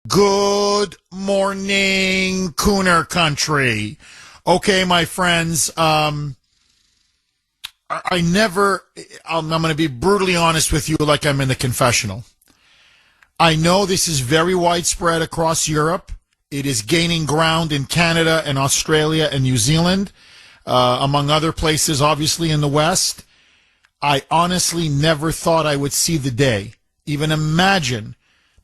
Good morning, Kuhner country. Okay, my friends, I'm going to be brutally honest with you like I'm in the confessional. I know this is very widespread across Europe. It is gaining ground in Canada and Australia and New Zealand, among other places, obviously, in the West. I honestly never thought I would see the day, even imagine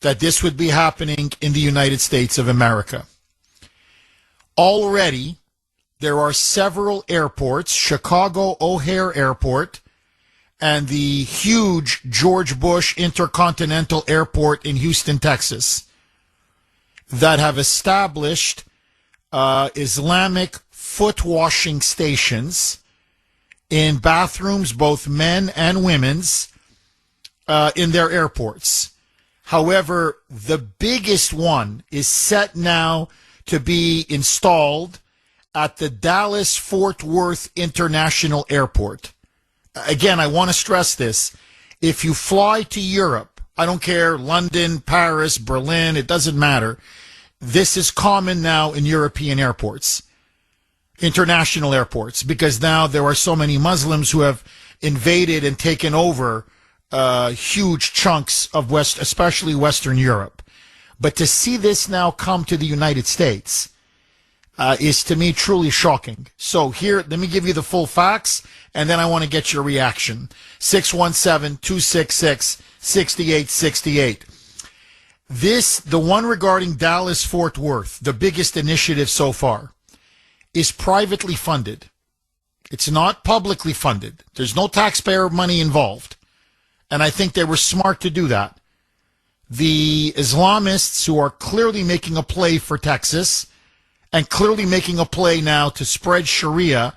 that this would be happening in the United States of America. Already, there are several airports, Chicago O'Hare Airport and the huge George Bush Intercontinental Airport in Houston, Texas, that have established Islamic foot washing stations in bathrooms, both men and women's, in their airports. However, the biggest one is set now to be installed at the Dallas-Fort Worth International Airport. Again, I want to stress this. If you fly to Europe, I don't care, London, Paris, Berlin, it doesn't matter. This is common now in European airports, international airports, because now there are so many Muslims who have invaded and taken over huge chunks of especially Western Europe. But to see this now come to the United States is, to me, truly shocking. So here, let me give you the full facts, and then I want to get your reaction. 617-266-6868. The one regarding Dallas-Fort Worth, the biggest initiative so far, is privately funded. It's not publicly funded. There's no taxpayer money involved. And I think they were smart to do that. The Islamists, who are clearly making a play for Texas and clearly making a play now to spread Sharia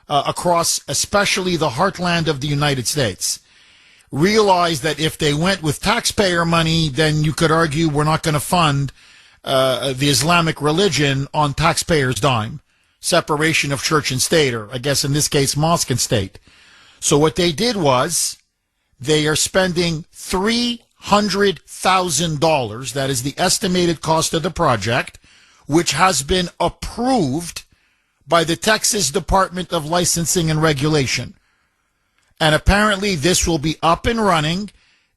across especially the heartland of the United States, realize that if they went with taxpayer money, then you could argue we're not going to fund the Islamic religion on taxpayers' dime. Separation of church and state, or I guess in this case, mosque and state. So what they did was, they are spending $300,000, that is the estimated cost of the project, which has been approved by the Texas Department of Licensing and Regulation. And apparently this will be up and running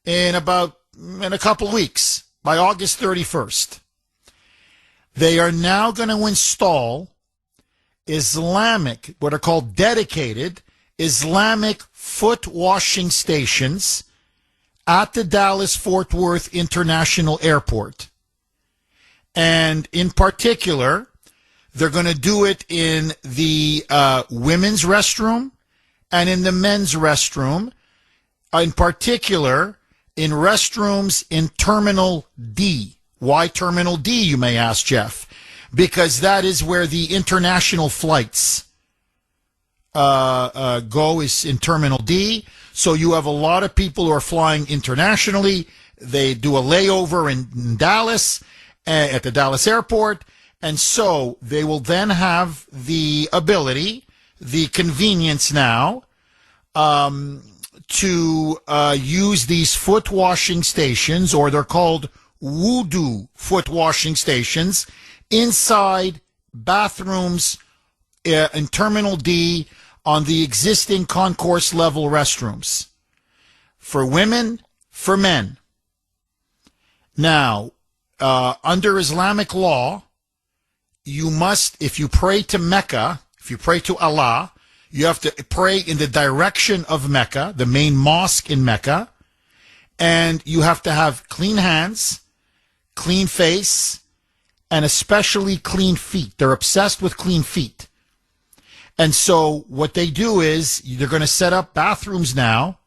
in a couple of weeks, by August 31st. They are now going to install Islamic, what are called dedicated Islamic foot washing stations at the Dallas-Fort Worth International Airport. And in particular, they're going to do it in the women's restroom and in the men's restroom, in particular in restrooms in Terminal D. Why Terminal D, you may ask, Jeff? Because that is where the international flights go, is in Terminal D. So you have a lot of people who are flying internationally. They do a layover in Dallas, at the Dallas airport. And so they will then have the ability, the convenience now, to use these foot washing stations, or they're called wudu foot washing stations, inside bathrooms in Terminal D on the existing concourse level restrooms, for women, for men. Now, under Islamic law, you must, if you pray to Mecca, if you pray to Allah, you have to pray in the direction of Mecca, the main mosque in Mecca, and you have to have clean hands, clean face, and especially clean feet. They're obsessed with clean feet. And so what they do is they're going to set up bathrooms now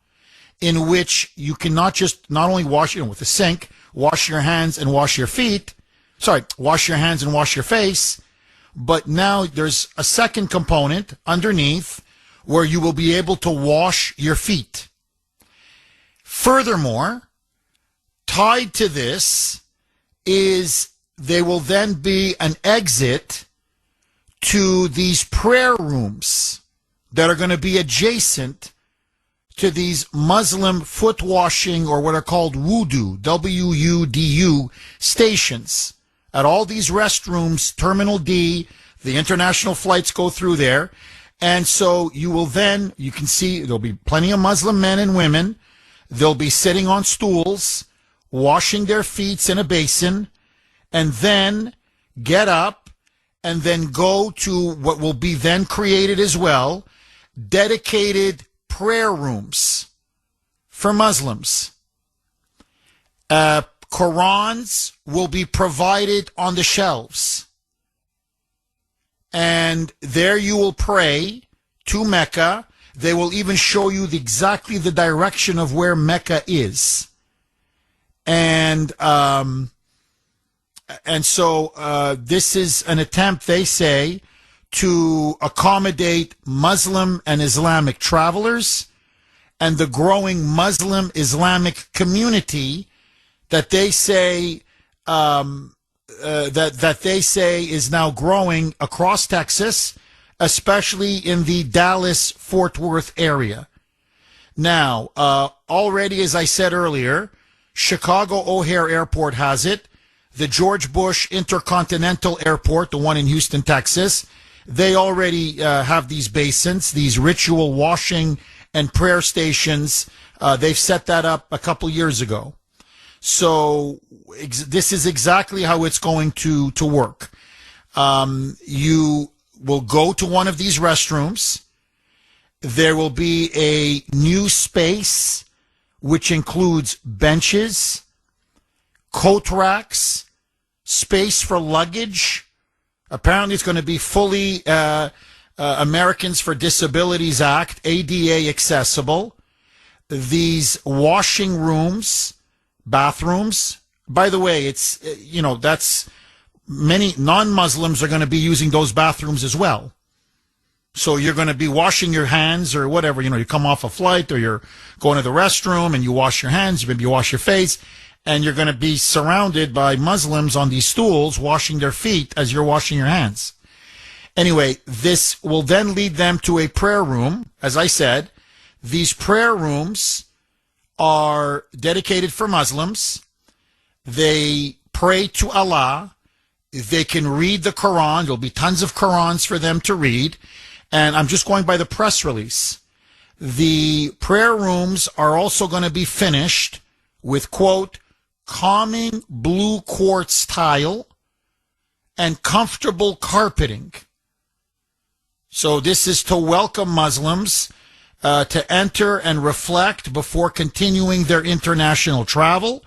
in which you can not only wash, with a sink, wash your hands and wash your feet. Wash your hands and wash your face. But now there's a second component underneath where you will be able to wash your feet. Furthermore, tied to this is there will then be an exit to these prayer rooms that are going to be adjacent to these Muslim foot washing, or what are called wudu, W-U-D-U, stations. At all these restrooms, Terminal D, the international flights go through there. And so you can see there'll be plenty of Muslim men and women. They'll be sitting on stools, washing their feet in a basin, and then get up and then go to what will be then created as well, dedicated prayer rooms for Muslims. Qurans will be provided on the shelves. And there you will pray to Mecca. They will even show you exactly the direction of where Mecca is. And so this is an attempt, they say, to accommodate Muslim and Islamic travelers and the growing Muslim Islamic community that they say that they say is now growing across Texas, especially in the Dallas-Fort Worth area. Now, already, as I said earlier, Chicago O'Hare Airport has it. The George Bush Intercontinental Airport, the one in Houston, Texas, they already have these basins, these ritual washing and prayer stations. They've set that up a couple years ago. So this is exactly how it's going to work. You will go to one of these restrooms. There will be a new space, which includes benches, coat racks, space for luggage. Apparently, it's going to be fully Americans for Disabilities Act, ADA accessible. These washing rooms, bathrooms. By the way, it's, that's many non-Muslims are going to be using those bathrooms as well. So you're going to be washing your hands or whatever, you come off a flight or you're going to the restroom and you wash your hands, maybe you wash your face, and you're going to be surrounded by Muslims on these stools washing their feet as you're washing your hands. Anyway, this will then lead them to a prayer room. As I said, these prayer rooms are dedicated for Muslims. They pray to Allah. They can read the Quran. There'll be tons of Qurans for them to read. And I'm just going by the press release. The prayer rooms are also going to be finished with, quote, calming blue quartz tile and comfortable carpeting. So this is to welcome Muslims to enter and reflect before continuing their international travel.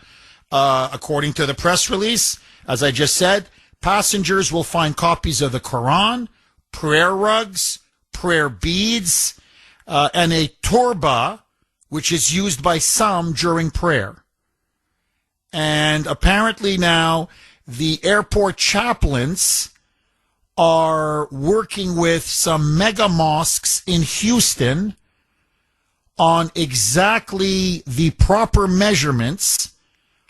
According to the press release, as I just said, passengers will find copies of the Quran, prayer rugs, prayer beads, and a turba, which is used by some during prayer. And apparently now the airport chaplains are working with some mega mosques in Houston on exactly the proper measurements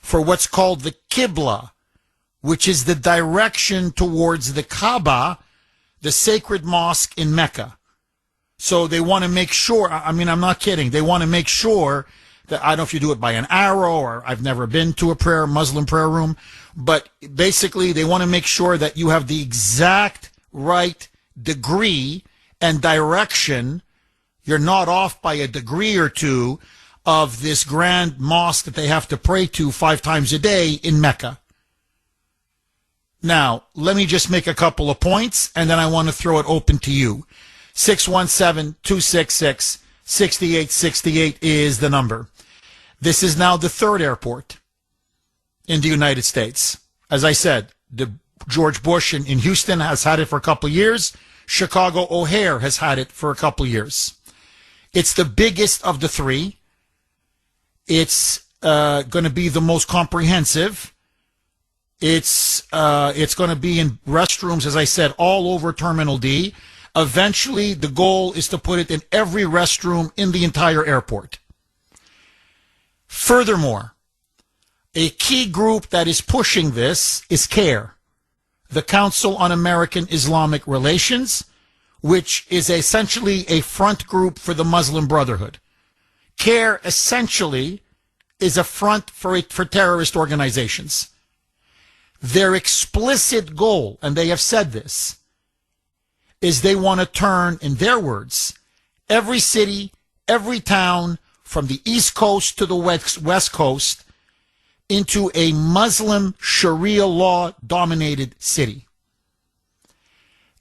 for what's called the Qibla, which is the direction towards the Kaaba, the sacred mosque in Mecca. So they want to make sure, I'm not kidding, they want to make sure that, I don't know if you do it by an arrow, or I've never been to a Muslim prayer room, but basically they want to make sure that you have the exact right degree and direction. You're not off by a degree or two of this grand mosque that they have to pray to 5 times a day in Mecca. Now, let me just make a couple of points, and then I want to throw it open to you. 617-266-6868 is the number. This is now the 3rd airport in the United States. As I said, the George Bush in Houston has had it for a couple of years. Chicago O'Hare has had it for a couple of years. It's the biggest of the 3. It's going to be the most comprehensive. It's going to be in restrooms, as I said, all over Terminal D. Eventually, the goal is to put it in every restroom in the entire airport. Furthermore, a key group that is pushing this is CARE, the Council on American Islamic Relations, which is essentially a front group for the Muslim Brotherhood. CARE essentially is a front for terrorist organizations. Their explicit goal, and they have said this, is they want to turn, in their words, every city, every town, from the East Coast to the West Coast, into a Muslim Sharia law-dominated city.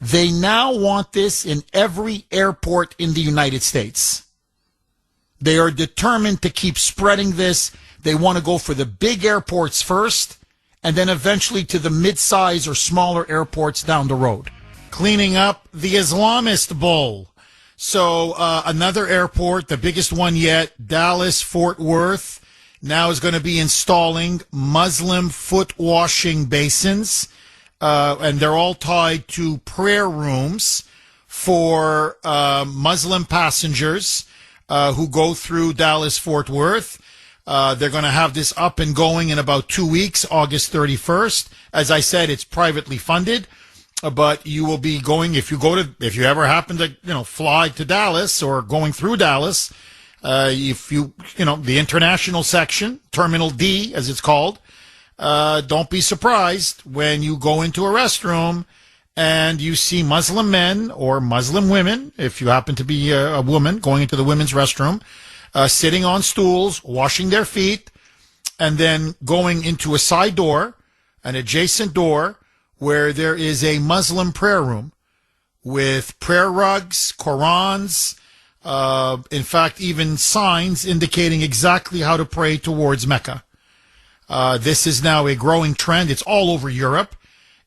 They now want this in every airport in the United States. They are determined to keep spreading this. They want to go for the big airports first, and then eventually to the mid-size or smaller airports down the road. Cleaning up the Islamist bull. So another airport, the biggest one yet, Dallas-Fort Worth, now is going to be installing Muslim foot washing basins, and they're all tied to prayer rooms for Muslim passengers who go through Dallas-Fort Worth. They're going to have this up and going in about 2 weeks, August 31st. As I said, it's privately funded. But you will be going, if you ever happen to, fly to Dallas or going through Dallas, the international section, Terminal D, as it's called, don't be surprised when you go into a restroom and you see Muslim men or Muslim women, if you happen to be a woman going into the women's restroom, sitting on stools, washing their feet, and then going into a side door, an adjacent door, where there is a Muslim prayer room with prayer rugs, Qurans, in fact, even signs indicating exactly how to pray towards Mecca. This is now a growing trend. It's all over Europe.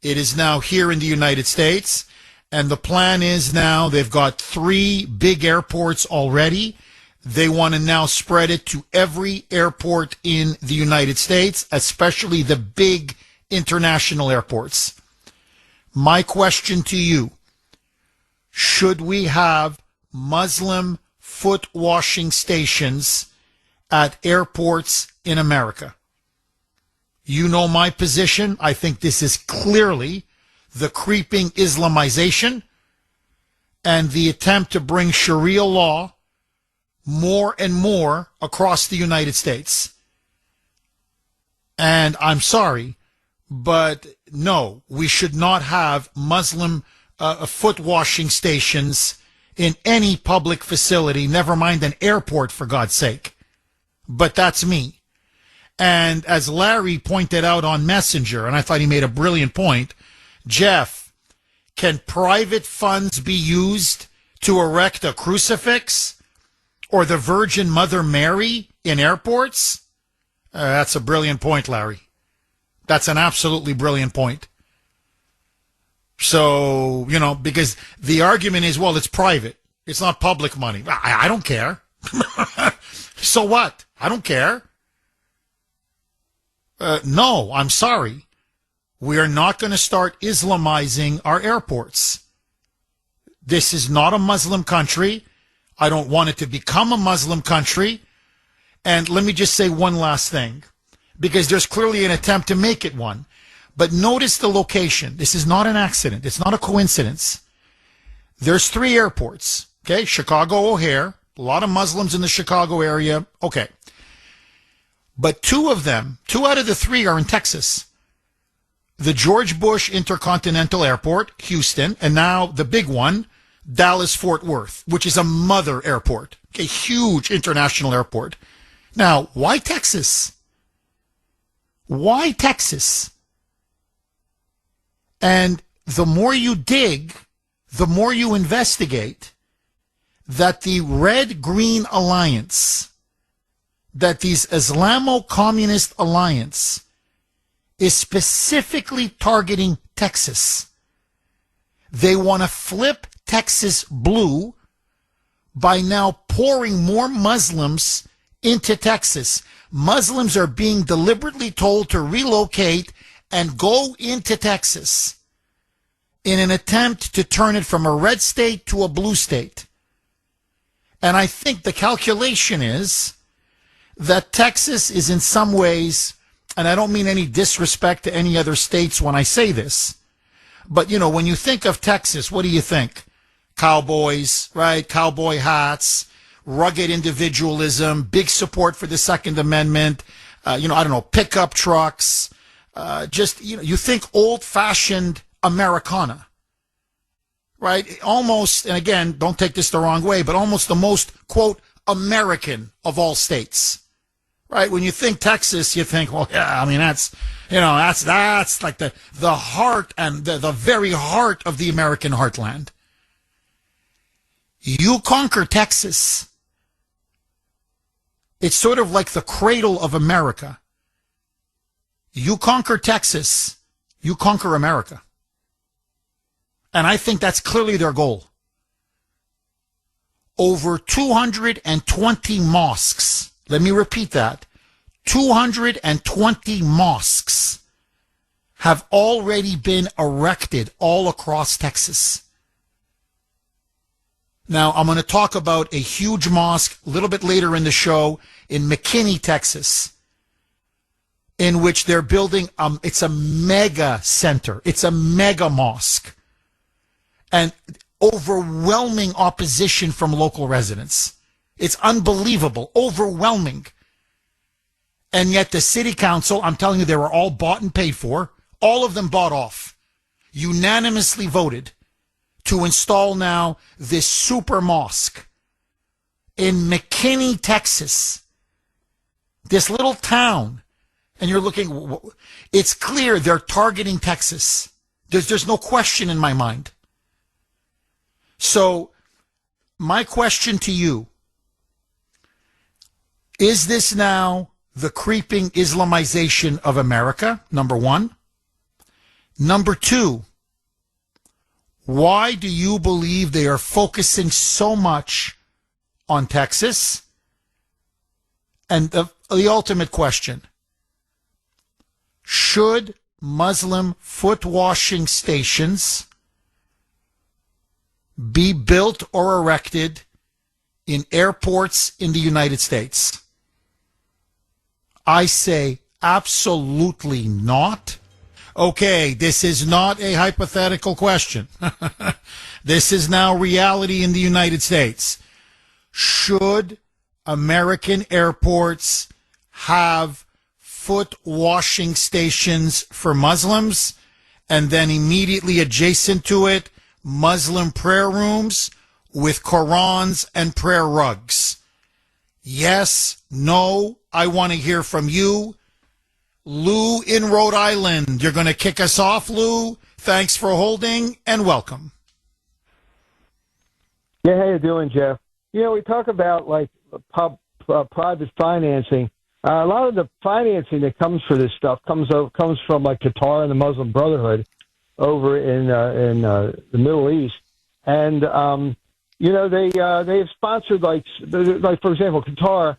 It is now here in the United States. And the plan is now they've got 3 big airports already. They want to now spread it to every airport in the United States, especially the big international airports. My question to you, should we have Muslim foot washing stations at airports in America? You know my position. I think this is clearly the creeping Islamization and the attempt to bring Sharia law more and more across the United States. And I'm sorry, but no, we should not have Muslim foot washing stations in any public facility, never mind an airport, for God's sake. But that's me. And as Larry pointed out on Messenger, and I thought he made a brilliant point, Jeff, can private funds be used to erect a crucifix or the Virgin Mother Mary in airports? That's a brilliant point, Larry. That's an absolutely brilliant point. So, because the argument is, well, it's private. It's not public money. I don't care. So what? I don't care. No, I'm sorry. We are not going to start Islamizing our airports. This is not a Muslim country. I don't want it to become a Muslim country. And let me just say one last thing, because there's clearly an attempt to make it one. But notice the location. This is not an accident. It's not a coincidence. There's 3 airports, okay? Chicago O'Hare, a lot of Muslims in the Chicago area, okay. But 2 of them, 2 out of the 3 are in Texas. The George Bush Intercontinental Airport, Houston, and now the big one, Dallas-Fort Worth, which is a mother airport, a huge international airport. Now, why Texas? Why Texas? And the more you dig, the more you investigate that the Red-Green Alliance, that these Islamo-Communist Alliance is specifically targeting Texas. They want to flip Texas blue by now pouring more Muslims into Texas. Muslims are being deliberately told to relocate and go into Texas in an attempt to turn it from a red state to a blue state. And I think the calculation is that Texas is in some ways, and I don't mean any disrespect to any other states when I say this, but when you think of Texas, what do you think? Cowboys, right? Cowboy hats, rugged individualism, big support for the Second Amendment, pickup trucks, you think old-fashioned Americana, right? Almost, and again, don't take this the wrong way, but almost the most, quote, American of all states, right? When you think Texas, you think, well, yeah, I mean, that's like the heart and the very heart of the American heartland. You conquer Texas. It's sort of like the cradle of America. You conquer Texas, you conquer America. And I think that's clearly their goal. Over 220 mosques. Let me repeat that. 220 mosques have already been erected all across Texas. Now, I'm going to talk about a huge mosque a little bit later in the show in McKinney, Texas, in which they're building, it's a mega center. It's a mega mosque. And overwhelming opposition from local residents. It's unbelievable. Overwhelming. And yet the city council, I'm telling you, they were all bought and paid for. All of them bought off. Unanimously voted to install now this super mosque in McKinney, Texas. This little town. And you're looking, it's clear they're targeting Texas. There's no question in my mind. So, my question to you, is this now the creeping Islamization of America, number one? Number two, why do you believe they are focusing so much on Texas? And the ultimate question, should Muslim foot washing stations be built or erected in airports in the United States? I say absolutely not. Okay, this is not a hypothetical question. This is now reality in the United States. Should American airports have foot washing stations for Muslims, and then immediately adjacent to it, Muslim prayer rooms with Qurans and prayer rugs? Yes, no, I want to hear from you. Lou in Rhode Island, you're going to kick us off, Lou. Thanks for holding and welcome. Yeah, how you doing, Jeff? You know, we talk about like private financing. A lot of the financing that comes for this stuff comes from like Qatar and the Muslim Brotherhood over in the Middle East, and they have sponsored like for example, Qatar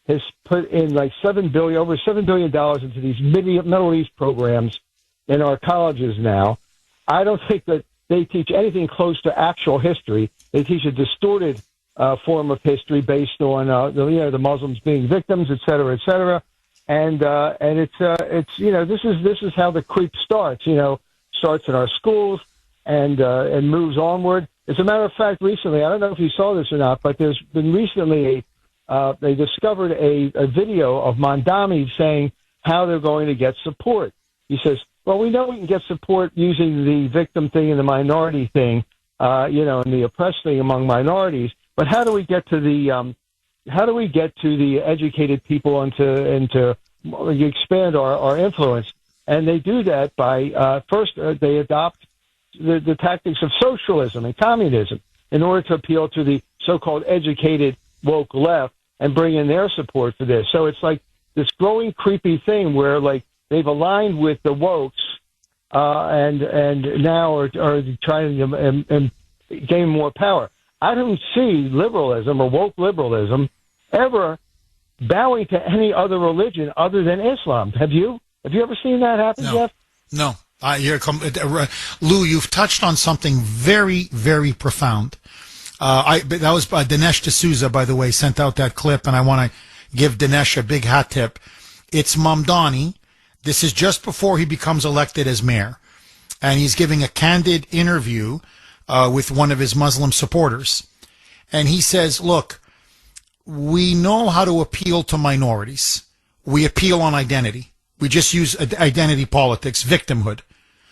has put in like over $7 billion into these Middle East programs in our colleges now. I don't think that they teach anything close to actual history. They teach a distorted form of history based on the Muslims being victims, et cetera, and it's this is how the creep starts. Starts in our schools and moves onward. As a matter of fact, recently, I don't know if you saw this or not, but there's been recently they discovered a video of Mondami saying how they're going to get support. He says, well, we know we can get support using the victim thing and the minority thing, and the oppressed thing among minorities. But how do we get to the educated people and to expand our influence? And they do that by first they adopt the tactics of socialism and communism in order to appeal to the so-called educated woke left and bring in their support for this. So it's like this growing creepy thing where like they've aligned with the wokes and now are trying to gain more power. I don't see liberalism or woke liberalism ever bowing to any other religion other than Islam. Have you? Have you ever seen that happen, Jeff? No. Lou, you've touched on something very, very profound. That was Dinesh D'Souza, by the way, sent out that clip, and I want to give Dinesh a big hat tip. It's Mamdani. This is just before he becomes elected as mayor, and he's giving a candid interview with one of his Muslim supporters. And he says, look, we know how to appeal to minorities. We appeal on identity. We just use identity politics, victimhood.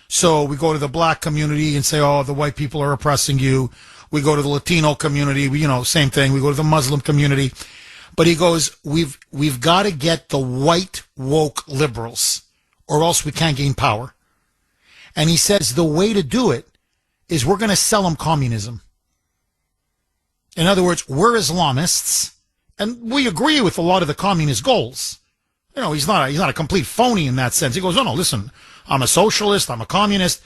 So we go to the black community and say, oh, the white people are oppressing you. We go to the Latino community, same thing. We go to the Muslim community. But he goes, we've got to get the white woke liberals, or else we can't gain power. And he says the way to do it is we're going to sell them communism. In other words, we're Islamists, and we agree with a lot of the communist goals. He's not a complete phony in that sense. He goes, no, listen, I'm a socialist, I'm a communist,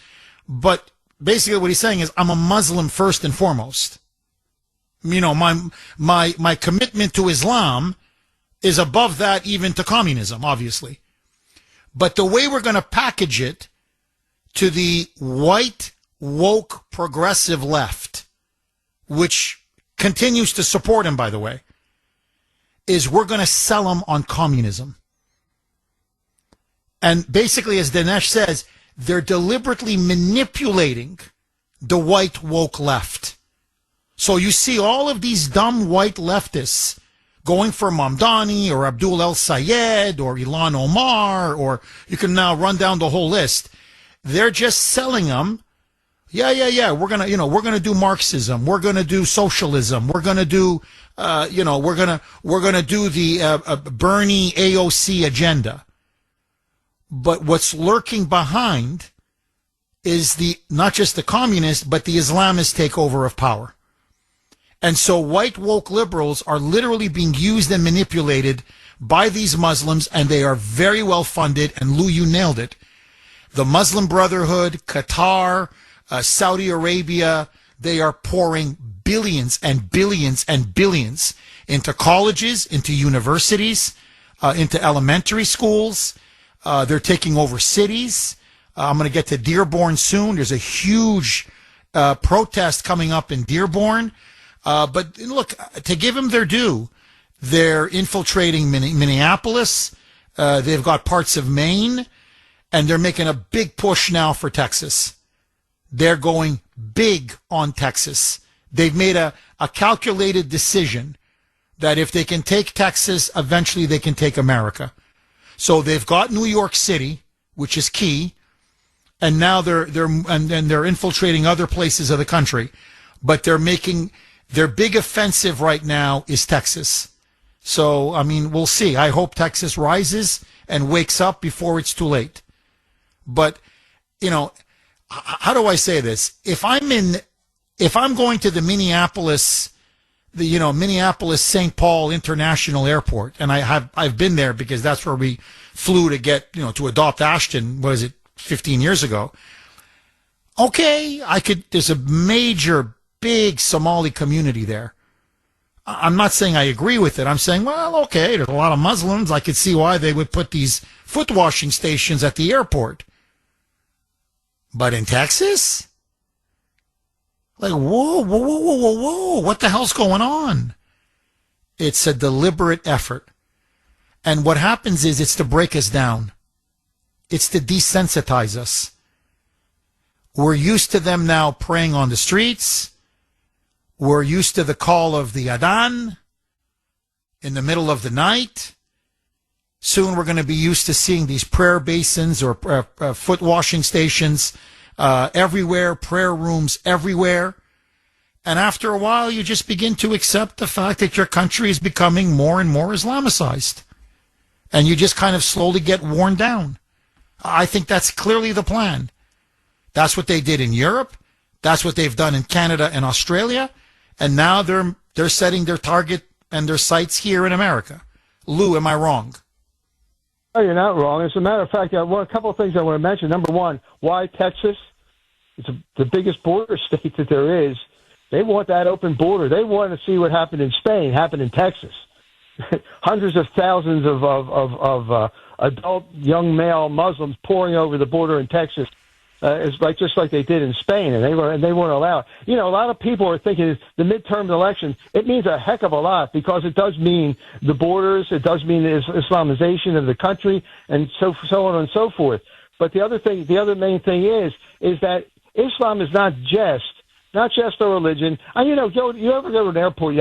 but basically what he's saying is I'm a Muslim first and foremost. My commitment to Islam is above that even to communism, obviously. But the way we're going to package it to the white, woke, progressive left, which continues to support him, by the way, is we're going to sell them on communism. And basically, as Dinesh says, they're deliberately manipulating the white woke left. So you see all of these dumb white leftists going for Mamdani or Abdul El Sayed or Ilhan Omar, or you can now run down the whole list. They're just selling them. Yeah. We're gonna do Marxism. We're gonna do socialism. We're gonna do, we're gonna do the Bernie AOC agenda. But what's lurking behind is not just the communist, but the Islamist takeover of power. And so white woke liberals are literally being used and manipulated by these Muslims, and they are very well funded. And Lou, you nailed it. The Muslim Brotherhood, Qatar, Saudi Arabia, they are pouring billions and billions and billions into colleges, into universities, into elementary schools. They're taking over cities. I'm going to get to Dearborn soon. There's a huge protest coming up in Dearborn. But look, to give them their due, they're infiltrating Minneapolis. They've got parts of Maine, and they're making a big push now for Texas. They're going big on Texas. They've made a calculated decision that if they can take Texas, eventually they can take America. So they've got New York City, which is key, and now they're infiltrating other places of the country. But they're making their big offensive right now is Texas. So we'll see. I hope Texas rises and wakes up before it's too late. But how do I say this? If I'm going to the Minneapolis St. Paul International Airport, and I've been there because that's where we flew to get, to adopt Ashton, 15 years ago. Okay, there's a major, big Somali community there. I'm not saying I agree with it. I'm saying, well, okay, there's a lot of Muslims. I could see why they would put these foot washing stations at the airport. But in Texas? Like, whoa, what the hell's going on? It's a deliberate effort. And what happens is it's to break us down. It's to desensitize us. We're used to them now praying on the streets. We're used to the call of the Adhan in the middle of the night. Soon we're going to be used to seeing these prayer basins or foot washing stations everywhere, prayer rooms everywhere. And after a while, you just begin to accept the fact that your country is becoming more and more Islamicized. And you just kind of slowly get worn down. I think that's clearly the plan. That's what they did in Europe. That's what they've done in Canada and Australia. And now they're setting their target and their sights here in America. Lou, am I wrong? Oh, you're not wrong. As a matter of fact, a couple of things I want to mention. Number one, why Texas? It's the biggest border state that there is. They want that open border. They want to see what happened in Spain, happened in Texas. Hundreds of thousands of adult young male Muslims pouring over the border in Texas. It's just like they did in Spain, and they weren't allowed. A lot of people are thinking the midterm election. It means a heck of a lot because it does mean the borders. It does mean the Islamization of the country, and so on and so forth. But the other main thing is that Islam is not just not just a religion. And you ever go to an airport?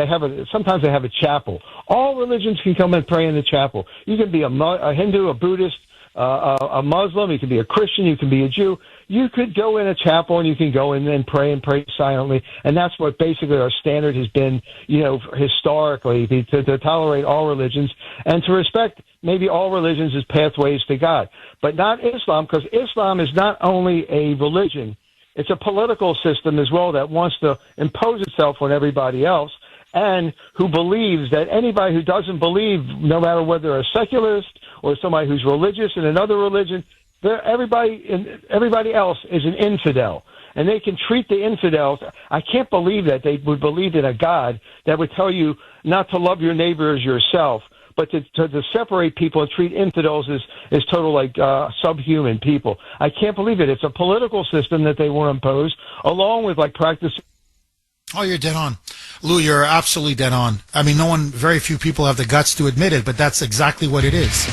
Sometimes they have a chapel. All religions can come and pray in the chapel. You can be a Hindu, a Buddhist, a Muslim. You can be a Christian. You can be a Jew. You could go in a chapel and you can go in and pray silently. And that's what basically our standard has been, historically, to tolerate all religions and to respect maybe all religions as pathways to God, but not Islam, because Islam is not only a religion. It's a political system as well that wants to impose itself on everybody else, and who believes that anybody who doesn't believe, no matter whether they're a secularist or somebody who's religious in another religion, everybody else is an infidel. And they can treat the infidels. I can't believe that they would believe in a God that would tell you not to love your neighbor as yourself, but to separate people and treat infidels as total subhuman people. I can't believe it. It's a political system that they want to impose, along with practicing. Oh, you're dead on. Lou, you're absolutely dead on. I mean, very few people have the guts to admit it, but that's exactly what it is.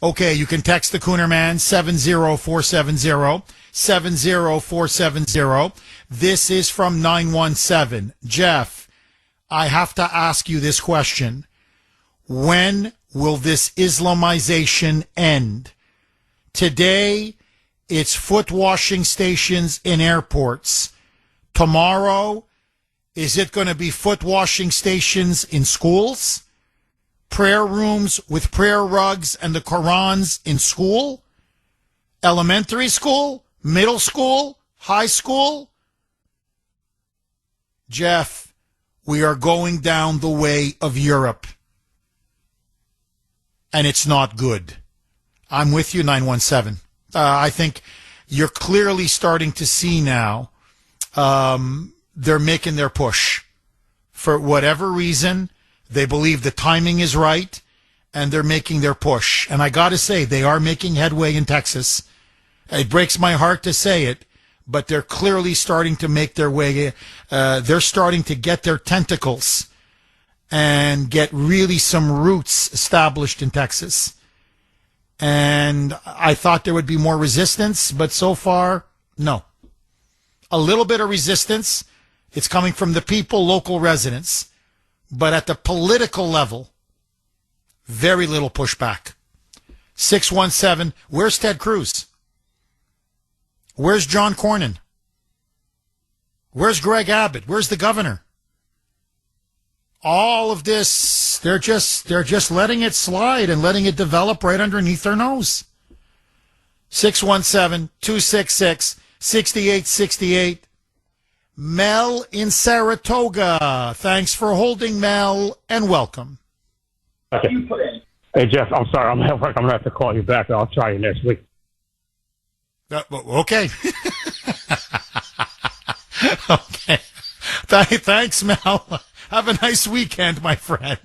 Okay, you can text the Kuhner Man, 70470, 70470. This is from 917. Jeff, I have to ask you this question. When will this Islamization end? Today, it's foot washing stations in airports. Tomorrow, is it going to be foot washing stations in schools? Prayer rooms with prayer rugs and the Qurans in school? Elementary school? Middle school? High school? Jeff, we are going down the way of Europe. And it's not good. I'm with you, 917. I think you're clearly starting to see now they're making their push. For whatever reason, they believe the timing is right, and they're making their push. And I got to say, they are making headway in Texas. It breaks my heart to say it, but they're clearly starting to make their way. They're starting to get their tentacles and get really some roots established in Texas. And I thought there would be more resistance, but so far, no. A little bit of resistance. It's coming from the people, local residents. But at the political level, very little pushback. 617, where's Ted Cruz? Where's John Cornyn? Where's Greg Abbott? Where's the governor? All of this, they're just letting it slide and letting it develop right underneath their nose. 617-266-6868. Mel in Saratoga. Thanks for holding, Mel, and welcome. Okay. Hey, Jeff, I'm sorry. I'm at work. I'm going to have to call you back. I'll try you next week. Okay. Okay. Thanks, Mel. Have a nice weekend, my friend.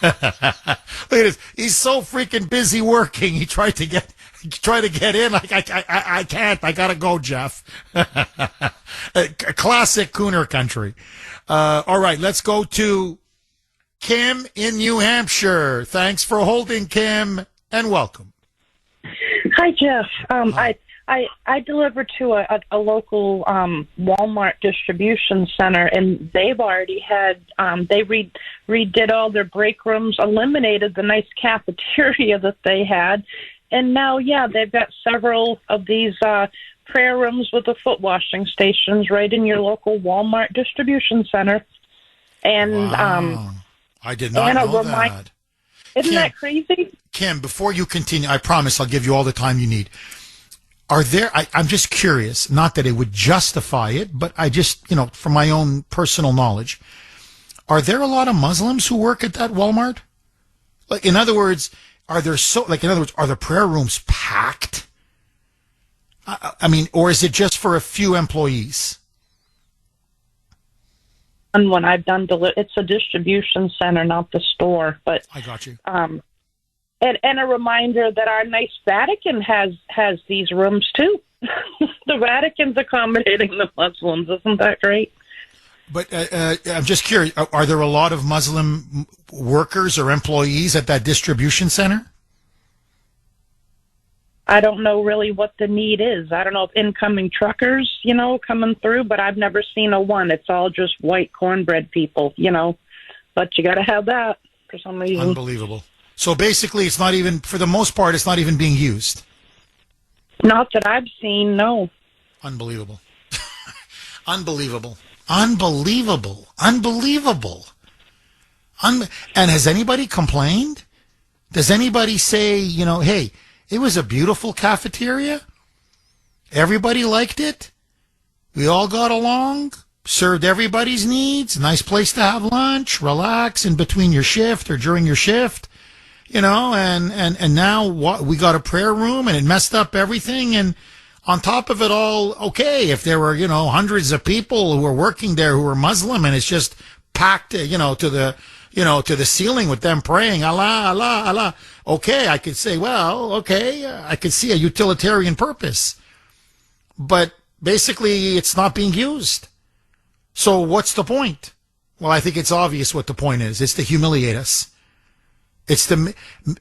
Look at this. He's so freaking busy working. He tried to get in. I can't. I gotta go, Jeff. Classic Kuhner country. All right, let's go to Kim in New Hampshire. Thanks for holding, Kim, and welcome. Hi, Jeff. I deliver to a local Walmart distribution center, and they've already had they redid all their break rooms, eliminated the nice cafeteria that they had, and now they've got several of these prayer rooms with the foot washing stations right in your local Walmart distribution center. And wow. I did not know that. Isn't that crazy? Kim, before you continue, I promise I'll give you all the time you need. Are there, I'm just curious, not that it would justify it, but I just, from my own personal knowledge, are there a lot of Muslims who work at that Walmart? Like, in other words, are the prayer rooms packed? I mean, or is it just for a few employees? And when I've done, it's a distribution center, not the store, but I got you. And a reminder that our nice Vatican has these rooms too. The Vatican's accommodating the Muslims. Isn't that great? But I'm just curious, are there a lot of Muslim workers or employees at that distribution center? I don't know really what the need is. I don't know if incoming truckers, coming through, but I've never seen a one. It's all just white cornbread people, But you got to have that for some reason. Unbelievable. So basically, it's not even, for the most part, it's not even being used. Not that I've seen, no. Unbelievable. Unbelievable. Unbelievable. Unbelievable. And has anybody complained? Does anybody say, hey, it was a beautiful cafeteria? Everybody liked it? We all got along? Served everybody's needs? Nice place to have lunch, relax in between your shift or during your shift? And now what? We got a prayer room and it messed up everything. And on top of it all, okay, if there were, hundreds of people who were working there who were Muslim and it's just packed, to the ceiling with them praying, Allah, Allah, Allah. Okay, I could say, well, okay, I could see a utilitarian purpose. But basically, it's not being used. So what's the point? Well, I think it's obvious what the point is. It's to humiliate us. It's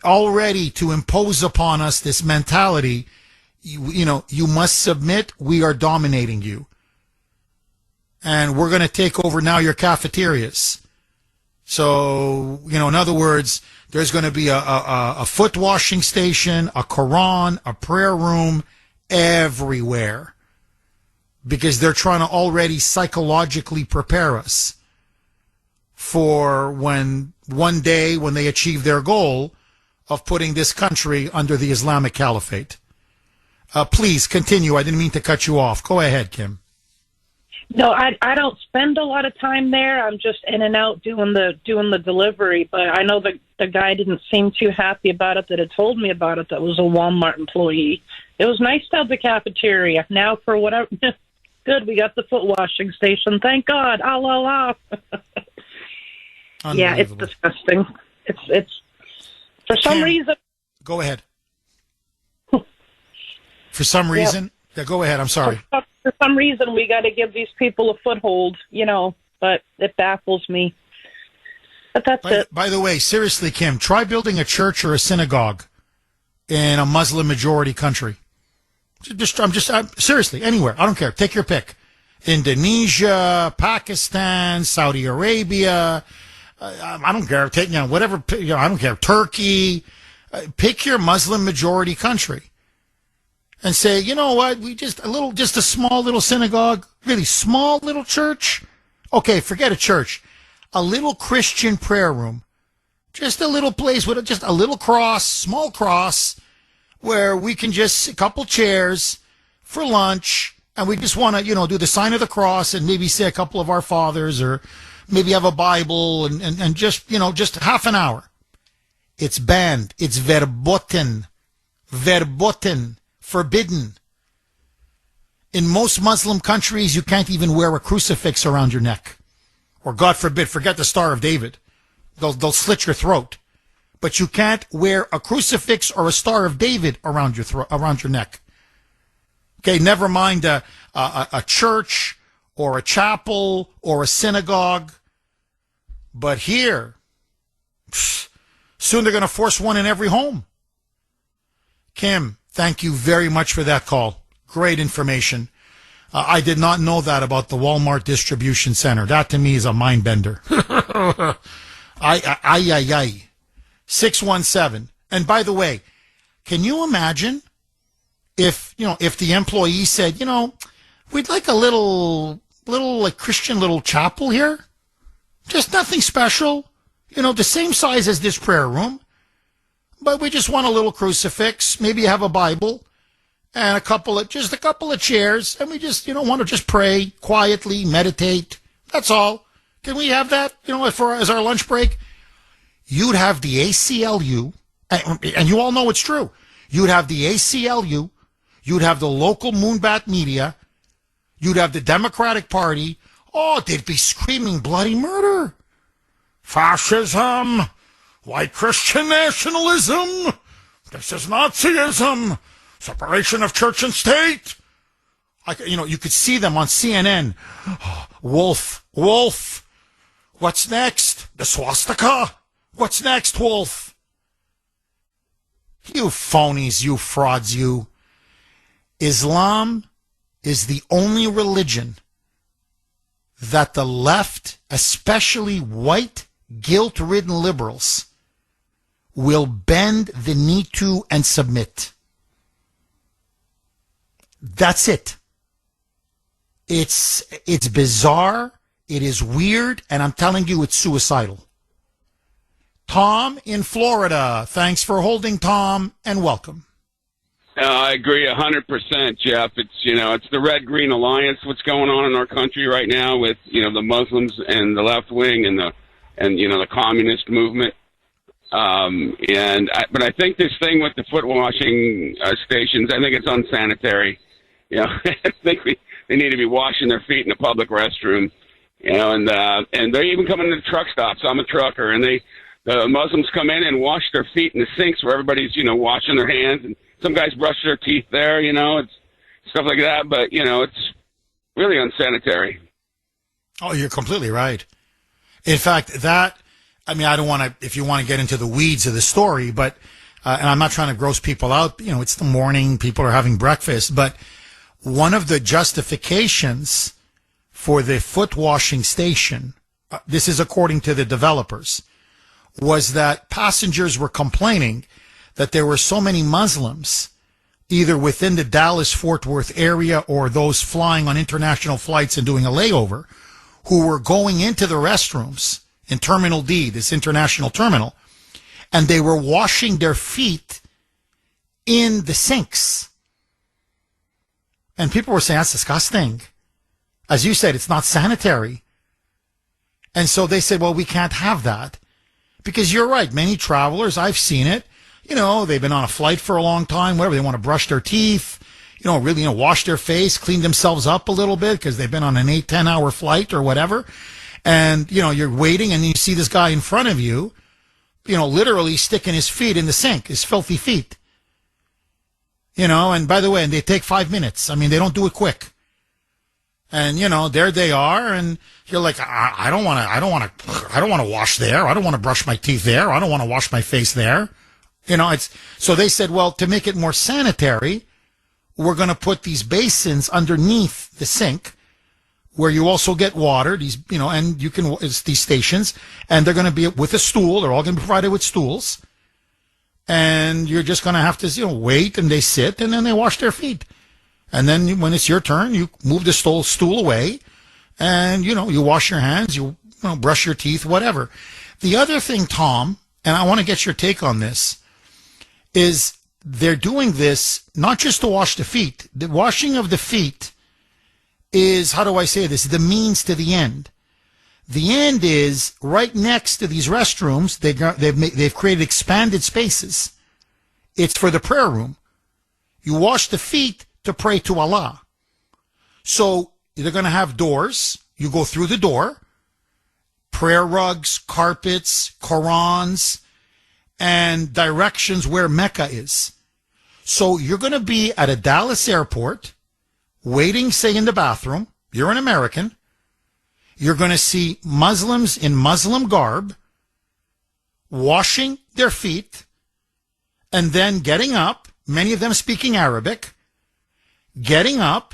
already to impose upon us this mentality, you must submit, we are dominating you. And we're going to take over now your cafeterias. So, in other words, there's going to be a foot washing station, a Quran, a prayer room everywhere. Because they're trying to already psychologically prepare us for when one day when they achieve their goal of putting this country under the Islamic Caliphate. Please continue. I didn't mean to cut you off. Go ahead, Kim. No, I don't spend a lot of time there. I'm just in and out doing the delivery. But I know the guy didn't seem too happy about it that had told me about it. That was a Walmart employee. It was nice to have the cafeteria. Now for whatever, good, we got the foot washing station. Thank God. Allah. Yeah, it's disgusting. It's for some reason. Go ahead. For some reason? Yeah, go ahead. I'm sorry. For some reason, we got to give these people a foothold, but it baffles me. But that's it. By the way, seriously, Kim, try building a church or a synagogue in a Muslim majority country. Seriously, anywhere. I don't care. Take your pick. Indonesia, Pakistan, Saudi Arabia. I don't care. Take, whatever. I don't care. Turkey. Pick your Muslim majority country. And say, you know what, just a small little synagogue, really small little church. Okay, forget a church. A little Christian prayer room. Just a little place with just a little cross, small cross, where we can just, a couple chairs for lunch, and we just want to, do the sign of the cross and maybe say a couple of our fathers or maybe have a Bible and just, just half an hour. It's banned. It's verboten. Verboten. Forbidden. In most Muslim countries, you can't even wear a crucifix around your neck. Or God forbid, forget the Star of David. They'll slit your throat. But you can't wear a crucifix or a Star of David around your neck. Okay, never mind a church or a chapel or a synagogue. But here, soon they're going to force one in every home. Kim, thank you very much for that call. Great information. I did not know that about the Walmart distribution center. That to me is a mind bender. 617. And by the way, can you imagine if the employee said, we'd like a little like Christian little chapel here. Just nothing special. The same size as this prayer room. But we just want a little crucifix, maybe have a Bible, and a couple of chairs, and we just, want to just pray quietly, meditate. That's all. Can we have that, as our lunch break? You'd have the ACLU, and you all know it's true. You'd have the ACLU, you'd have the local Moonbat media, you'd have the Democratic Party. Oh, they'd be screaming bloody murder. Fascism. White Christian nationalism. This is Nazism. Separation of church and state. You could see them on CNN. Wolf. What's next? The swastika. What's next, Wolf? You phonies, you frauds, you. Islam is the only religion that the left, especially white, guilt-ridden liberals, will bend the knee to and submit. That's it. It's bizarre, it is weird, and I'm telling you, it's suicidal. Tom in Florida. Thanks for holding, Tom, and welcome. I agree 100%, Jeff. It's the Red-Green Alliance. What's going on in our country right now with, the Muslims and the left wing and the communist movement. But I think this thing with the foot washing stations, I think it's unsanitary. I think they need to be washing their feet in a public restroom. And they're even coming to the truck stops. I'm a trucker, and the Muslims come in and wash their feet in the sinks where everybody's, washing their hands, and some guys brush their teeth there, it's stuff like that, but, it's really unsanitary. Oh, you're completely right. In fact, I don't want to, if you want to get into the weeds of the story, but, and I'm not trying to gross people out, it's the morning, people are having breakfast, but one of the justifications for the foot washing station, this is according to the developers, was that passengers were complaining that there were so many Muslims, either within the Dallas-Fort Worth area or those flying on international flights and doing a layover, who were going into the restrooms in Terminal D, this international terminal, and they were washing their feet in the sinks. And people were saying, that's disgusting. As you said, it's not sanitary. And so they said, well, we can't have that. Because you're right, many travelers, I've seen it, they've been on a flight for a long time, whatever, they want to brush their teeth, really, wash their face, clean themselves up a little bit because they've been on an 8-10 hour flight or whatever. And, you're waiting and you see this guy in front of you, literally sticking his feet in the sink, his filthy feet. And by the way, and they take 5 minutes. I mean, they don't do it quick. And, there they are. And you're like, I don't want to wash there. I don't want to brush my teeth there. I don't want to wash my face there. So they said, well, to make it more sanitary, we're going to put these basins underneath the sink where you also get water, and you can, it's these stations, and they're going to be with a stool. They're all going to be provided with stools. And you're just going to have to, wait, and they sit, and then they wash their feet. And then when it's your turn, you move the stool away, and, you wash your hands, you brush your teeth, whatever. The other thing, Tom, and I want to get your take on this, is they're doing this not just to wash the feet. The washing of the feet is, how do I say this, the means to the end. The end is right next to these restrooms. They've created expanded spaces. It's for the prayer room. You wash the feet to pray to Allah. So they're going to have doors. You go through the door. Prayer rugs, carpets, Qurans, and directions where Mecca is. So you're going to be at a Dallas airport, waiting, say, in the bathroom. You're an American. You're going to see Muslims in Muslim garb washing their feet and then getting up, many of them speaking Arabic, getting up,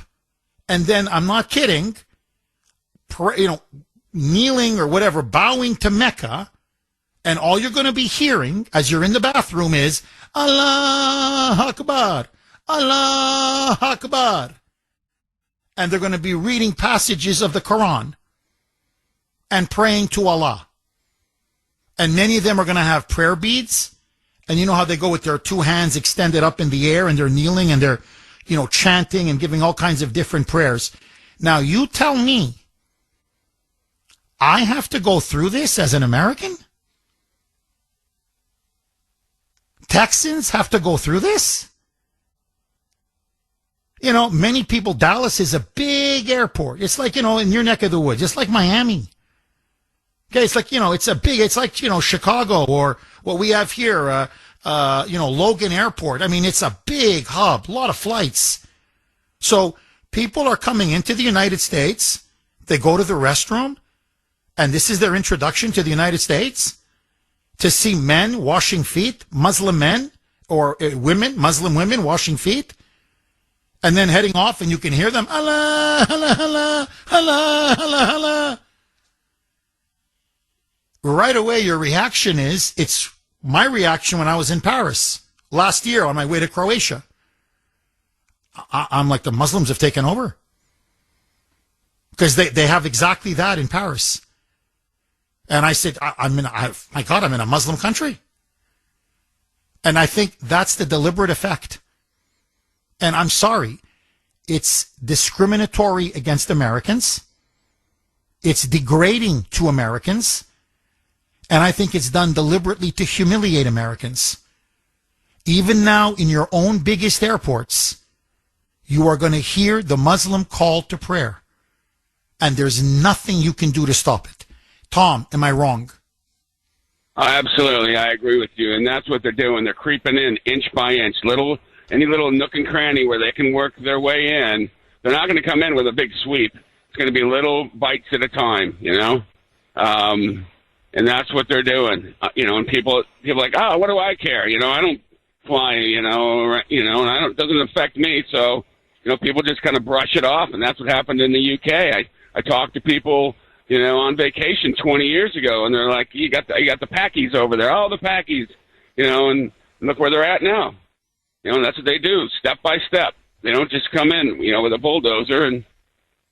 and then, I'm not kidding, kneeling or whatever, bowing to Mecca, and all you're going to be hearing as you're in the bathroom is, Allah Akbar, Allah Akbar. And they're going to be reading passages of the Quran and praying to Allah. And many of them are going to have prayer beads. And you know how they go with their two hands extended up in the air and they're kneeling and they're, chanting and giving all kinds of different prayers. Now, you tell me, I have to go through this as an American? Texans have to go through this? Many people, Dallas is a big airport. It's like, in your neck of the woods, it's like Miami. Okay, it's like, it's like, Chicago or what we have here, Logan Airport. I mean, it's a big hub, a lot of flights. So people are coming into the United States. They go to the restroom, and this is their introduction to the United States, to see men washing feet, Muslim men, or women, Muslim women washing feet, and then heading off, and you can hear them, Allah, Allah, Allah, Allah, Allah, Allah. Right away, your reaction is, it's my reaction when I was in Paris last year on my way to Croatia. I'm like, the Muslims have taken over. Because they have exactly that in Paris. And I said, my God, I'm in a Muslim country. And I think that's the deliberate effect. And I'm sorry, it's discriminatory against Americans. It's degrading to Americans. And I think it's done deliberately to humiliate Americans. Even now, in your own biggest airports, you are going to hear the Muslim call to prayer. And there's nothing you can do to stop it. Tom, am I wrong? Absolutely, I agree with you. And that's what they're doing. They're creeping in inch by inch, any little nook and cranny where they can work their way in. They're not going to come in with a big sweep. It's going to be little bites at a time, and that's what they're doing. And people are like, oh, what do I care? I don't fly, and it doesn't affect me. So, people just kind of brush it off, and that's what happened in the UK. I talked to people, on vacation 20 years ago, and they're like, you got the Packies over there. Oh, the Packies, and look where they're at now. And that's what they do, step by step. They don't just come in, with a bulldozer, and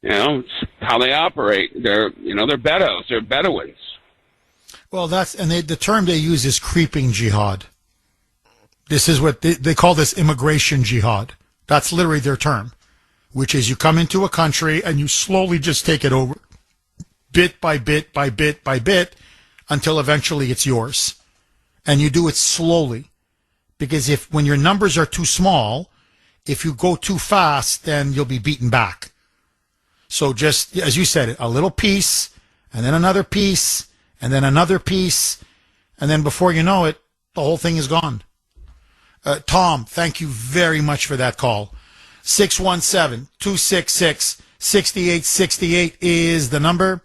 it's how they operate. They're Bedouins. They're Bedouins. Well, the term they use is creeping jihad. This is what they call this immigration jihad. That's literally their term, which is you come into a country and you slowly just take it over, bit by bit by bit by bit, until eventually it's yours. And you do it slowly. Because when your numbers are too small, if you go too fast, then you'll be beaten back. So just, as you said, a little piece, and then another piece, and then another piece, and then before you know it, the whole thing is gone. Tom, thank you very much for that call. 617-266-6868 is the number.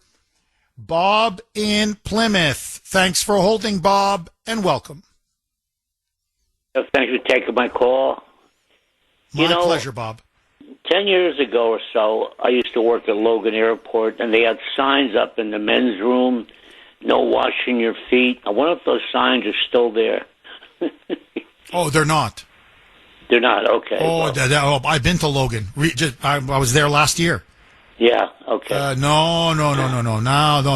Bob in Plymouth. Thanks for holding, Bob, and welcome. Thanks for taking my call. My pleasure, Bob. 10 years ago or so, I used to work at Logan Airport, and they had signs up in the men's room, no washing your feet. I wonder if those signs are still there. Oh, they're not. They're not, okay. Oh, I've been to Logan. I was there last year. Yeah, okay. No.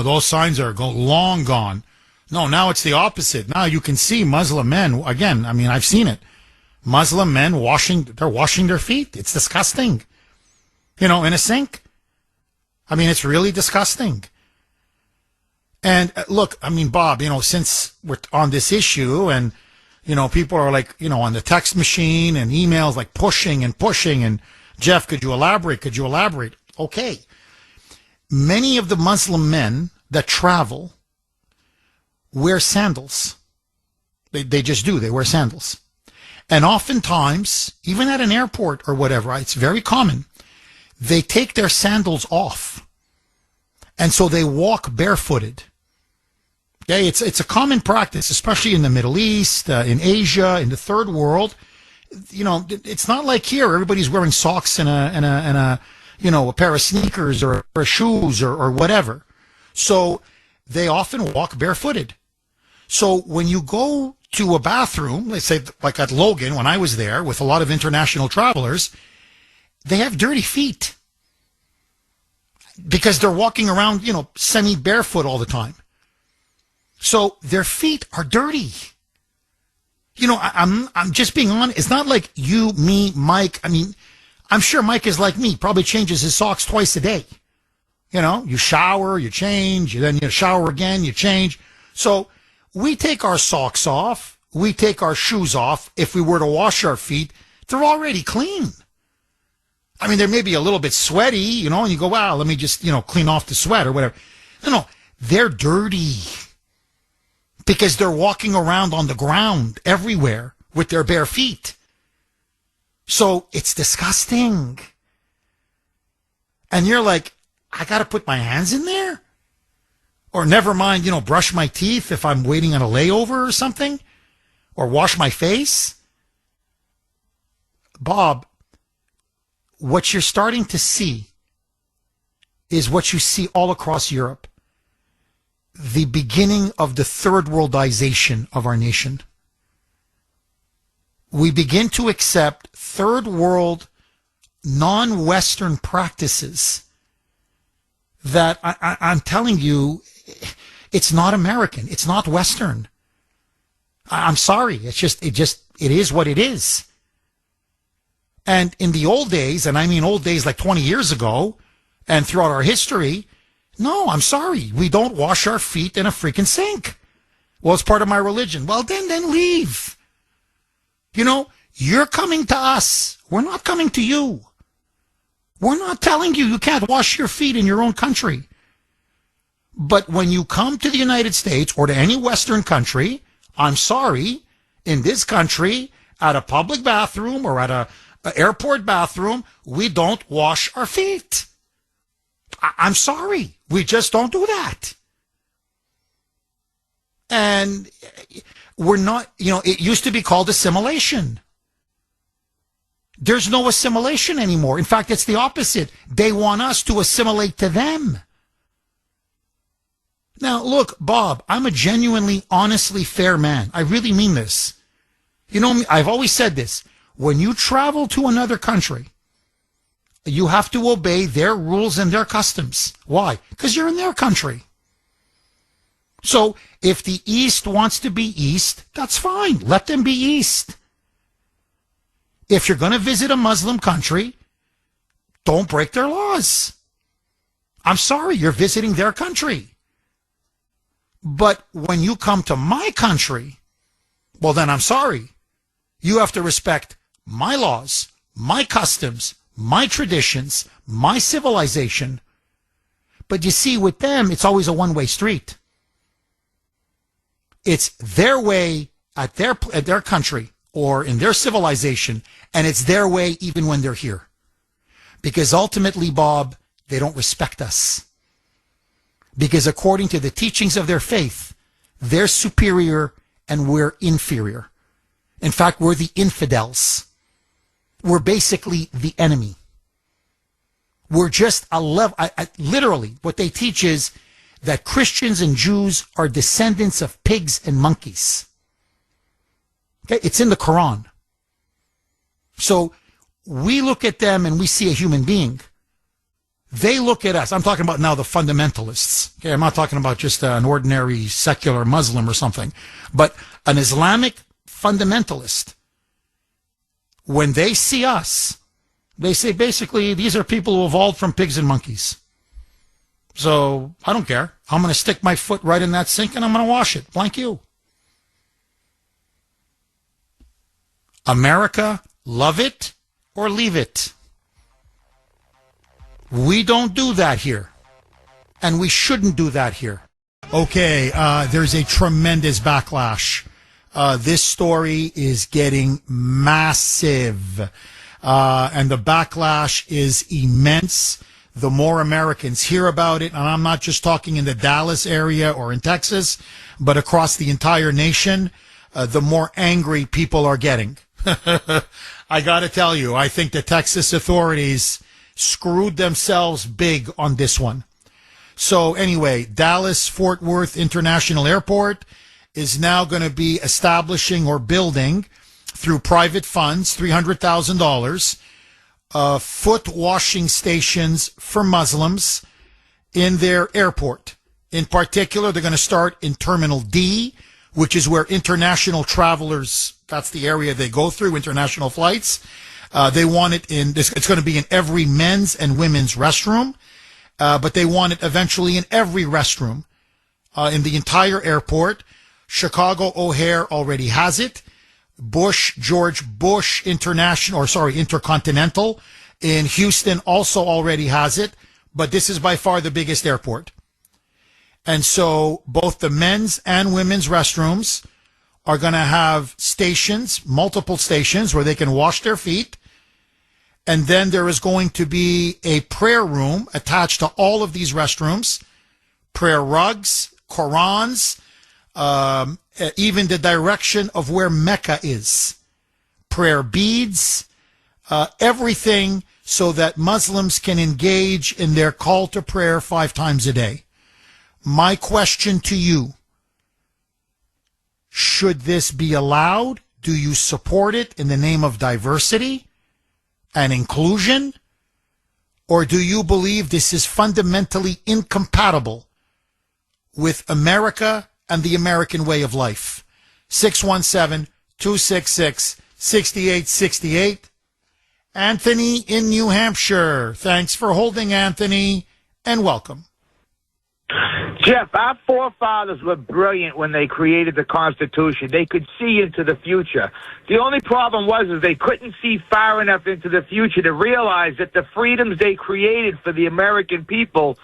Those signs are long gone. No, now it's the opposite. Now you can see Muslim men, again, I've seen it. Muslim men they're washing their feet. It's disgusting. In a sink. It's really disgusting. And look, Bob, since we're on this issue and, people are like, on the text machine and emails like pushing and Jeff, could you elaborate? Okay. Many of the Muslim men that travel wear sandals. They just do. They wear sandals. And oftentimes, even at an airport or whatever, it's very common, they take their sandals off. And so they walk barefooted. Okay, it's a common practice, especially in the Middle East, in Asia, in the third world. It's not like here. Everybody's wearing socks and a pair of sneakers or shoes or whatever. So they often walk barefooted. So when you go to a bathroom, let's say like at Logan, when I was there with a lot of international travelers, they have dirty feet because they're walking around, semi-barefoot all the time. So their feet are dirty. I'm just being honest. It's not like you, me, Mike. I'm sure Mike is like me, probably changes his socks twice a day. You shower, you change, then you shower again, you change. So we take our socks off, we take our shoes off. If we were to wash our feet, they're already clean. They may be a little bit sweaty, and you go, wow, let me just, clean off the sweat or whatever. No, they're dirty because they're walking around on the ground everywhere with their bare feet. So it's disgusting. And you're like, I got to put my hands in there? Or never mind, brush my teeth if I'm waiting on a layover or something? Or wash my face? Bob, what you're starting to see is what you see all across Europe. The beginning of the third worldization of our nation. We begin to accept third world, non-Western practices that I'm telling you, it's not American. It's not Western. I'm sorry. It is what it is. And in the old days, and I mean old days like 20 years ago, and throughout our history, no, I'm sorry. We don't wash our feet in a freaking sink. Well, it's part of my religion. Well, then leave. You know, you're coming to us. We're not coming to you. We're not telling you you can't wash your feet in your own country. But when you come to the United States or to any Western country, I'm sorry, in this country, at a public bathroom or at a airport bathroom, we don't wash our feet. I'm sorry. We just don't do that. And we're not, it used to be called assimilation. There's no assimilation anymore. In fact, it's the opposite. They want us to assimilate to them. Now, look, Bob, I'm a genuinely, honestly fair man. I really mean this. You know me, I've always said this. When you travel to another country, you have to obey their rules and their customs. Why? Because you're in their country. So if the East wants to be East, that's fine. Let them be East. If you're going to visit a Muslim country, don't break their laws. I'm sorry, you're visiting their country. But when you come to my country, well, then I'm sorry. You have to respect my laws, my customs, my traditions, my civilization. But you see, with them, it's always a one-way street. It's their way at their country or in their civilization, and it's their way even when they're here. Because ultimately, Bob, they don't respect us. Because according to the teachings of their faith, they're superior and we're inferior. In fact, we're the infidels. We're basically the enemy. We're just a level. Literally, what they teach is that Christians and Jews are descendants of pigs and monkeys. Okay, it's in the Quran. So we look at them and we see a human being. They look at us. I'm talking about now the fundamentalists. Okay, I'm not talking about just an ordinary secular Muslim or something, but an Islamic fundamentalist. When they see us, they say basically these are people who evolved from pigs and monkeys. So I don't care. I'm going to stick my foot right in that sink and I'm going to wash it. Blank you. America, love it or leave it. We don't do that here. And we shouldn't do that here. Okay, there's a tremendous backlash. This story is getting massive. And the backlash is immense. The more Americans hear about it, and I'm not just talking in the Dallas area or in Texas, but across the entire nation, the more angry people are getting. I got to tell you, I think the Texas authorities screwed themselves big on this one. So anyway, Dallas-Fort Worth International Airport is now going to be establishing or building through private funds, $300,000, foot washing stations for Muslims in their airport. In particular, they're going to start in Terminal D, which is where international travelers, that's the area they go through, international flights. They want it it's going to be in every men's and women's restroom, but they want it eventually in every restroom in the entire airport. Chicago O'Hare already has it. George Bush Intercontinental in Houston also already has it, but this is by far the biggest airport. And so both the men's and women's restrooms are going to have stations, multiple stations where they can wash their feet. And then there is going to be a prayer room attached to all of these restrooms, prayer rugs, Qurans, even the direction of where Mecca is, prayer beads, everything so that Muslims can engage in their call to prayer 5 times a day. My question to you, should this be allowed? Do you support it in the name of diversity and inclusion? Or do you believe this is fundamentally incompatible with America and the American way of life? 617-266-6868. Anthony in New Hampshire. Thanks for holding, Anthony, and welcome. Jeff, our forefathers were brilliant when they created the Constitution. They could see into the future. The only problem was they couldn't see far enough into the future to realize that the freedoms they created for the American people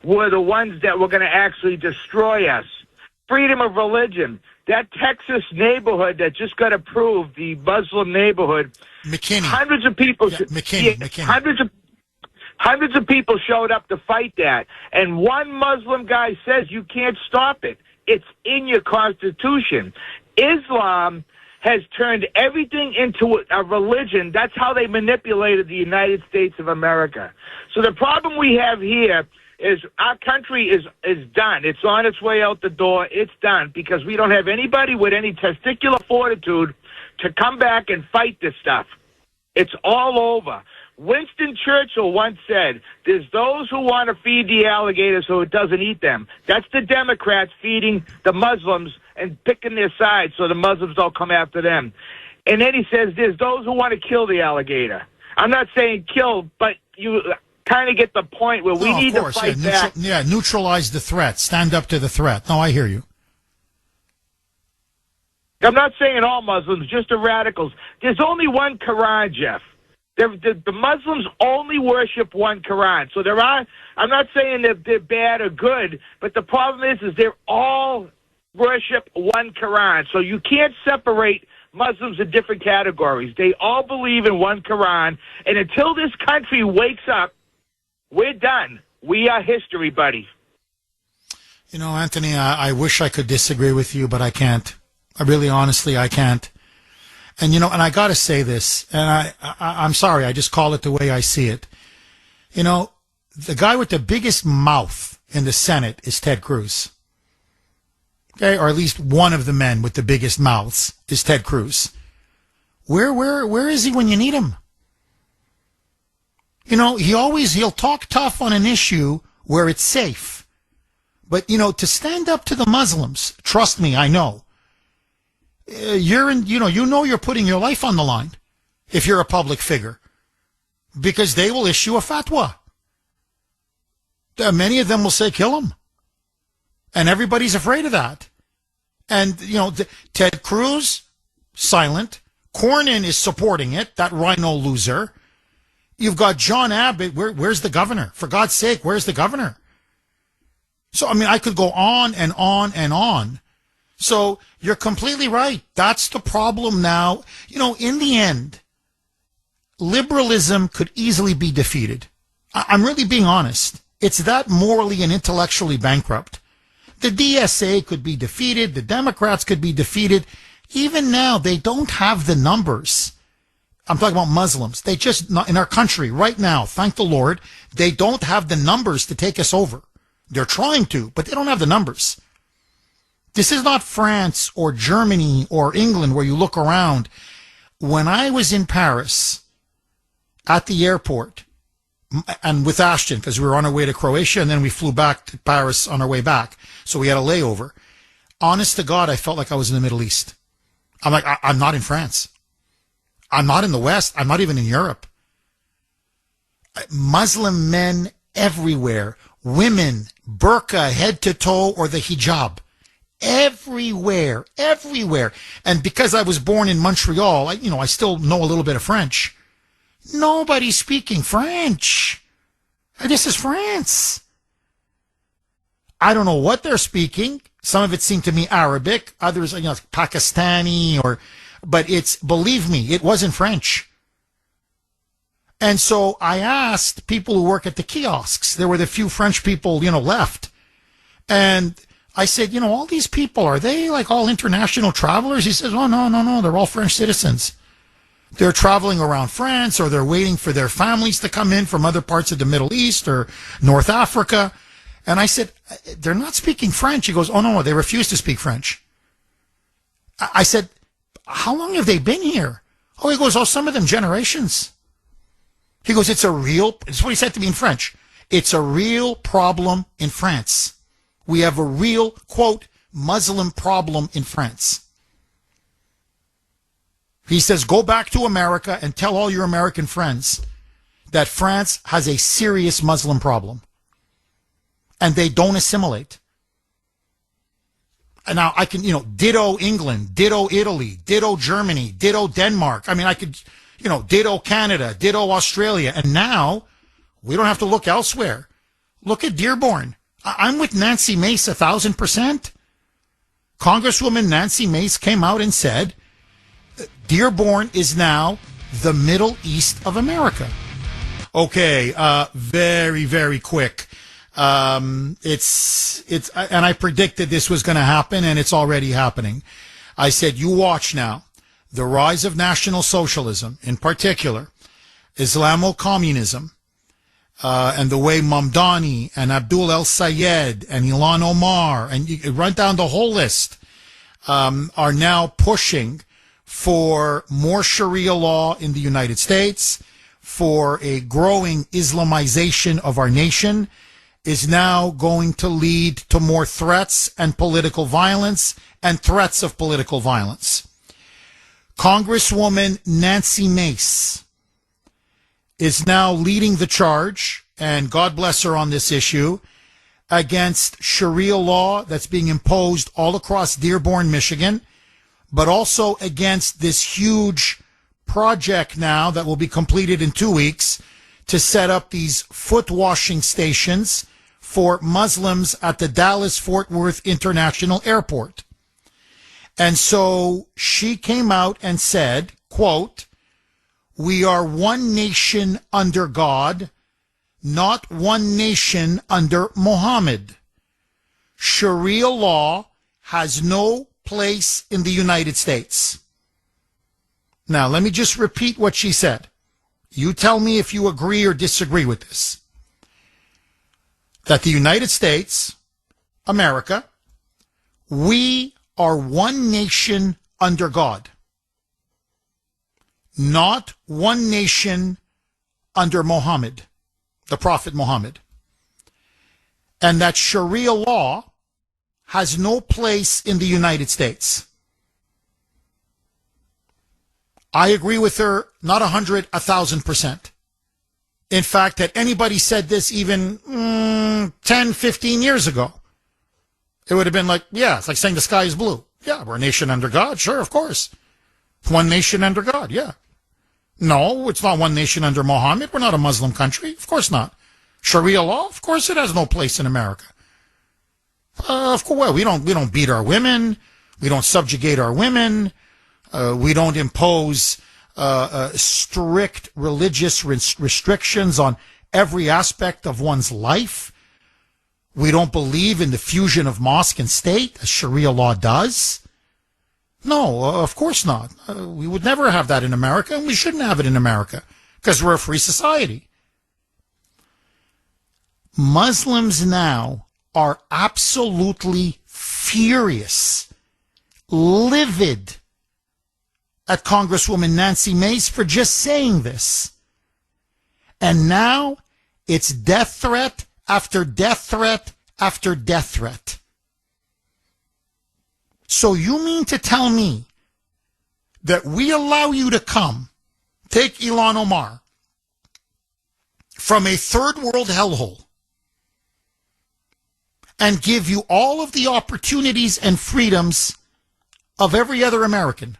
were the ones that were going to actually destroy us. Freedom of religion. That Texas neighborhood that just got approved, the Muslim neighborhood, McKinney. Hundreds of people, McKinney. Hundreds of people showed up to fight that. And one Muslim guy says you can't stop it. It's in your Constitution. Islam has turned everything into a religion. That's how they manipulated the United States of America. So the problem we have here is our country is done. It's on its way out the door. It's done because we don't have anybody with any testicular fortitude to come back and fight this stuff. It's all over. Winston Churchill once said, there's those who want to feed the alligator so it doesn't eat them. That's the Democrats feeding the Muslims and picking their side so the Muslims don't come after them. And then he says, there's those who want to kill the alligator. I'm not saying kill, but you kind of get the point where we need to fight back. Neutralize the threat. Stand up to the threat. No, I hear you. I'm not saying all Muslims, just the radicals. There's only one Quran, Jeff. The Muslims only worship one Quran. So I'm not saying that they're bad or good, but the problem is they're all worship one Quran. So you can't separate Muslims in different categories. They all believe in one Quran. And until this country wakes up, we're done. We are history, buddy. You know, Anthony, I wish I could disagree with you, but I can't. I really, honestly, I can't. And, and I got to say this, and I'm sorry, I just call it the way I see it. The guy with the biggest mouth in the Senate is Ted Cruz. Okay, or at least one of the men with the biggest mouths is Ted Cruz. Where is he when you need him? He'll talk tough on an issue where it's safe. But, to stand up to the Muslims, trust me, I know. You're putting your life on the line if you're a public figure because they will issue a fatwa. Many of them will say, kill him. And everybody's afraid of that. And, Ted Cruz, silent. Kuhner is supporting it, that rhino loser. You've got John Abbott. Where's the governor? For God's sake, where's the governor? So, I could go on and on and on. So you're completely right. That's the problem now. In the end, liberalism could easily be defeated. I'm really being honest. It's that morally and intellectually bankrupt. The DSA could be defeated. The Democrats could be defeated. Even now, they don't have the numbers. I'm talking about Muslims. They just, in our country right now, thank the Lord, they don't have the numbers to take us over. They're trying to, but they don't have the numbers. This is not France or Germany or England where you look around. When I was in Paris at the airport and with Ashton, because we were on our way to Croatia and then we flew back to Paris on our way back. So we had a layover. Honest to God, I felt like I was in the Middle East. I'm like, I'm not in France. I'm not in the West. I'm not even in Europe. Muslim men everywhere. Women, burqa, head to toe, or the hijab. Everywhere. And because I was born in Montreal, I still know a little bit of French. Nobody's speaking French. This is France. I don't know what they're speaking. Some of it seemed to me Arabic. Others, Pakistani but believe me, it wasn't French. And so I asked people who work at the kiosks. There were the few French people, left. And I said, all these people, are they like all international travelers? He says, oh, no, they're all French citizens. They're traveling around France, or they're waiting for their families to come in from other parts of the Middle East or North Africa. And I said, they're not speaking French. He goes, oh, no, they refuse to speak French. I said, how long have they been here? Oh, he goes, oh, some of them generations. He goes, it's what he said to me in French. It's a real problem in France. We have a real, quote, Muslim problem in France. He says, go back to America and tell all your American friends that France has a serious Muslim problem. And they don't assimilate. And now I can, ditto England, ditto Italy, ditto Germany, ditto Denmark. I mean, I could, ditto Canada, ditto Australia. And now we don't have to look elsewhere. Look at Dearborn. I'm with Nancy Mace 1,000%. Congresswoman Nancy Mace came out and said, Dearborn is now the Middle East of America. Okay, very, very quick. And I predicted this was going to happen, and it's already happening. I said, you watch now. The rise of National Socialism, in particular, Islamo-communism, and the way Mamdani and Abdul El-Sayed and Ilhan Omar, and you run down the whole list, are now pushing for more Sharia law in the United States, for a growing Islamization of our nation, is now going to lead to more threats and political violence and threats of political violence. Congresswoman Nancy Mace is now leading the charge, and God bless her on this issue, against Sharia law that's being imposed all across Dearborn, Michigan, but also against this huge project now that will be completed in 2 weeks to set up these foot washing stations for Muslims at the Dallas-Fort Worth International Airport. And so she came out and said, quote, we are one nation under God, not one nation under Muhammad. Sharia law has no place in the United States. Now, let me just repeat what she said. You tell me if you agree or disagree with this. That the United States, America, we are one nation under God, not one nation under Muhammad, the Prophet Muhammad. And that Sharia law has no place in the United States. I agree with her, not 100, 1,000%. In fact, had anybody said this even 10, 15 years ago, it would have been like, yeah, it's like saying the sky is blue. Yeah, we're a nation under God. Sure, of course. One nation under God, yeah. No, it's not one nation under Muhammad. We're not a Muslim country. Of course not. Sharia law? Of course it has no place in America. Of course, well, we don't beat our women. We don't subjugate our women. We don't impose strict religious restrictions on every aspect of one's life. We don't believe in the fusion of mosque and state, as Sharia law does. No, of course not. We would never have that in America, and we shouldn't have it in America, because we're a free society. Muslims now are absolutely furious, livid at Congresswoman Nancy Mace for just saying this. And now it's death threat after death threat after death threat. So you mean to tell me that we allow you to come, take Ilhan Omar, from a third world hellhole, and give you all of the opportunities and freedoms of every other American,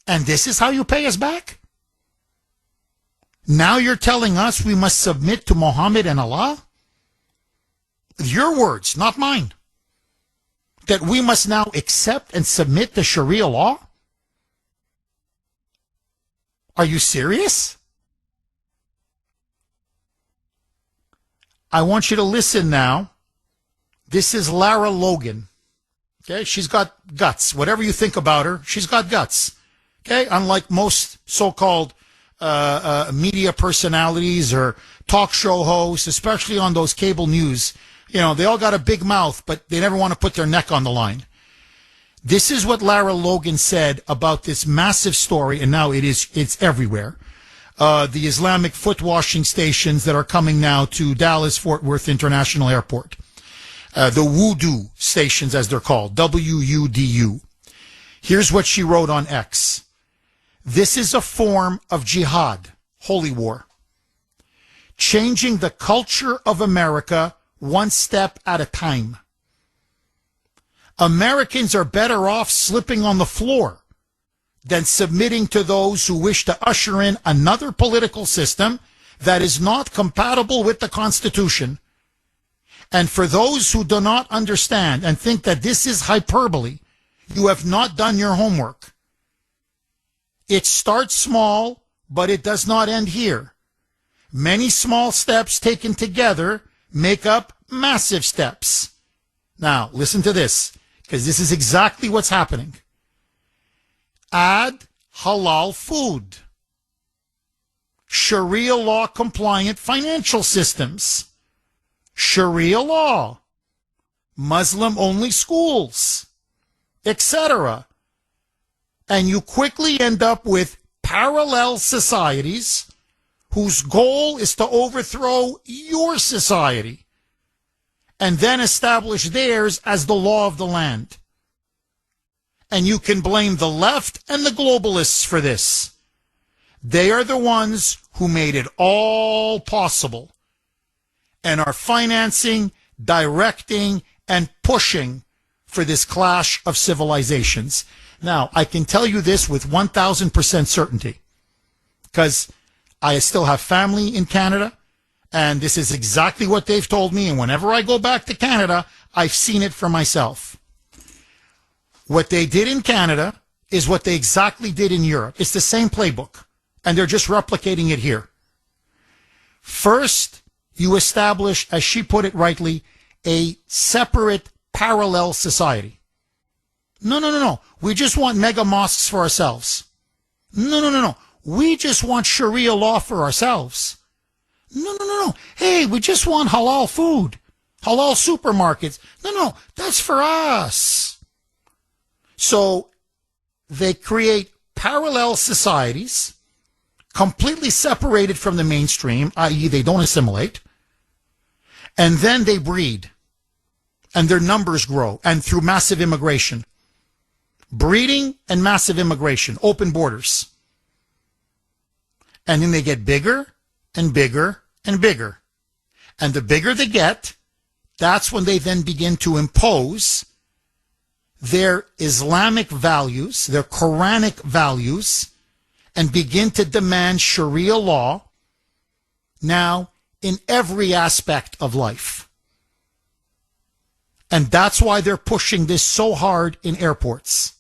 and this is how you pay us back? Now you're telling us we must submit to Muhammad and Allah? Your words, not mine. That we must now accept and submit to Sharia law? Are you serious? I want you to listen now. This is Lara Logan. Okay, she's got guts. Whatever you think about her, she's got guts. Okay, unlike most so-called media personalities or talk show hosts, especially on those cable news, they all got a big mouth, but they never want to put their neck on the line. This is what Lara Logan said about this massive story, and now it's everywhere. The Islamic foot washing stations that are coming now to Dallas-Fort Worth International Airport. The Wudu stations, as they're called, W-U-D-U. Here's what she wrote on X. This is a form of jihad, holy war, changing the culture of America one step at a time. Americans are better off slipping on the floor than submitting to those who wish to usher in another political system that is not compatible with the Constitution. And for those who do not understand and think that this is hyperbole, you have not done your homework. It starts small, but it does not end here. Many small steps taken together make up massive steps. Now, listen to this, because this is exactly what's happening. Add halal food. Sharia law compliant financial systems. Sharia law. Muslim only schools, etc. And you quickly end up with parallel societies whose goal is to overthrow your society and then establish theirs as the law of the land. And you can blame the left and the globalists for this. They are the ones who made it all possible and are financing, directing, and pushing for this clash of civilizations. Now, I can tell you this with 1,000% certainty, because I still have family in Canada, and this is exactly what they've told me, and whenever I go back to Canada, I've seen it for myself. What they did in Canada is what they exactly did in Europe. It's the same playbook, and they're just replicating it here. First, you establish, as she put it rightly, a separate parallel society. No. We just want mega mosques for ourselves. No. We just want Sharia law for ourselves. No. Hey, we just want halal food, halal supermarkets. No, that's for us. So they create parallel societies, completely separated from the mainstream, i.e. they don't assimilate, and then they breed, and their numbers grow, and through massive immigration. Breeding and massive immigration, open borders. And then they get bigger and bigger and bigger. And the bigger they get, that's when they then begin to impose their Islamic values, their Quranic values, and begin to demand Sharia law now in every aspect of life. And that's why they're pushing this so hard in airports.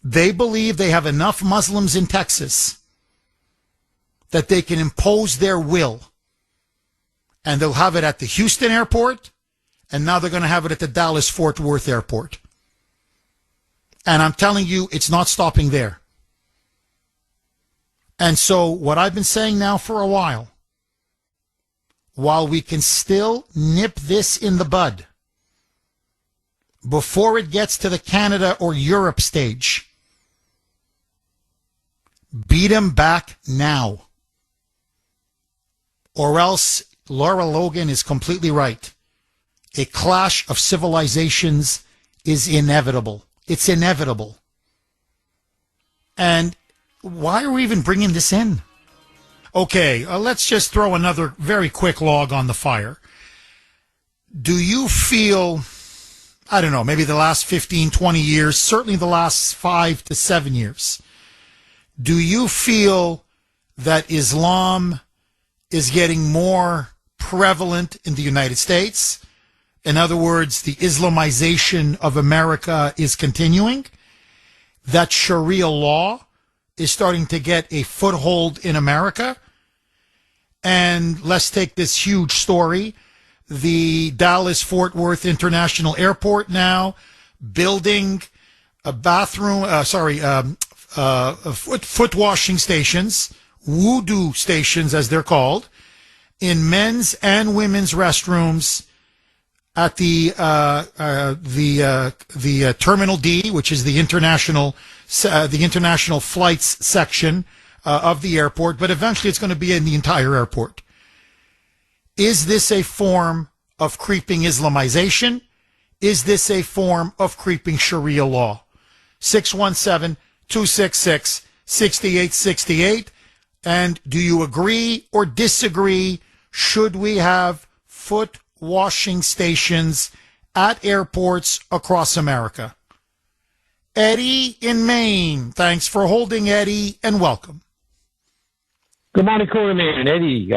They believe they have enough Muslims in Texas that they can impose their will. And they'll have it at the Houston airport, and now they're going to have it at the Dallas-Fort Worth airport. And I'm telling you, it's not stopping there. And so what I've been saying now for a while we can still nip this in the bud before it gets to the Canada or Europe stage, beat them back now. Or else Laura Logan is completely right. A clash of civilizations is inevitable. It's inevitable. And why are we even bringing this in? Okay, let's just throw another very quick log on the fire. Do you feel, I don't know, maybe the last 15, 20 years, certainly the last 5 to 7 years, do you feel that Islam is getting more prevalent in the United States? In other words, the Islamization of America is continuing? That Sharia law is starting to get a foothold in America? And let's take this huge story. The Dallas-Fort Worth International Airport now building a foot washing stations, voodoo stations as they're called, in men's and women's restrooms at the Terminal D, which is the international flights section of the airport, but eventually it's going to be in the entire airport. Is this a form of creeping Islamization? Is this a form of creeping Sharia law? 617-266-6868. And do you agree or disagree? Should we have foot washing stations at airports across America? Eddie in Maine. Thanks for holding, Eddie, and welcome. Good morning, Kuhner man. Eddie,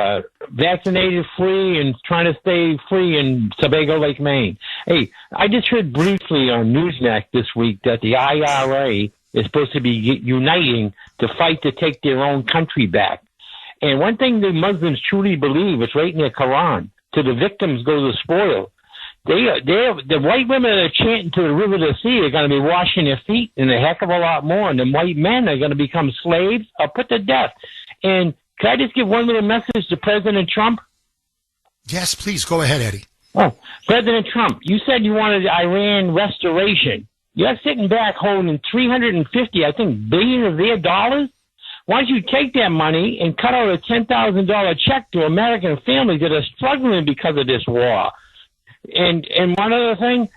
vaccinated free and trying to stay free in Sebago Lake, Maine. Hey, I just heard briefly on Newsmax this week that the IRA is supposed to be uniting to fight to take their own country back. And one thing the Muslims truly believe is right in their Quran: to the victims go the spoil. The white women that are chanting to the river to the sea are going to be washing their feet and a heck of a lot more. And the white men are going to become slaves or put to death. And can I just give one little message to President Trump? Yes, please. Go ahead, Eddie. Oh, President Trump, you said you wanted Iran restoration. You're sitting back holding 350, I think, billion of their dollars. Why don't you take that money and cut out a $10,000 check to American families that are struggling because of this war? And one other thing,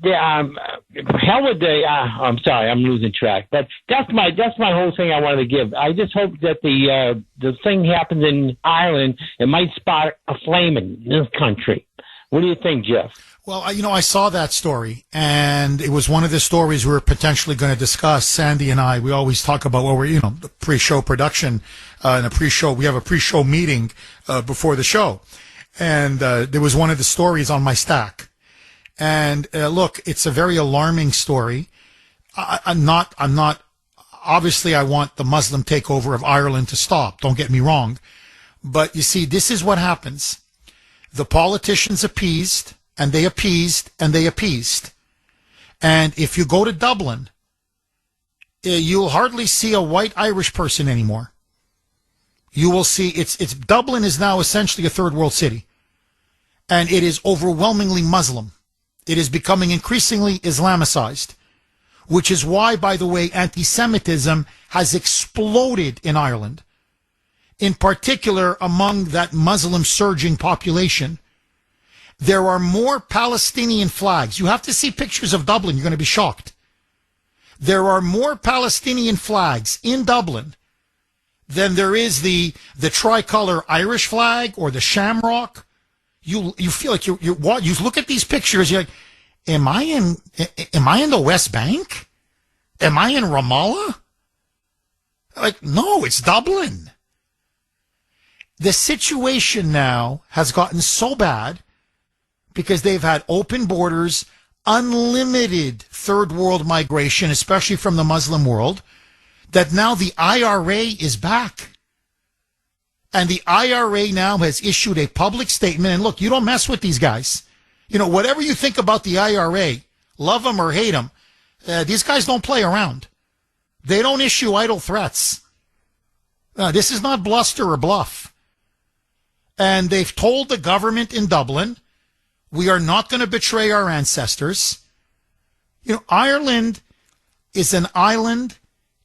hell with the. I'm sorry, I'm losing track. But that's my whole thing I wanted to give. I just hope that the thing happens in Ireland. It might spark a flame in this country. What do you think, Jeff? Well, I saw that story, and it was one of the stories we were potentially going to discuss. Sandy and I, we always talk about what we're, the pre-show production and a pre-show. We have a pre-show meeting before the show, and there was one of the stories on my stack. And look, it's a very alarming story. I'm not. Obviously, I want the Muslim takeover of Ireland to stop. Don't get me wrong, but you see, this is what happens. The politicians appeased. And they appeased, and they appeased. And if you go to Dublin, you'll hardly see a white Irish person anymore. You will see, Dublin is now essentially a third world city. And it is overwhelmingly Muslim. It is becoming increasingly Islamicized. Which is why, by the way, anti-Semitism has exploded in Ireland. In particular, among that Muslim surging population. There are more Palestinian flags. You have to see pictures of Dublin. You're going to be shocked. There are more Palestinian flags in Dublin than there is the tricolor Irish flag or the shamrock. You feel like you look at these pictures. You're like, am I in the West Bank? Am I in Ramallah? Like, no, it's Dublin. The situation now has gotten so bad because they've had open borders, unlimited third world migration, especially from the Muslim world, that now the IRA is back. And the IRA now has issued a public statement. And look, you don't mess with these guys. Whatever you think about the IRA, love them or hate them, these guys don't play around. They don't issue idle threats. This is not bluster or bluff. And they've told the government in Dublin, we are not going to betray our ancestors. Ireland is an island.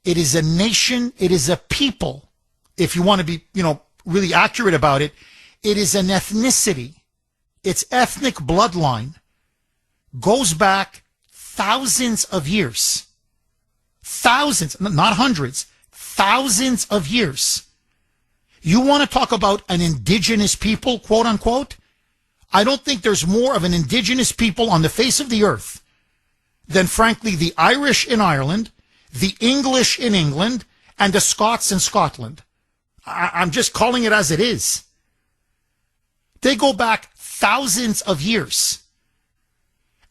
It is a nation. It is a people. If you want to be, really accurate about it, it is an ethnicity. Its ethnic bloodline goes back thousands of years. Thousands, not hundreds, thousands of years. You want to talk about an indigenous people, quote unquote? I don't think there's more of an indigenous people on the face of the earth than, frankly, the Irish in Ireland, the English in England, and the Scots in Scotland. I'm just calling it as it is. They go back thousands of years.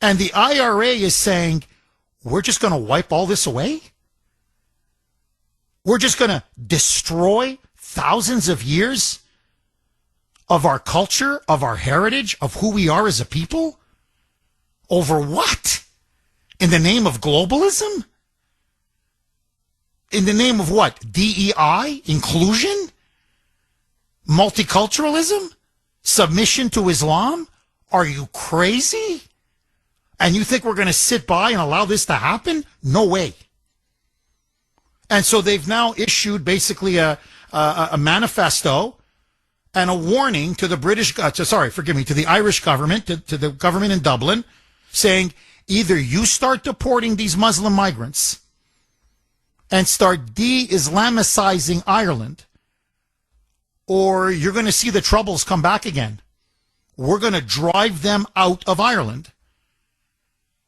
And the IRA is saying, we're just going to wipe all this away? We're just going to destroy thousands of years of our culture, of our heritage, of who we are as a people? Over what? In the name of globalism? In the name of what? DEI? Inclusion? Multiculturalism? Submission to Islam? Are you crazy? And you think we're going to sit by and allow this to happen? No way. And so they've now issued basically a manifesto and a warning to the to the Irish government, to the government in Dublin, saying either you start deporting these Muslim migrants and start de-Islamicizing Ireland, or you're going to see the troubles come back again. We're going to drive them out of Ireland.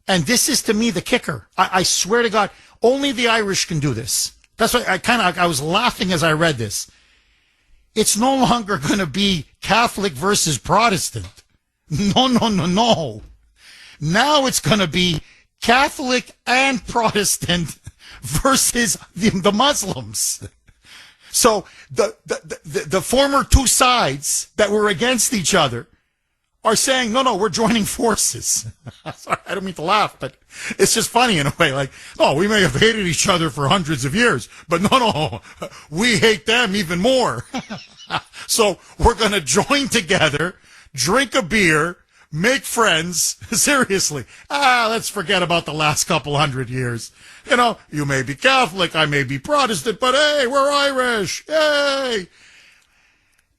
And this is, to me, the kicker. I swear to God, only the Irish can do this. That's why I was laughing as I read this. It's no longer going to be Catholic versus Protestant. No. Now it's going to be Catholic and Protestant versus the Muslims. So the former two sides that were against each other are saying, no, we're joining forces. Sorry, I don't mean to laugh, but it's just funny in a way. Like, we may have hated each other for hundreds of years, but no, we hate them even more. So we're going to join together, drink a beer, make friends. Seriously. Let's forget about the last couple hundred years. You may be Catholic, I may be Protestant, but hey, we're Irish. Yay.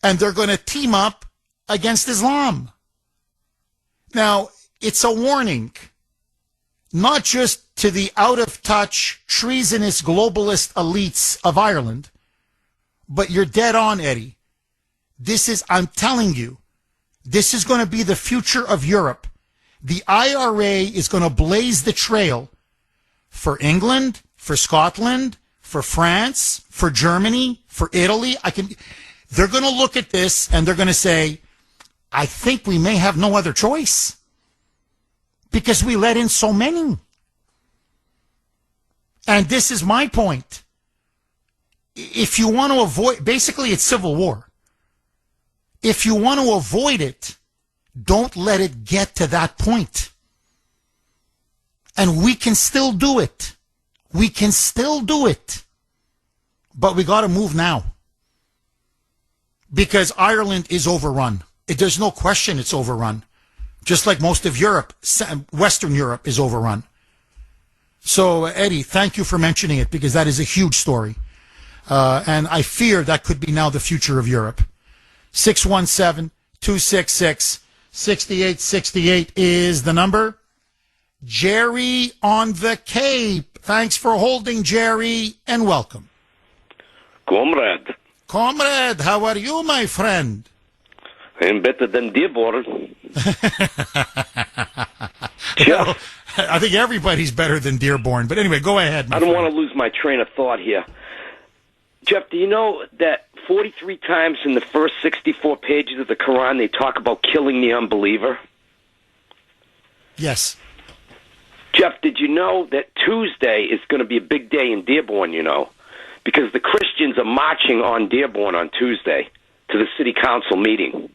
And they're going to team up against Islam. Now, it's a warning, not just to the out-of-touch, treasonous, globalist elites of Ireland, but you're dead on, Eddie. I'm telling you, this is going to be the future of Europe. The IRA is going to blaze the trail for England, for Scotland, for France, for Germany, for Italy. They're going to look at this and they're going to say, I think we may have no other choice because we let in so many. And this is my point. If you want to avoid, basically it's civil war. If you want to avoid it, don't let it get to that point. And we can still do it. We can still do it. But we got to move now. Because Ireland is overrun. There's no question it's overrun. Just like most of Europe, Western Europe is overrun. So, Eddie, thank you for mentioning it because that is a huge story. And I fear that could be now the future of Europe. 617-266-6868 is the number. Jerry on the Cape. Thanks for holding, Jerry, and welcome. Comrade, how are you, my friend? I'm better than Dearborn. Well, I think everybody's better than Dearborn. But anyway, go ahead. I don't want to lose my train of thought here. Jeff, do you know that 43 times in the first 64 pages of the Quran they talk about killing the unbeliever? Yes. Jeff, did you know that Tuesday is going to be a big day in Dearborn, because the Christians are marching on Dearborn on Tuesday to the city council meeting.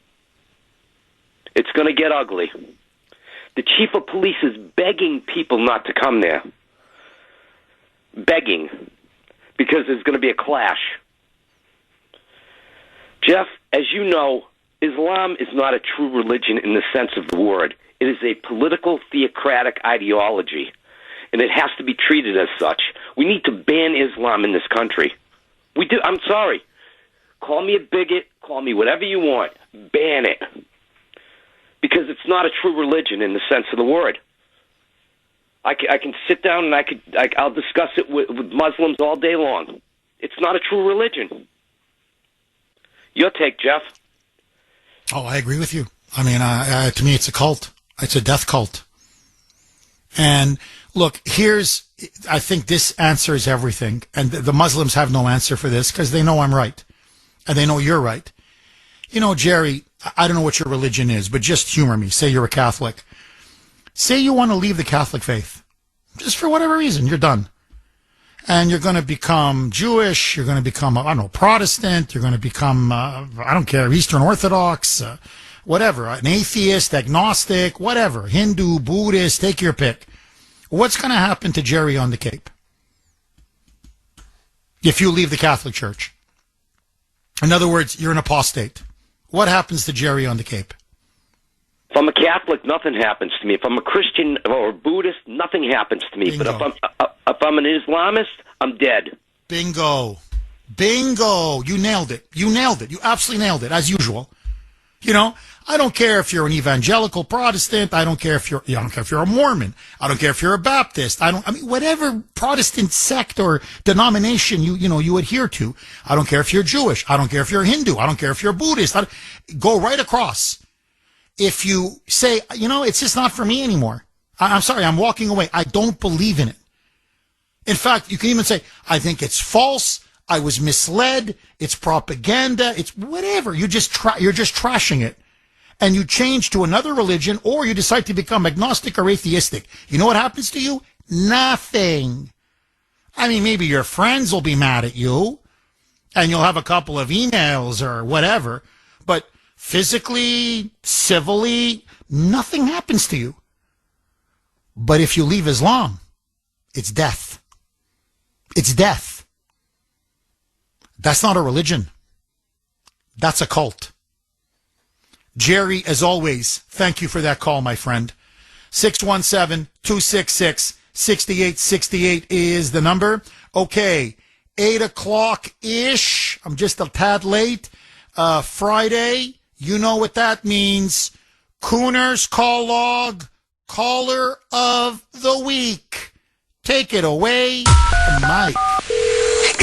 It's going to get ugly. The chief of police is begging people not to come there. Begging. Because there's going to be a clash. Jeff, as you know, Islam is not a true religion in the sense of the word. It is a political theocratic ideology, and it has to be treated as such. We need to ban Islam in this country. We do. I'm sorry. Call me a bigot. Call me whatever you want. Ban it. Because it's not a true religion in the sense of the word. I can sit down and I'll discuss it with Muslims all day long. It's not a true religion. Your take, Jeff? Oh, I agree with you. I mean, to me, it's a cult. It's a death cult. And look, I think this answers everything. And the Muslims have no answer for this because they know I'm right. And they know you're right. Jerry, I don't know what your religion is, but just humor me. Say you're a Catholic. Say you want to leave the Catholic faith. Just for whatever reason, you're done. And you're going to become Jewish. You're going to become, Protestant. You're going to become, I don't care, Eastern Orthodox, whatever, an atheist, agnostic, whatever, Hindu, Buddhist, take your pick. What's going to happen to Jerry on the Cape? if you leave the Catholic Church. In other words, you're an apostate. What happens to Jerry on the Cape? If I'm a Catholic, nothing happens to me. If I'm a Christian or a Buddhist, nothing happens to me. Bingo. But if I'm an Islamist, I'm dead. Bingo. Bingo. You nailed it. You nailed it. You absolutely nailed it, as usual. You know, I don't care if you're an evangelical Protestant. I don't care if you're a Mormon. I don't care if you're a Baptist. Whatever Protestant sect or denomination you adhere to. I don't care if you're Jewish. I don't care if you're Hindu. I don't care if you're Buddhist. Go right across. If you say, it's just not for me anymore. I'm sorry, I'm walking away. I don't believe in it. In fact, you can even say, I think it's false. I was misled. It's propaganda. It's whatever. You're just trashing it. And you change to another religion, or you decide to become agnostic or atheistic. You know what happens to you? Nothing. I mean, maybe your friends will be mad at you, and you'll have a couple of emails or whatever, but physically, civilly, nothing happens to you. But if you leave Islam, it's death. It's death. That's not a religion. That's a cult. Jerry, as always, thank you for that call, my friend. 617-266-6868 is the number. Okay, 8 o'clock-ish. I'm just a tad late. Friday, you know what that means. Kuhner's call log, caller of the week. Take it away, Mike.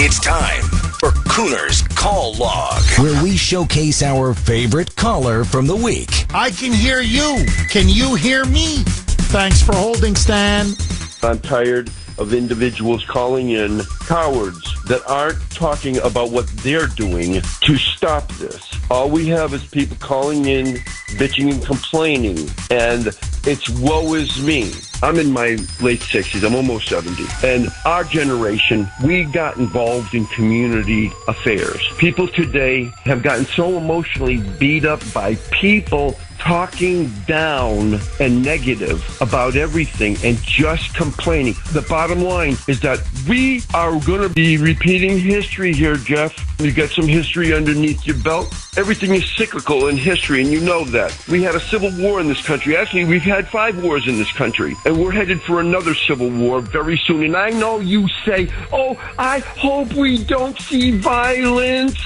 It's time for Kuhner's Call Log, where we showcase our favorite caller from the week. I can hear you. Can you hear me? Thanks for holding, Stan. I'm tired of individuals calling in cowards that aren't talking about what they're doing to stop this. All we have is people calling in, bitching and complaining, and it's woe is me. I'm in my late 60s. I'm almost 70. And our generation, we got involved in community affairs. People today have gotten so emotionally beat up by people talking down and negative about everything and just complaining. The bottom line is that we are going to be repeating history here, Jeff. You got some history underneath your belt. Everything is cyclical in history, and you know that. We had a civil war in this country. Actually, we've had 5 wars in this country, and we're headed for another civil war very soon. And I know you say, oh, I hope we don't see violence.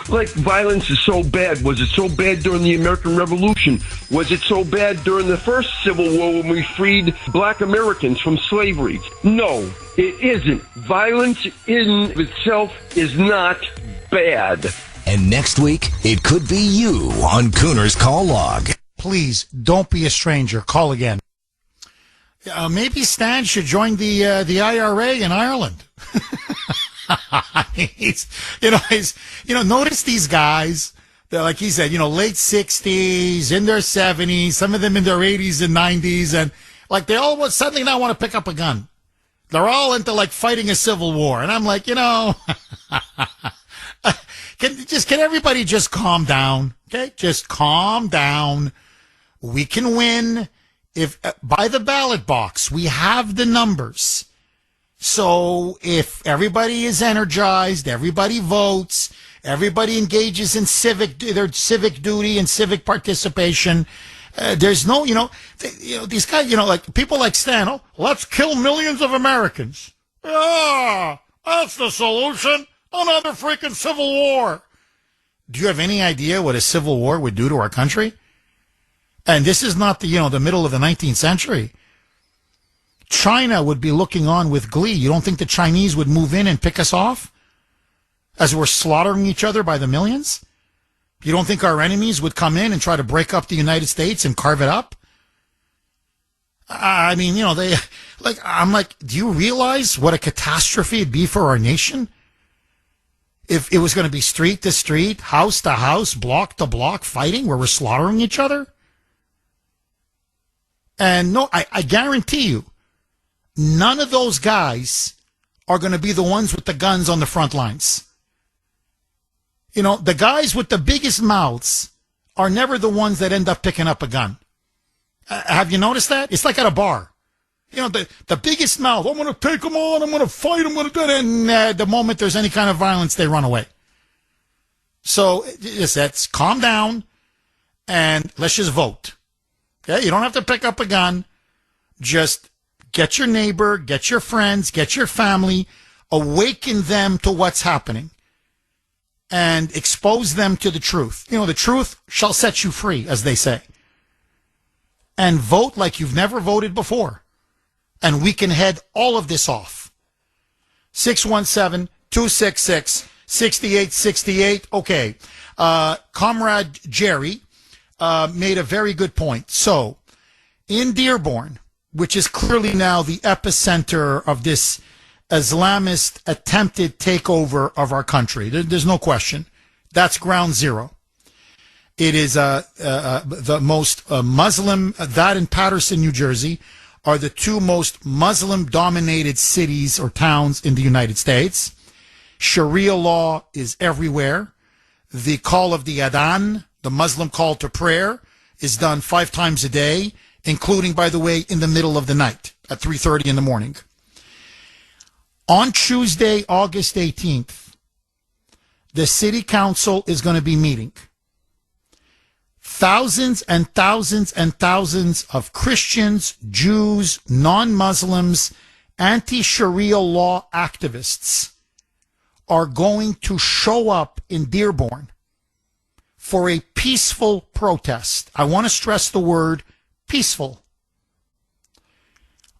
Like violence is so bad. Was it so bad during the American Revolution? Was it so bad during the first Civil War when we freed black Americans from slavery? No, it isn't. Violence in itself is not bad. And next week, it could be you on Kuhner's Call Log. Please, don't be a stranger. Call again. Maybe Stan should join the IRA in Ireland. Notice these guys. They're, like he said, late 60s, in their 70s, some of them in their 80s and 90s, and like they all suddenly now want to pick up a gun. They're all into like fighting a civil war, and I'm like, can everybody just calm down? Okay, just calm down. We can win if by the ballot box. We have the numbers. So if everybody is energized, everybody votes, everybody engages in their civic duty and civic participation. There's no, these guys, like people like Stan. Let's kill millions of Americans. Yeah, that's the solution. Another freaking civil war. Do you have any idea what a civil war would do to our country? And this is not the middle of the 19th century. China would be looking on with glee. You don't think the Chinese would move in and pick us off as we're slaughtering each other by the millions? You don't think our enemies would come in and try to break up the United States and carve it up? I mean, I'm like, do you realize what a catastrophe it'd be for our nation? If it was going to be street to street, house to house, block to block fighting where we're slaughtering each other? And no, I guarantee you, none of those guys are going to be the ones with the guns on the front lines. The guys with the biggest mouths are never the ones that end up picking up a gun. Have you noticed that? It's like at a bar. the biggest mouth. I'm going to take them on. I'm going to fight. I'm going to do it. And the moment there's any kind of violence, they run away. So let's calm down and let's just vote. Okay? You don't have to pick up a gun. Just get your neighbor, get your friends, get your family, awaken them to what's happening, and expose them to the truth. The truth shall set you free, as they say. And vote like you've never voted before. And we can head all of this off. 617-266-6868. Okay. Comrade Jerry made a very good point. So, in Dearborn, which is clearly now the epicenter of this Islamist attempted takeover of our country, there's no question. That's ground zero. It is the most Muslim, that and Patterson, New Jersey, are the two most Muslim-dominated cities or towns in the United States. Sharia law is everywhere. The call of the Adhan, the Muslim call to prayer, is done 5 times a day, including, by the way, in the middle of the night at 3:30 in the morning. On Tuesday, August 18th, the city council is going to be meeting. Thousands and thousands and thousands of Christians, Jews, non-Muslims, anti-Sharia law activists are going to show up in Dearborn for a peaceful protest. I want to stress the word peaceful.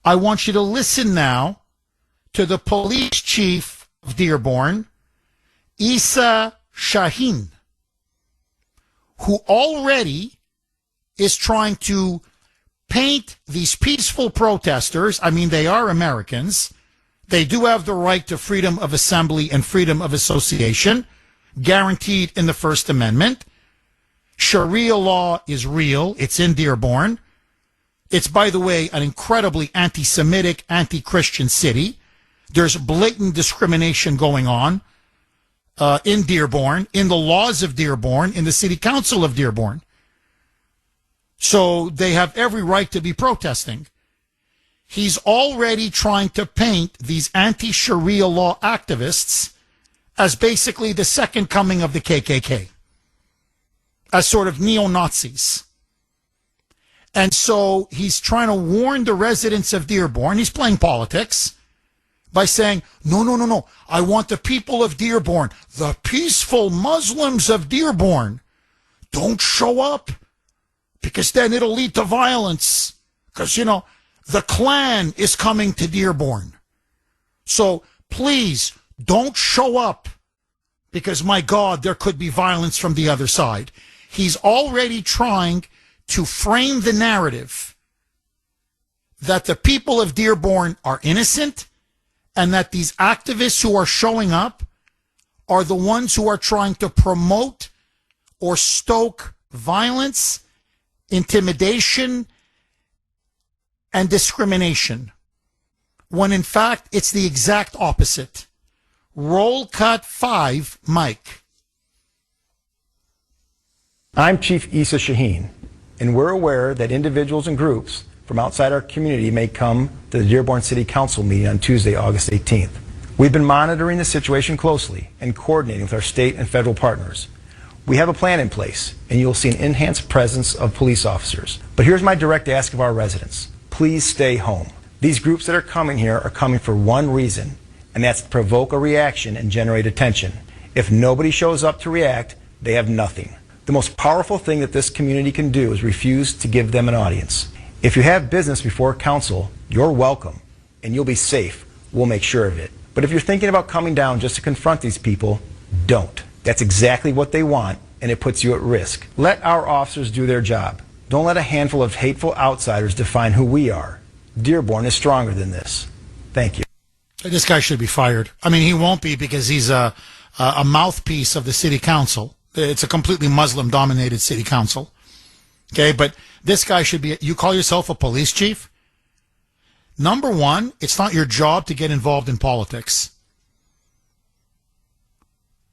I want you to listen now to the police chief of Dearborn, Issa Shaheen, who already is trying to paint these peaceful protesters. I mean, they are Americans. They do have the right to freedom of assembly and freedom of association, guaranteed in the First Amendment. Sharia law is real. It's in Dearborn. It's, by the way, an incredibly anti-Semitic, anti-Christian city. There's blatant discrimination going on in Dearborn, in the laws of Dearborn, in the city council of Dearborn. So they have every right to be protesting. He's already trying to paint these anti-Sharia law activists as basically the second coming of the KKK, as sort of neo-Nazis. And so he's trying to warn the residents of Dearborn. He's playing politics by saying, no. I want the people of Dearborn, the peaceful Muslims of Dearborn, don't show up because then it'll lead to violence. Because, the Klan is coming to Dearborn. So please don't show up because, my God, there could be violence from the other side. He's already trying to frame the narrative that the people of Dearborn are innocent and that these activists who are showing up are the ones who are trying to promote or stoke violence, intimidation, and discrimination, when in fact it's the exact opposite. Roll cut 5, Mike. I'm Chief Issa Shaheen, and we're aware that individuals and groups from outside our community may come to the Dearborn City Council meeting on Tuesday, August 18th. We've been monitoring the situation closely and coordinating with our state and federal partners. We have a plan in place, and you'll see an enhanced presence of police officers. But here's my direct ask of our residents. Please stay home. These groups that are coming here are coming for one reason, and that's to provoke a reaction and generate attention. If nobody shows up to react, they have nothing. The most powerful thing that this community can do is refuse to give them an audience. If you have business before council, you're welcome, and you'll be safe. We'll make sure of it. But if you're thinking about coming down just to confront these people, don't. That's exactly what they want, and it puts you at risk. Let our officers do their job. Don't let a handful of hateful outsiders define who we are. Dearborn is stronger than this. Thank you. This guy should be fired. I mean, he won't be because he's a mouthpiece of the city council. It's a completely Muslim-dominated city council. Okay, but this guy should be, you call yourself a police chief? Number one, it's not your job to get involved in politics.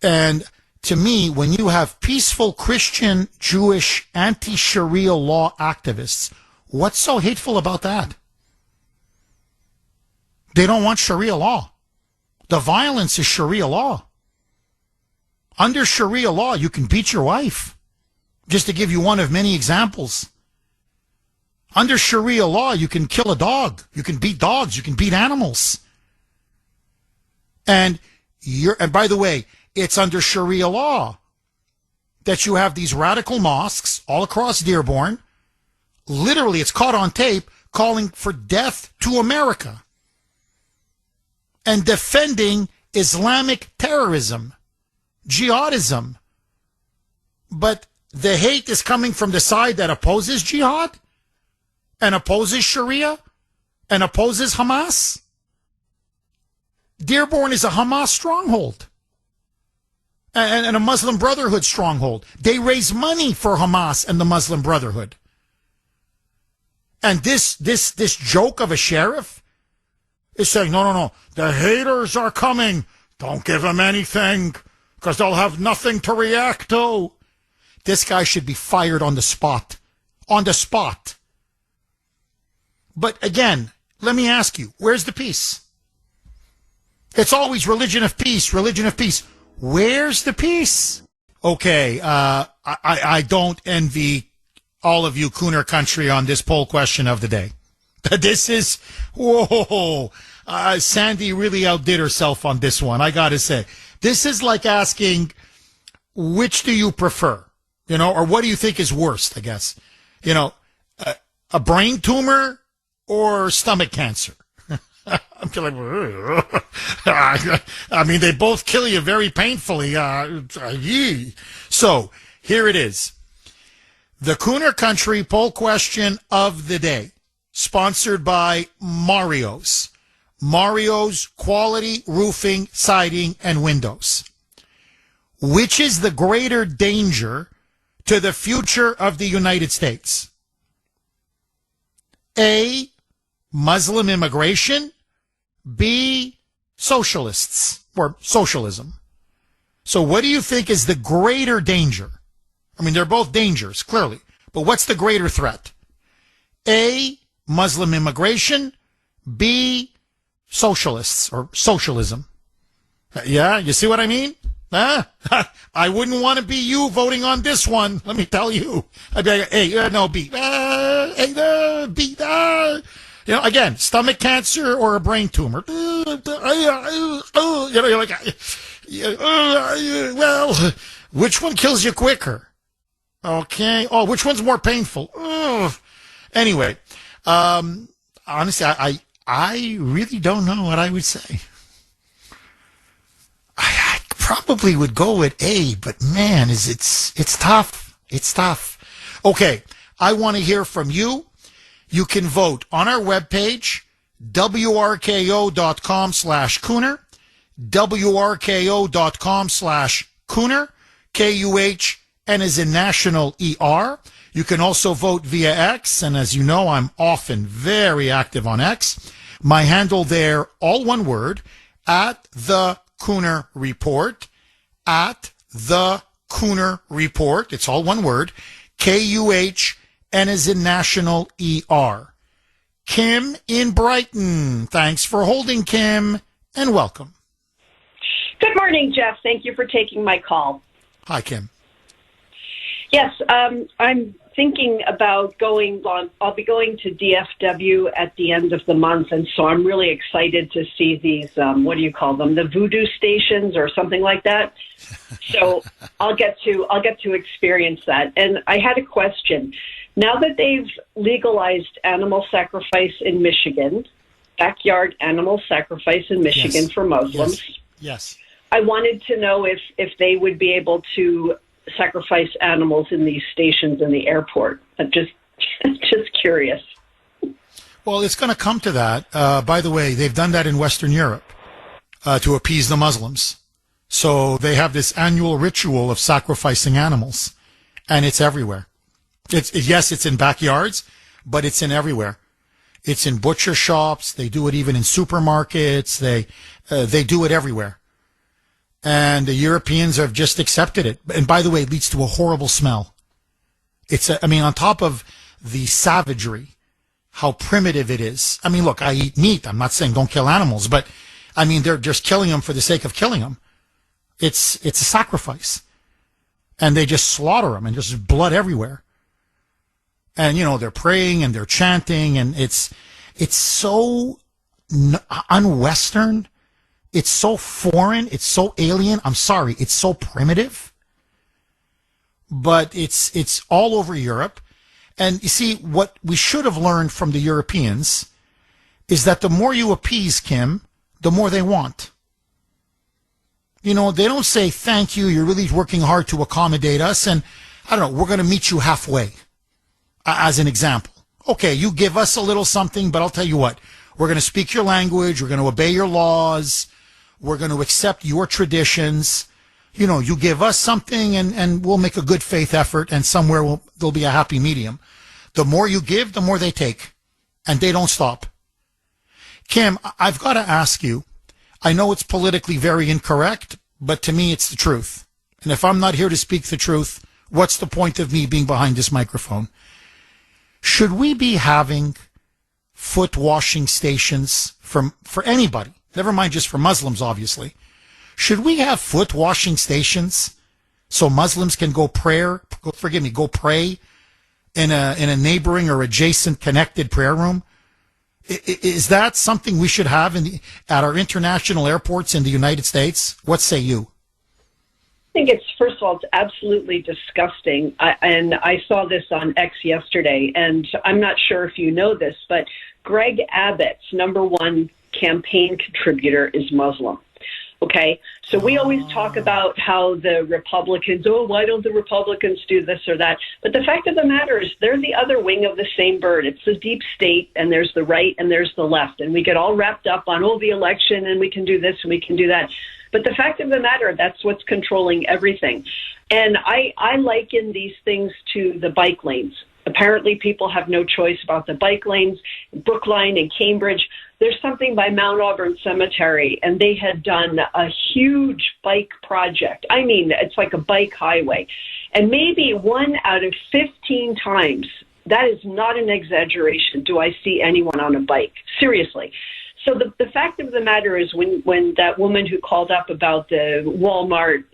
And to me, when you have peaceful Christian, Jewish, anti-Sharia law activists, what's so hateful about that? They don't want Sharia law. The violence is Sharia law. Under Sharia law, you can beat your wife. Just to give you one of many examples. Under Sharia law, you can kill a dog. You can beat dogs. You can beat animals. And by the way, it's under Sharia law that you have these radical mosques all across Dearborn. Literally, it's caught on tape, calling for death to America and defending Islamic terrorism, jihadism. But the hate is coming from the side that opposes jihad and opposes Sharia and opposes Hamas. Dearborn is a Hamas stronghold and a Muslim Brotherhood stronghold. They raise money for Hamas and the Muslim Brotherhood. And this joke of a sheriff is saying, no, the haters are coming. Don't give them anything because they'll have nothing to react to. This guy should be fired on the spot. On the spot. But again, let me ask you, where's the peace? It's always religion of peace, religion of peace. Where's the peace? Okay, I don't envy all of you Kuhner country on this poll question of the day. This is, whoa, Sandy really outdid herself on this one, I gotta say. This is like asking, which do you prefer? Or what do you think is worst, I guess? A brain tumor or stomach cancer? I'm like, I mean, they both kill you very painfully. So here it is. The Kuhner Country poll question of the day, sponsored by Mario's. Mario's Quality Roofing, Siding, and Windows. Which is the greater danger to the future of the United States? A, Muslim immigration. B, socialists or socialism. So what do you think is the greater danger? I mean, they're both dangers, clearly. But what's the greater threat? A, Muslim immigration. B, socialists or socialism. Yeah, you see what I mean? I wouldn't want to be you voting on this one. Let me tell you. I'd be like, hey, no, B. B. Again, stomach cancer or a brain tumor. You're like, well, which one kills you quicker? Okay. Oh, which one's more painful? Anyway, honestly, I really don't know what I would say. I probably would go with A, but man, it's tough. It's tough. Okay, I want to hear from you. You can vote on our webpage, wrko.com/Kuhner, wrko.com/Kuhner, Kuhn as in national ER. You can also vote via X, and as you know, I'm often very active on X. My handle there, all one word, at the Kuhner Report, at the Kuhner Report. It's all one word, Kuhn as in national ER. Kim in Brighton. Thanks for holding, Kim, and welcome. Good morning, Jeff. Thank you for taking my call. Hi, Kim. Yes, I'm thinking about going on. I'll be going to DFW at the end of the month, and so I'm really excited to see these, what do you call them, the voodoo stations or something like that. So I'll get to experience that. And I had a question. Now that they've legalized animal sacrifice in Michigan, backyard animal sacrifice in Michigan Yes. for Muslims, Yes. I wanted to know if they would be able to sacrifice animals in these stations in the airport. I'm just curious. Well, it's going to come to that. By the way, they've done that in Western Europe to appease the Muslims. So they have this annual ritual of sacrificing animals, and it's everywhere. Yes, it's in backyards, but it's in everywhere. It's in butcher shops. They do it even in supermarkets. They do it everywhere. And the Europeans have just accepted it. And by the way, it leads to a horrible smell. On top of the savagery, how primitive it is. I mean, look, I eat meat. I'm not saying don't kill animals, but I mean, they're just killing them for the sake of killing them. It's a sacrifice. And they just slaughter them and just blood everywhere. And, you know, they're praying and they're chanting, and it's so un-Western. It's so foreign. It's so alien. I'm sorry. It's so primitive. But it's all over Europe. And you see, what we should have learned from the Europeans is that the more you appease, Kim, the more they want. You know, they don't say, thank you, you're really working hard to accommodate us, and I don't know, we're going to meet you halfway, as an example. Okay, you give us a little something, but I'll tell you what, we're going to speak your language, we're going to obey your laws, we're going to accept your traditions. You know, you give us something, and we'll make a good faith effort, and somewhere there'll be a happy medium. The more you give, the more they take, and they don't stop. Kim, I've got to ask you, I know it's politically very incorrect, but to me it's the truth. And if I'm not here to speak the truth, what's the point of me being behind this microphone? Should we be having foot washing stations for anybody? Never mind just for Muslims, obviously. Should we have foot washing stations so Muslims can go pray in a neighboring or adjacent connected prayer room? Is that something we should have at our international airports in the United States? What say you? I think it's, first of all, it's absolutely disgusting. And I saw this on X yesterday, and I'm not sure if you know this, but Greg Abbott's #1 campaign contributor is Muslim. Okay, so we always talk about how the Republicans, why don't the Republicans do this or that? But the fact of the matter is they're the other wing of the same bird. It's the deep state, and there's the right and there's the left. And we get all wrapped up on, the election, and we can do this and we can do that. But the fact of the matter, that's what's controlling everything. And I liken these things to the bike lanes. Apparently people have no choice about the bike lanes. Brookline and Cambridge, there's something by Mount Auburn Cemetery, and they had done a huge bike project. I mean, it's like a bike highway. And maybe 1 out of 15 times, that is not an exaggeration, do I see anyone on a bike. Seriously. So the fact of the matter is when that woman who called up about the Walmart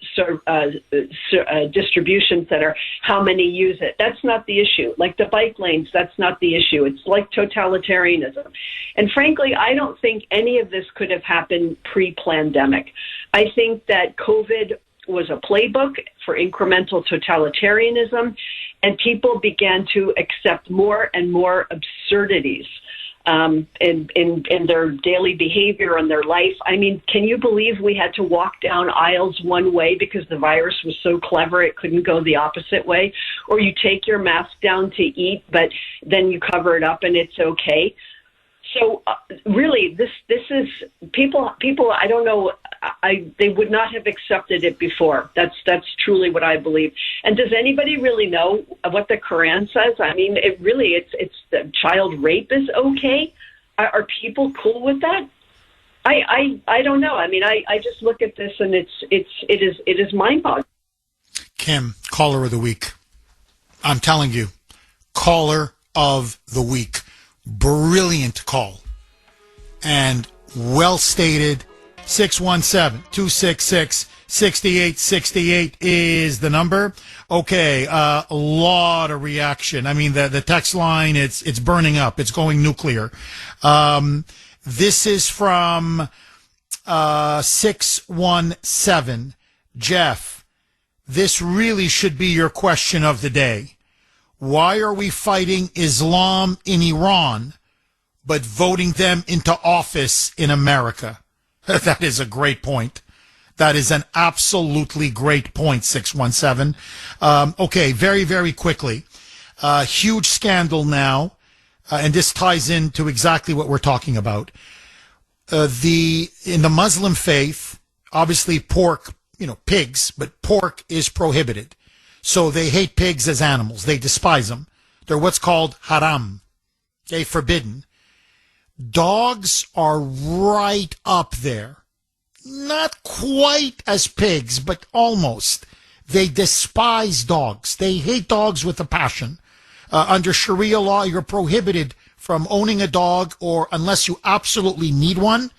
distribution center, how many use it, that's not the issue. Like the bike lanes, that's not the issue. It's like totalitarianism. And frankly, I don't think any of this could have happened pre-pandemic. I think that COVID was a playbook for incremental totalitarianism, and people began to accept more and more absurdities in their daily behavior and their life. I mean, can you believe we had to walk down aisles one way because the virus was so clever it couldn't go the opposite way? Or you take your mask down to eat, but then you cover it up and it's okay. So really, this is people. I don't know. They would not have accepted it before. That's truly what I believe. And does anybody really know what the Quran says? I mean, it's the child rape is okay. Are people cool with that? I don't know. I mean, I just look at this and it is mind-boggling. Kim, caller of the week. I'm telling you, caller of the week. Brilliant call and well stated. 617-266-6868 is the number. Okay, a lot of reaction. I mean, the text line, it's burning up. It's going nuclear. This is from 617. Jeff, this really should be your question of the day. Why are we fighting Islam in Iran, but voting them into office in America? That is a great point. That is an absolutely great point, 617. Okay, very, very quickly. Huge scandal now, and this ties into exactly what we're talking about. In the Muslim faith, obviously pork, pigs, but pork is prohibited. So they hate pigs as animals. They despise them. They're what's called haram. Okay, forbidden. Dogs are right up there. Not quite as pigs, but almost. They despise dogs. They hate dogs with a passion. Under Sharia law, you're prohibited from owning a dog, or unless you absolutely need one,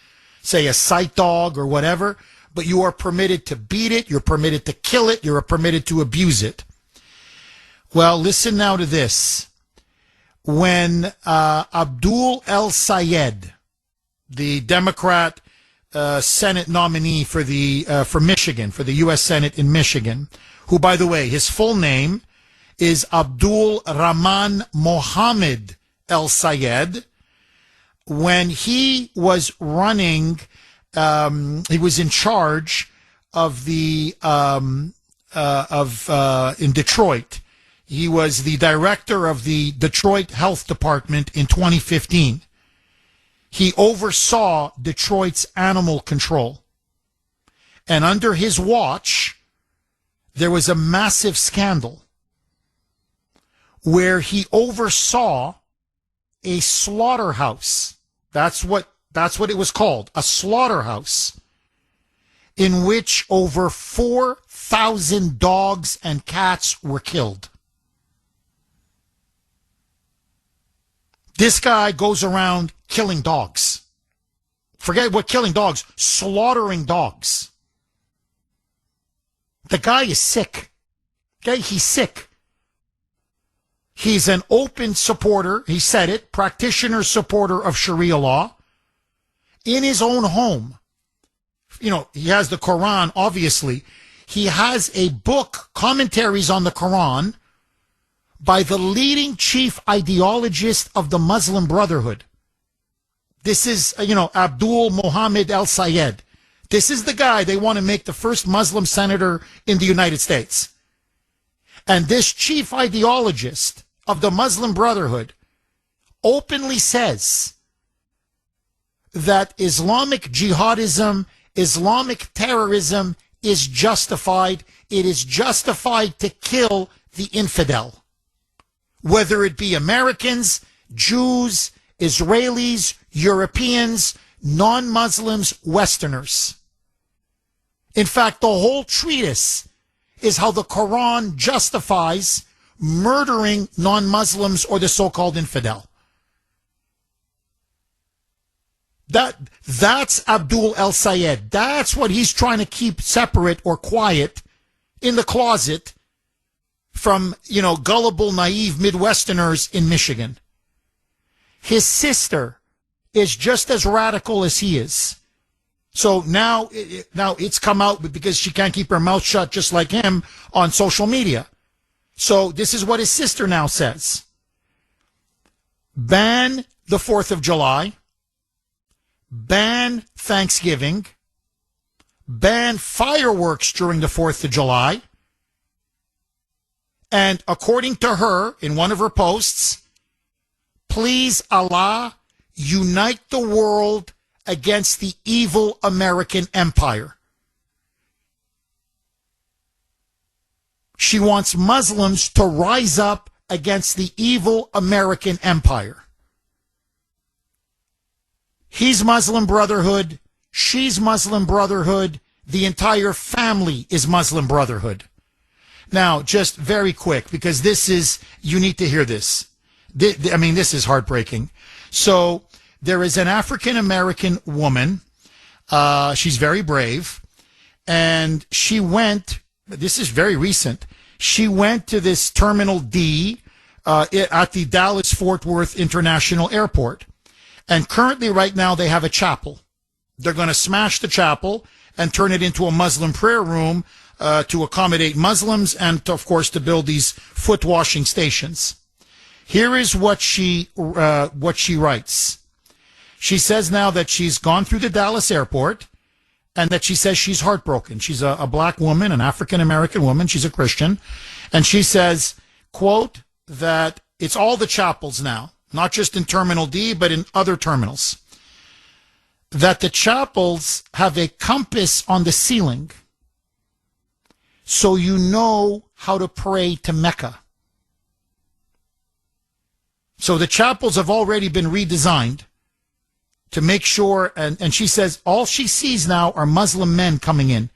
say a sight dog or whatever, but you are permitted to beat it, you're permitted to kill it, you're permitted to abuse it. Well, listen now to this. When Abdul El Sayed, the Democrat Senate nominee for Michigan, for the U.S. Senate in Michigan, who, by the way, his full name is Abdul Rahman Mohammed El Sayed. When he was running, he was in charge of in Detroit. He was the director of the Detroit Health Department in 2015. He oversaw Detroit's animal control. And under his watch, there was a massive scandal where he oversaw a slaughterhouse. That's what it was called, a slaughterhouse, in which over 4,000 dogs and cats were killed. This guy goes around killing dogs. Forget what killing dogs, slaughtering dogs. The guy is sick. Okay, he's sick. He's an open supporter, he said it, practitioner supporter of Sharia law. In his own home, you know, he has the Quran, obviously. He has a book, commentaries on the Quran, by the leading chief ideologist of the Muslim Brotherhood. This is, Abdul Mohammed El Sayed. This is the guy they want to make the first Muslim senator in the United States. And this chief ideologist of the Muslim Brotherhood openly says that Islamic jihadism, Islamic terrorism is justified. It is justified to kill the infidel. Whether it be Americans, Jews, Israelis, Europeans, non-Muslims, Westerners. In fact, the whole treatise is how the Quran justifies murdering non-Muslims or the so-called infidel. That's Abdul El Sayed. That's what he's trying to keep separate or quiet in the closet from, gullible, naive Midwesterners in Michigan. His sister is just as radical as he is. So now it's come out because she can't keep her mouth shut just like him on social media. So this is what his sister now says. Ban the 4th of July. Ban Thanksgiving. Ban fireworks during the 4th of July. And according to her, in one of her posts, please Allah, unite the world against the evil American empire. She wants Muslims to rise up against the evil American empire. He's Muslim Brotherhood. She's Muslim Brotherhood. The entire family is Muslim Brotherhood. Now, just very quick, because you need to hear this. This is heartbreaking. So there is an African-American woman. She's very brave. And she went, this is very recent, she went to this Terminal D at the Dallas-Fort Worth International Airport. And currently, right now, they have a chapel. They're going to smash the chapel and turn it into a Muslim prayer room to accommodate Muslims and, of course, to build these foot washing stations. Here is what she writes. She says now that she's gone through the Dallas airport and that she says she's heartbroken. She's a black woman, an African-American woman. She's a Christian. And she says, quote, that it's all the chapels now, not just in Terminal D, but in other terminals, that the chapels have a compass on the ceiling so you know how to pray to Mecca. So the chapels have already been redesigned to make sure, and she says all she sees now are Muslim men coming in.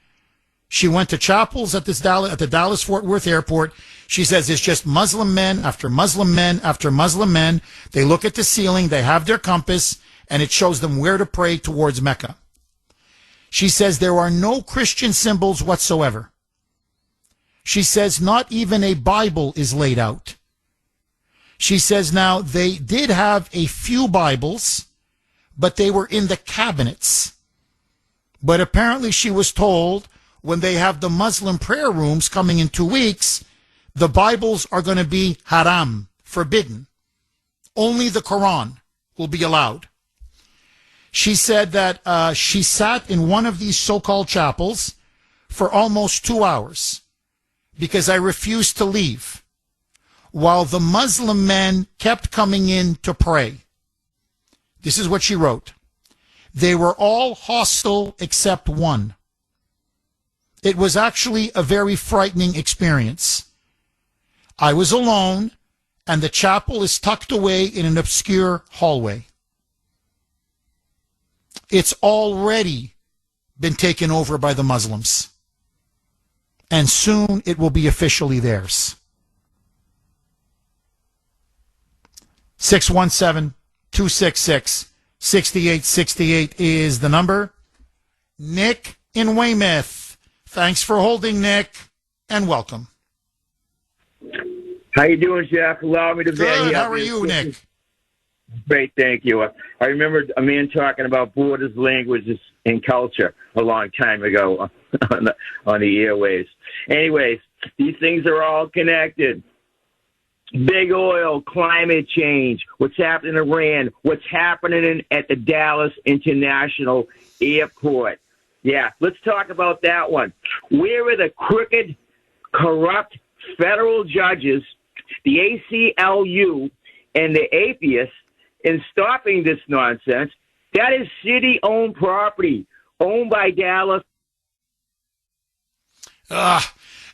She went to chapels at the Dallas-Fort Worth airport. She says it's just Muslim men after Muslim men after Muslim men. They look at the ceiling, they have their compass, and it shows them where to pray towards Mecca. She says there are no Christian symbols whatsoever. She says not even a Bible is laid out. She says now they did have a few Bibles, but they were in the cabinets. But apparently she was told when they have the Muslim prayer rooms coming in 2 weeks, the Bibles are going to be haram, forbidden. Only the Quran will be allowed. She said that she sat in one of these so-called chapels for almost 2 hours because I refused to leave while the Muslim men kept coming in to pray. This is what she wrote. They were all hostile except one. It was actually a very frightening experience. I was alone, and the chapel is tucked away in an obscure hallway. It's already been taken over by the Muslims, and soon it will be officially theirs. 617-266-6868 is the number. Nick in Weymouth. Thanks for holding, Nick, and welcome. How you doing, Jeff? Allow me to Good. How are you, Nick? Great, thank you. I remember a man talking about borders, languages, and culture a long time ago on the airwaves. Anyways, these things are all connected. Big oil, climate change, what's happening in Iran, what's happening at the Dallas International Airport. Yeah, let's talk about that one. Where are the crooked, corrupt federal judges, the ACLU, and the atheists in stopping this nonsense? That is city-owned property, owned by Dallas.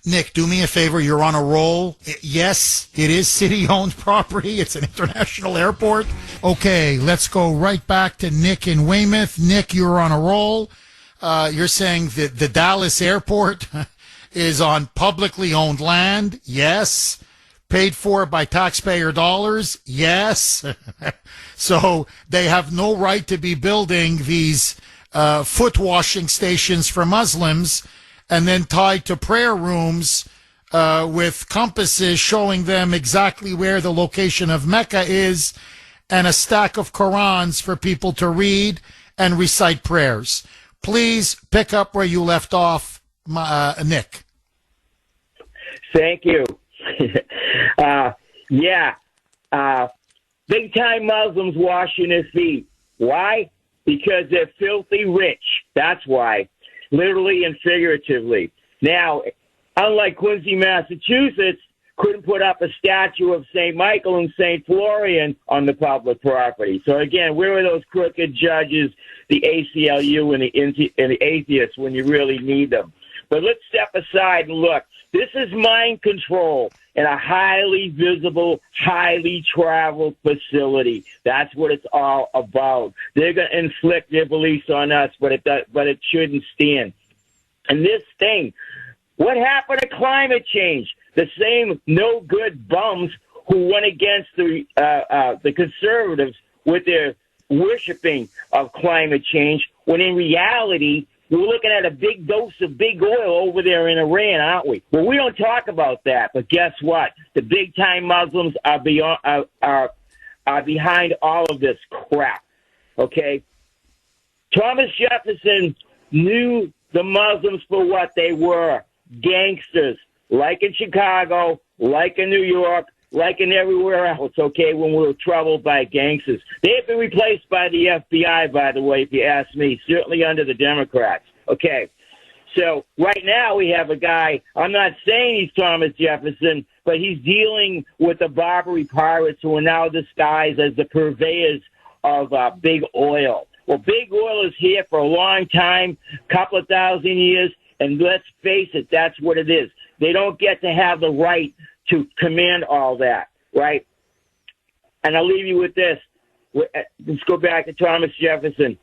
Nick, do me a favor. You're on a roll. Yes, it is city-owned property. It's an international airport. Okay, let's go right back to Nick in Weymouth. Nick, you're on a roll. You're saying that the Dallas airport is on publicly owned land. Yes. Paid for by taxpayer dollars. Yes. So they have no right to be building these foot washing stations for Muslims and then tied to prayer rooms with compasses showing them exactly where the location of Mecca is and a stack of Qurans for people to read and recite prayers. Please pick up where you left off, Nick. Thank you. Big-time Muslims washing their feet. Why? Because they're filthy rich. That's why. Literally and figuratively. Now, unlike Quincy, Massachusetts, couldn't put up a statue of St. Michael and St. Florian on the public property. So again, where are those crooked judges, the ACLU and the atheists when you really need them? But let's step aside and look. This is mind control in a highly visible, highly traveled facility. That's what it's all about. They're going to inflict their beliefs on us, but it shouldn't stand. And this thing, what happened to climate change? The same no-good bums who went against the conservatives with their worshiping of climate change, when in reality, we're looking at a big dose of big oil over there in Iran, aren't we? Well, we don't talk about that, but guess what? The big-time Muslims are behind all of this crap, okay? Thomas Jefferson knew the Muslims for what they were, gangsters, like in Chicago, like in New York, like in everywhere else, okay, when we were troubled by gangsters. They have been replaced by the FBI, by the way, if you ask me, certainly under the Democrats. Okay, so right now we have a guy, I'm not saying he's Thomas Jefferson, but he's dealing with the Barbary pirates who are now disguised as the purveyors of big oil. Well, big oil is here for a long time, couple of thousand years, and let's face it, that's what it is. They don't get to have the right to command all that, right? And I'll leave you with this. Let's go back to Thomas Jefferson.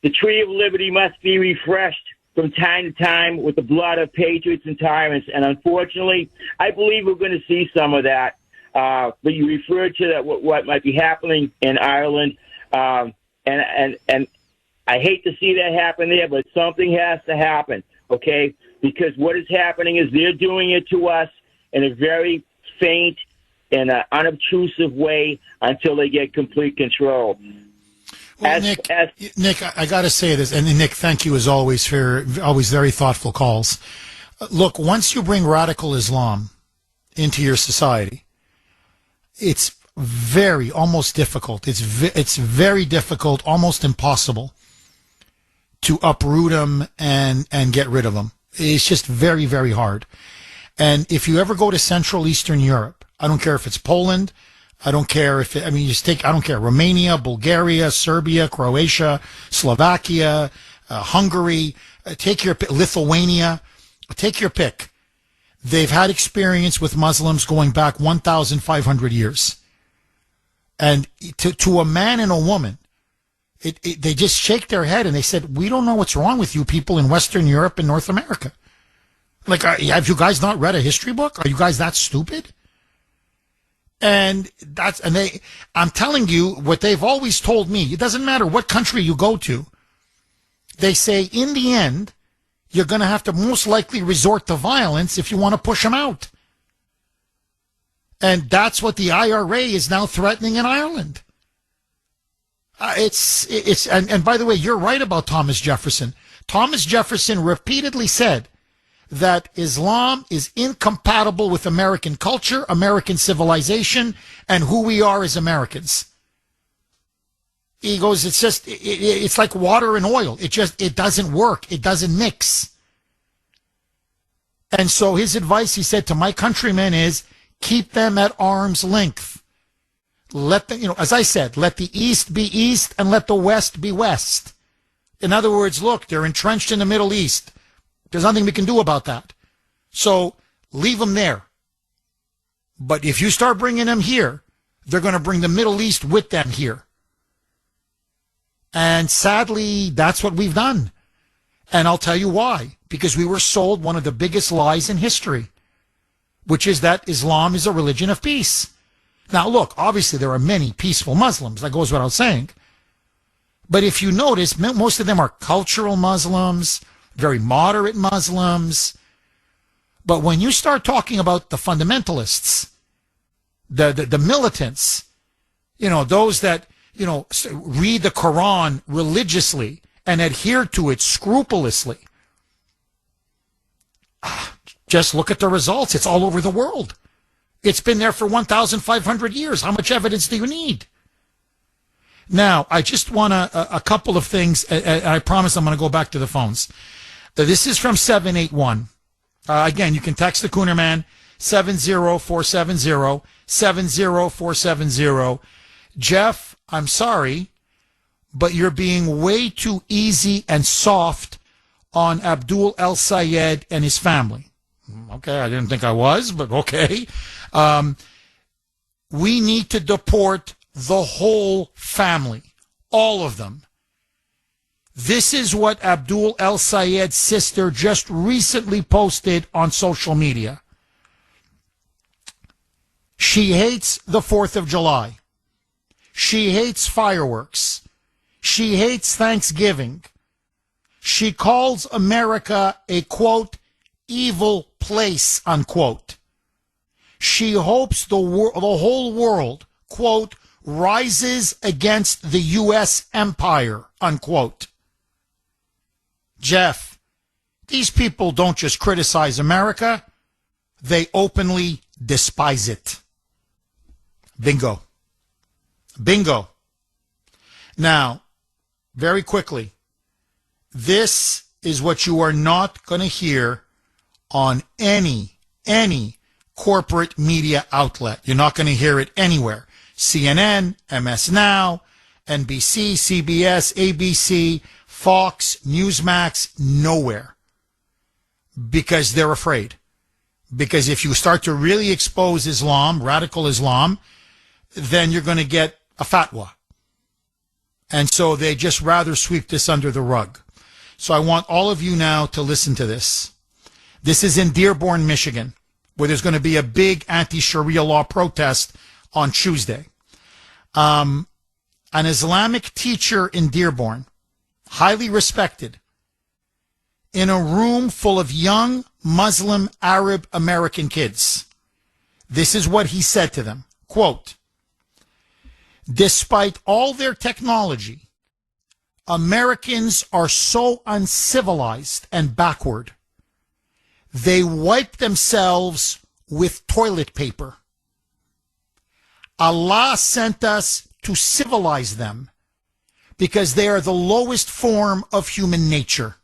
The tree of liberty must be refreshed from time to time with the blood of patriots and tyrants. And unfortunately, I believe we're going to see some of that. But you referred to that what might be happening in Ireland, and I hate to see that happen there, but something has to happen, okay? Because what is happening is they're doing it to us in a very faint and unobtrusive way until they get complete control. Well, Nick, I got to say this, and Nick, thank you as always for always very thoughtful calls. Look, once you bring radical Islam into your society, it's almost difficult. It's very difficult, almost impossible to uproot them and get rid of them. It's just very, very hard. And if you ever go to Central Eastern Europe, I don't care if it's Poland, I don't care if I don't care, Romania, Bulgaria, Serbia, Croatia, Slovakia, Hungary, take your pick, Lithuania, take your pick. They've had experience with Muslims going back 1,500 years. And to a man and a woman, they just shake their head and they said, we don't know what's wrong with you people in Western Europe and North America. Like, have you guys not read a history book? Are you guys that stupid? And I'm telling you what they've always told me. It doesn't matter what country you go to. They say in the end, you're going to have to most likely resort to violence if you want to push them out. And that's what the IRA is now threatening in Ireland. And by the way, you're right about Thomas Jefferson. Thomas Jefferson repeatedly said that Islam is incompatible with American culture, American civilization, and who we are as Americans. He goes, it's like water and oil. It doesn't work. It doesn't mix. And so his advice, he said to my countrymen, is keep them at arm's length. Let them, as I said, let the East be East and let the West be West. In other words, look, they're entrenched in the Middle East. There's nothing we can do about that. So leave them there. But if you start bringing them here, they're going to bring the Middle East with them here. And sadly, that's what we've done. And I'll tell you why. Because we were sold one of the biggest lies in history, which is that Islam is a religion of peace. Now, look, obviously there are many peaceful Muslims. That goes without saying. But if you notice, most of them are cultural Muslims, very moderate Muslims. But when you start talking about the fundamentalists, the militants, those that, read the Quran religiously and adhere to it scrupulously, just look at the results. It's all over the world. It's been there for 1,500 years. How much evidence do you need? Now, I just want a couple of things. I promise I'm going to go back to the phones. This is from 781. Again, you can text the Kuhner Man, 70470, 70470. Jeff, I'm sorry, but you're being way too easy and soft on Abdul El Sayed and his family. Okay, I didn't think I was, but okay. We need to deport the whole family, all of them. This is what Abdul El Sayed's sister just recently posted on social media. She hates the 4th of July. She hates fireworks. She hates Thanksgiving. She calls America a, quote, evil place, unquote. She hopes the whole world, quote, rises against the U.S. empire, unquote. Jeff, these people don't just criticize America, they openly despise it. Bingo. Bingo. Now, very quickly, this is what you are not going to hear on any corporate media outlet. You're not going to hear it anywhere. CNN, MS Now, NBC, CBS, ABC, Fox, Newsmax, nowhere. Because they're afraid. Because if you start to really expose Islam, radical Islam, then you're going to get a fatwa. And so they just rather sweep this under the rug. So I want all of you now to listen to this. This is in Dearborn, Michigan, where there's going to be a big anti-Sharia law protest on Tuesday. An Islamic teacher in Dearborn, highly respected, in a room full of young Muslim Arab American kids. This is what he said to them. Quote, despite all their technology, Americans are so uncivilized and backward. They wipe themselves with toilet paper. Allah sent us to civilize them because they are the lowest form of human nature.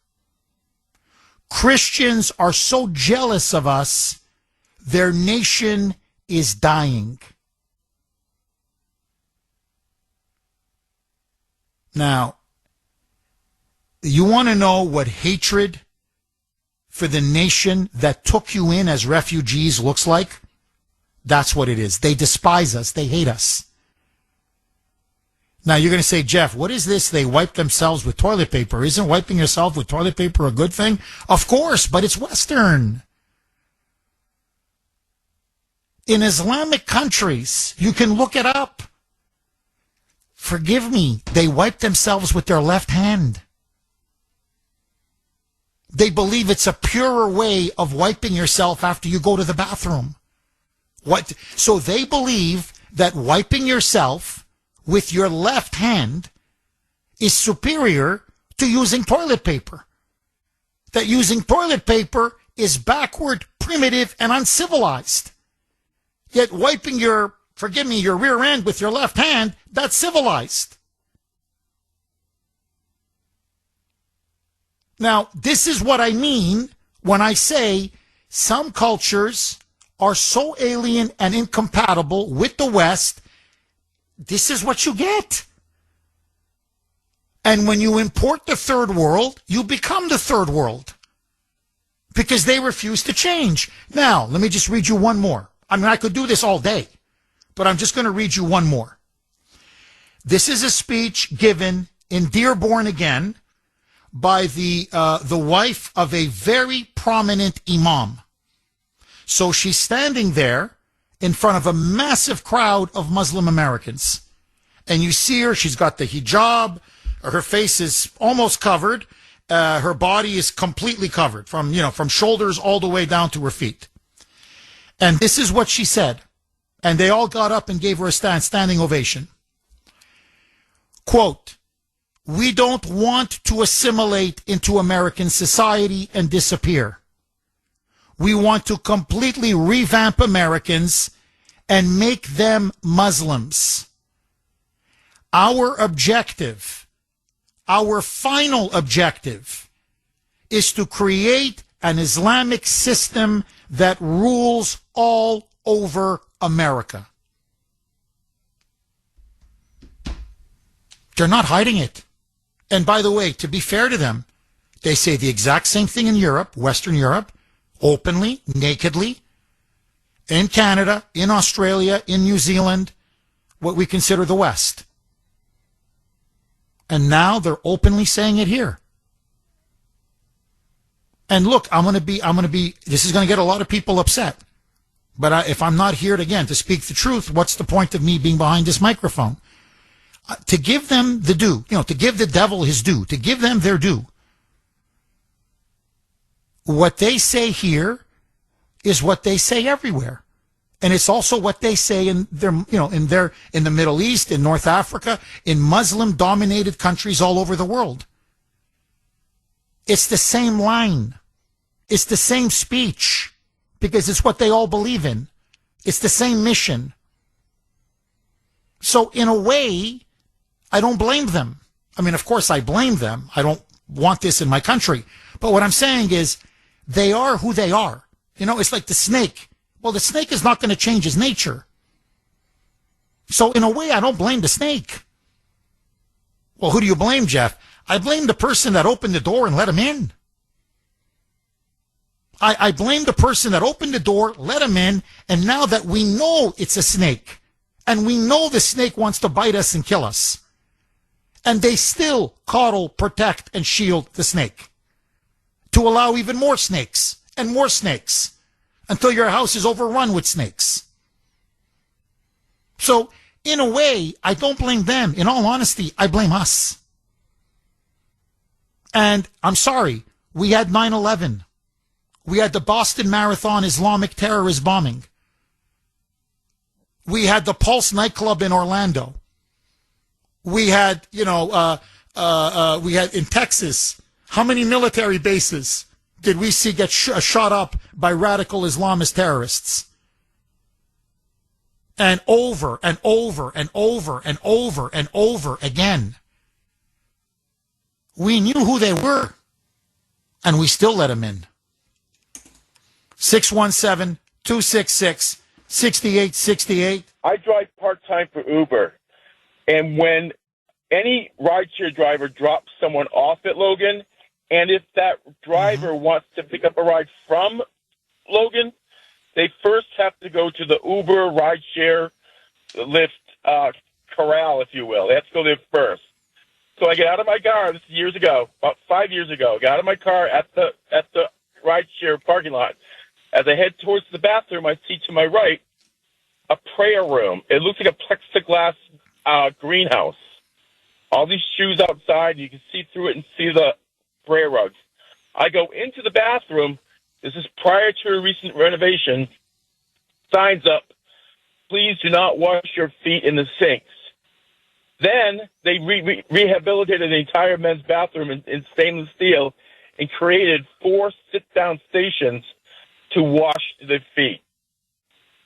Christians are so jealous of us, their nation is dying. Now, you want to know what hatred for the nation that took you in as refugees looks like? That's what it is. They despise us. They hate us. Now, you're going to say, Jeff, what is this? They wipe themselves with toilet paper. Isn't wiping yourself with toilet paper a good thing? Of course, but it's Western. In Islamic countries, you can look it up. Forgive me, they wipe themselves with their left hand. They believe it's a purer way of wiping yourself after you go to the bathroom. What? So they believe that wiping yourself with your left hand is superior to using toilet paper. That using toilet paper is backward, primitive, and uncivilized. Yet wiping your rear end with your left hand, that's civilized. Now, this is what I mean when I say some cultures are so alien and incompatible with the West. This is what you get. And when you import the third world, you become the third world because they refuse to change. Now, let me just read you one more. I mean, I could do this all day, but I'm just going to read you one more. This is a speech given in Dearborn again by the wife of a very prominent imam. So she's standing there in front of a massive crowd of Muslim Americans. And you see her, she's got the hijab, her face is almost covered, her body is completely covered from shoulders all the way down to her feet. And this is what she said. And they all got up and gave her a standing ovation. Quote, we don't want to assimilate into American society and disappear. We want to completely revamp Americans and make them Muslims. Our objective, our final objective, is to create an Islamic system that rules all over America. They're not hiding it. And by the way, to be fair to them, they say the exact same thing in Europe, Western Europe, openly, nakedly, in Canada, in Australia, in New Zealand, what we consider the West. And now they're openly saying it here. And look, this is going to get a lot of people upset. But if I'm not here again to speak the truth, what's the point of me being behind this microphone? To give them the due, to give the devil his due, to give them their due. What they say here is what they say everywhere. And it's also what they say in the Middle East, in North Africa, in Muslim-dominated countries all over the world. It's the same line. It's the same speech because it's what they all believe in. It's the same mission. So in a way, I don't blame them. I mean, of course I blame them. I don't want this in my country. But what I'm saying is they are who they are. It's like the snake. Well, the snake is not going to change his nature. So in a way, I don't blame the snake. Well, who do you blame, Jeff? I blame the person that opened the door and let him in. I blame the person that opened the door, let him in, and now that we know it's a snake, and we know the snake wants to bite us and kill us, and they still coddle, protect, and shield the snake. to allow even more snakes and more snakes until your house is overrun with snakes. So, in a way, I don't blame them. In all honesty, I blame us. And I'm sorry, we had 9/11. We had the Boston Marathon Islamic terrorist bombing. We had the Pulse nightclub in Orlando. We had, we had in Texas. How many military bases did we see get shot up by radical Islamist terrorists? And over and over and over and over and over again. We knew who they were, and we still let them in. 617-266-6868. I drive part-time for Uber, and when any rideshare driver drops someone off at Logan, and if that driver wants to pick up a ride from Logan, they first have to go to the Uber rideshare Lyft corral, if you will. They have to go there first. So I get out of my car. This is years ago, about 5 years ago. I got out of my car at the rideshare parking lot. As I head towards the bathroom, I see to my right a prayer room. It looks like a plexiglass greenhouse. All these shoes outside. You can see through it and see the prayer rugs. I go into the bathroom. This is prior to a recent renovation. Signs up, please do not wash your feet in the sinks. Then they rehabilitated the entire men's bathroom in stainless steel and created 4 sit-down stations to wash their feet.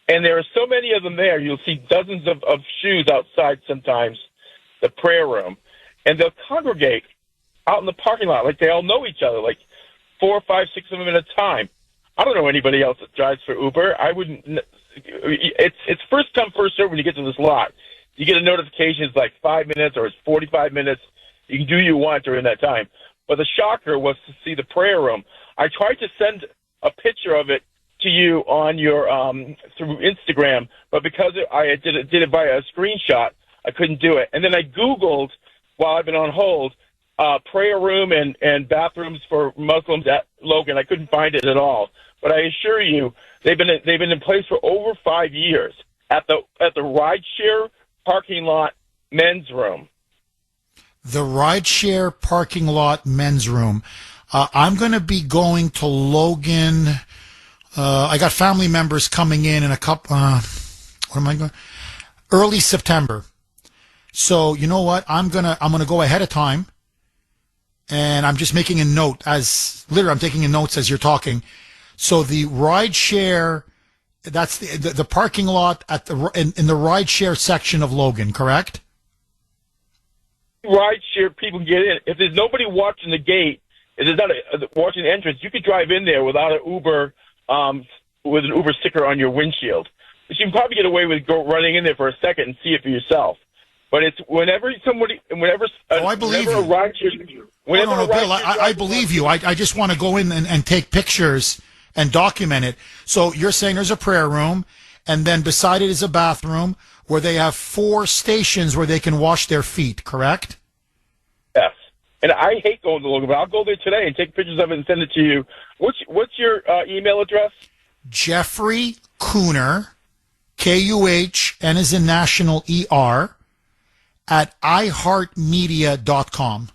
And there are so many of them there. You'll see dozens of shoes outside sometimes, the prayer room. And they'll congregate out in the parking lot like they all know each other, like 4, 5, 6 of them at a time. I don't know anybody else that drives for Uber. I wouldn't. It's first come, first served when you get to this lot. You get a notification, it's like 5 minutes or it's 45 minutes. You can do what you want during that time. But the shocker was to see the prayer room. I tried to send a picture of it to you on your through Instagram, but because I did it via a screenshot, I couldn't do it. And then I Googled while I've been on hold prayer room and bathrooms for Muslims at Logan. I couldn't find it at all. But I assure you, they've been in place for over 5 years at the rideshare parking lot men's room. The rideshare parking lot men's room. I'm going to be going to Logan. I got family members coming in a couple. What am I going? Early September. So you know what? I'm gonna go ahead of time, and I'm just making a note I'm taking notes as you're talking. So the rideshare, that's the parking lot at in the rideshare section of Logan, correct? Rideshare people get in. If there's nobody watching the gate, if there's not watching the entrance, you could drive in there without an Uber, with an Uber sticker on your windshield. But you can probably get away with running in there for a second and see it for yourself. But it's whenever I believe you. No, Bill, I believe you. I just want to go in and take pictures and document it. So you're saying there's a prayer room, and then beside it is a bathroom where they have 4 stations where they can wash their feet, correct? Yes. And I hate going to Logan, but I'll go there today and take pictures of it and send it to you. What's your email address? Jeffrey Kuhner, Kuhn as in national ER, at iHeartMedia.com.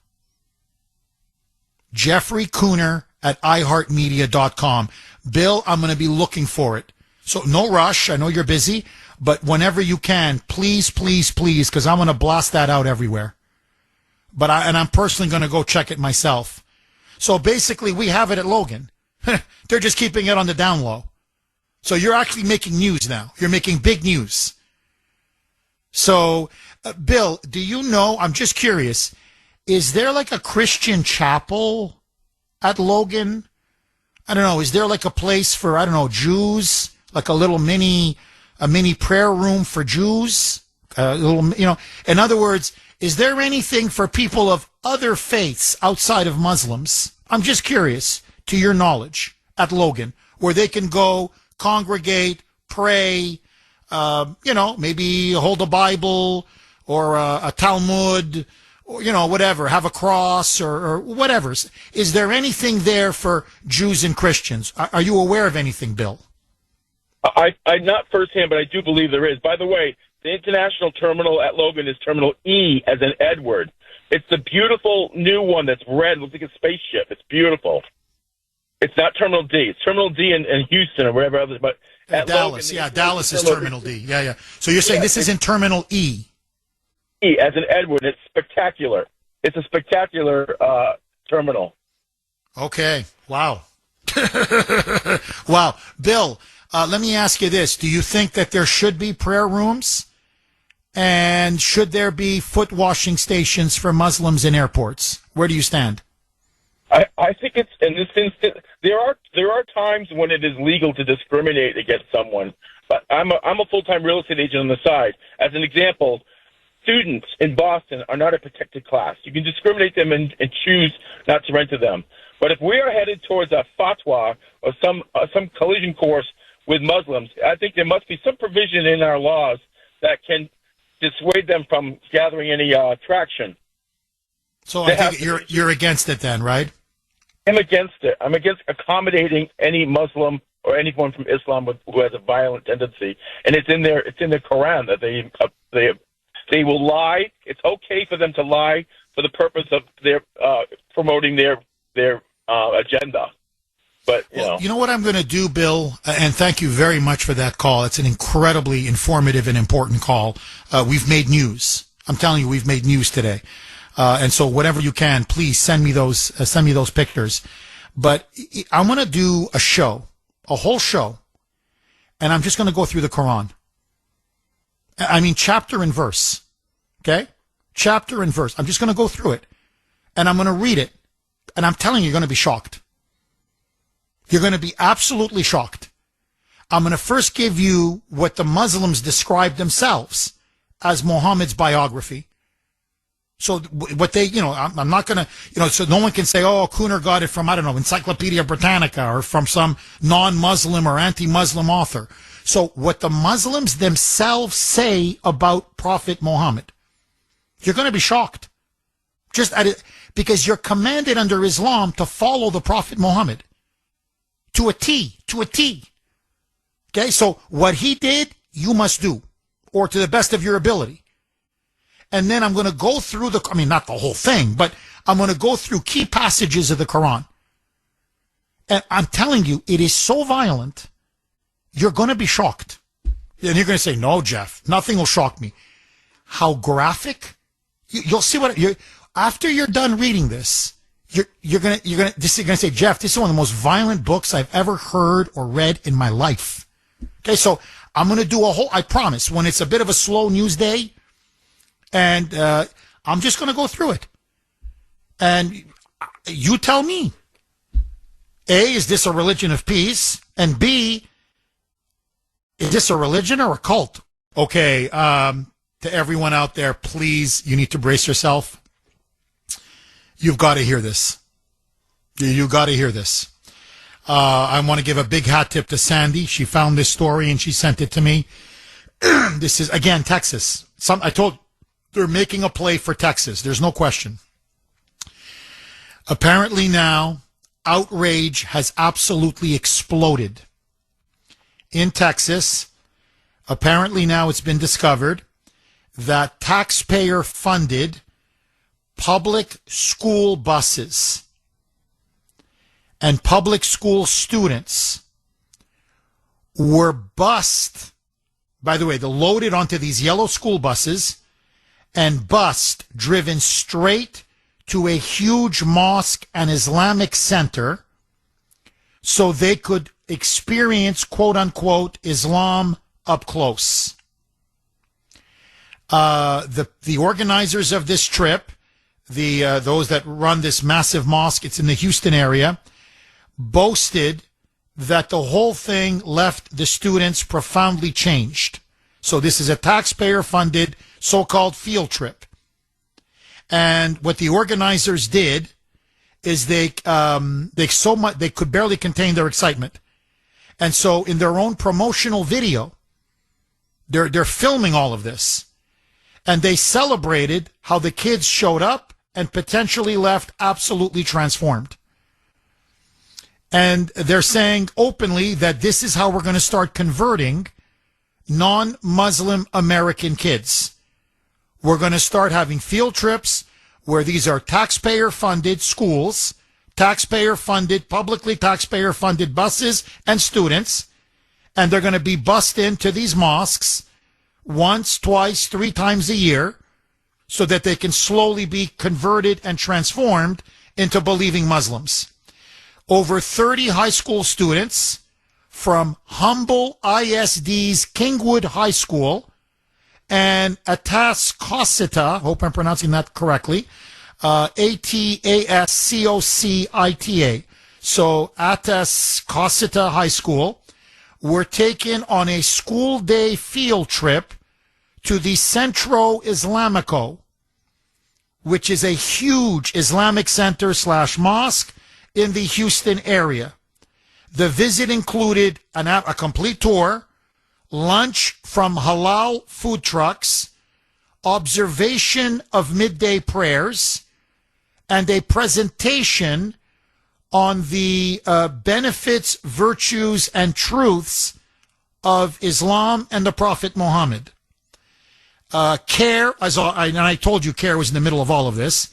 Jeffrey Kuhner at iHeartMedia.com. Bill, I'm going to be looking for it. So no rush. I know you're busy, but whenever you can, please, please, please, because I'm going to blast that out everywhere. But I'm personally going to go check it myself. So basically, we have it at Logan. They're just keeping it on the down low. So you're actually making news now. You're making big news. So, Bill, do you know, I'm just curious, is there like a Christian chapel at Logan? I don't know. Is there like a place for, I don't know, Jews? Like a little mini prayer room for Jews? In other words, is there anything for people of other faiths outside of Muslims? I'm just curious, to your knowledge, at Logan, where they can go, congregate, pray, maybe hold a Bible or a Talmud whatever, have a cross or whatever. Is there anything there for Jews and Christians? Are you aware of anything, Bill? I not firsthand, but I do believe there is. By the way, the international terminal at Logan is Terminal E, as in Edward. It's the beautiful new one that's red, looks like a spaceship. It's beautiful. It's not Terminal D. It's Terminal D in Houston or wherever else. But at Dallas, Logan, Dallas is Terminal D. Yeah. So you're saying this is in Terminal E? E, as in Edward. It's spectacular. It's a spectacular terminal. Okay. Wow. Wow. Bill, let me ask you this. Do you think that there should be prayer rooms? And should there be foot washing stations for Muslims in airports? Where do you stand? I think it's, in this instance, there are times when it is legal to discriminate against someone. But I'm a full-time real estate agent on the side. As an example, students in Boston are not a protected class. You can discriminate them and choose not to rent to them. But if we are headed towards a fatwa or some collision course with Muslims, I think there must be some provision in our laws that can dissuade them from gathering any traction. So I think you're against it then, right? I'm against it. I'm against accommodating any Muslim or anyone from Islam who has a violent tendency, and it's in their Quran that they will lie. It's okay for them to lie for the purpose of their promoting their agenda. But you know what I'm going to do, Bill, and thank you very much for that call. It's an incredibly informative and important call. We've made news. I'm telling you, we've made news today. And so whatever you can, please send me those pictures. But I'm going to do a whole show, and I'm just going to go through the Quran. I mean, chapter and verse. Okay? Chapter and verse. I'm just going to go through it, and I'm going to read it, and I'm telling you, you're going to be shocked. You're going to be absolutely shocked. I'm going to first give you what the Muslims describe themselves as Muhammad's biography. So what they, I'm not going to, so no one can say, oh, Kuhner got it from, I don't know, Encyclopedia Britannica or from some non-Muslim or anti-Muslim author. So what the Muslims themselves say about Prophet Muhammad, you're going to be shocked. Because you're commanded under Islam to follow the Prophet Muhammad. To a T. Okay, so what he did, you must do, or to the best of your ability. And then I'm going to go through not the whole thing, but I'm going to go through key passages of the Quran. And I'm telling you, it is so violent, you're going to be shocked. And you're going to say, no, Jeff, nothing will shock me. How graphic? You'll see after you're done reading this, you're going to say, Jeff, this is one of the most violent books I've ever heard or read in my life. Okay, so I'm going to do I promise, when it's a bit of a slow news day, and I'm just going to go through it. And you tell me, A, is this a religion of peace? And B, is this a religion or a cult? Okay, to everyone out there, please, you need to brace yourself. You've got to hear this. You got to hear this. I want to give a big hat tip to Sandy. She found this story and she sent it to me. This is, again, Texas. I told they're making a play for Texas. There's no question. Apparently now, outrage has absolutely exploded in Texas. Apparently now it's been discovered that taxpayer-funded public school buses and public school students were bussed. By the way, they're loaded onto these yellow school buses and driven straight to a huge mosque and Islamic center so they could experience, quote unquote, Islam up close. The organizers of this trip, those that run this massive mosque, it's in the Houston area, boasted that the whole thing left the students profoundly changed. So this is a taxpayer-funded so-called field trip. And what the organizers did is they could barely contain their excitement. And so in their own promotional video, they're filming all of this. And they celebrated how the kids showed up and potentially left absolutely transformed. And they're saying openly that this is how we're going to start converting non-Muslim American kids. We're going to start having field trips where these are taxpayer-funded schools, taxpayer-funded, publicly taxpayer-funded buses and students, and they're going to be bussed into these mosques once, twice, 3 times a year so that they can slowly be converted and transformed into believing Muslims. Over 30 high school students from Humble ISD's Kingwood High School and Atascocita, hope I'm pronouncing that correctly, Atascocita, so Atascocita High School, were taken on a school day field trip to the Centro Islamico, which is a huge Islamic center / mosque in the Houston area. The visit included a complete tour, lunch from halal food trucks, observation of midday prayers, and a presentation on the benefits, virtues, and truths of Islam and the Prophet Muhammad. CARE, and I told you CARE was in the middle of all of this,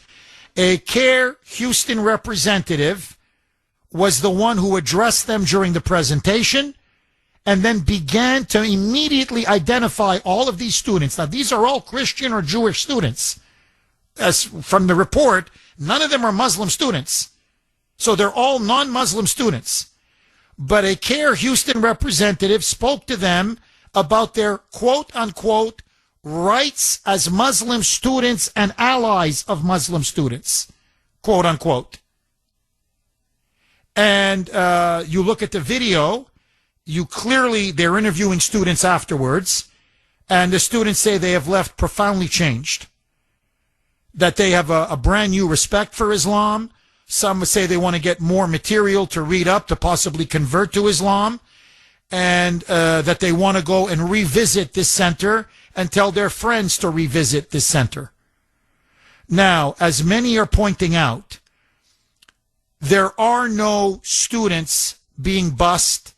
a CARE Houston representative was the one who addressed them during the presentation and then began to immediately identify all of these students. Now, these are all Christian or Jewish students. As from the report, none of them are Muslim students. So they're all non-Muslim students. But a CARE Houston representative spoke to them about their quote-unquote rights as Muslim students and allies of Muslim students, quote-unquote. And you look at the video, they're interviewing students afterwards, and the students say they have left profoundly changed, that they have a brand new respect for Islam. Some would say they want to get more material to read up to possibly convert to Islam, and that they want to go and revisit this center and tell their friends to revisit this center. Now, as many are pointing out, there are no students being bused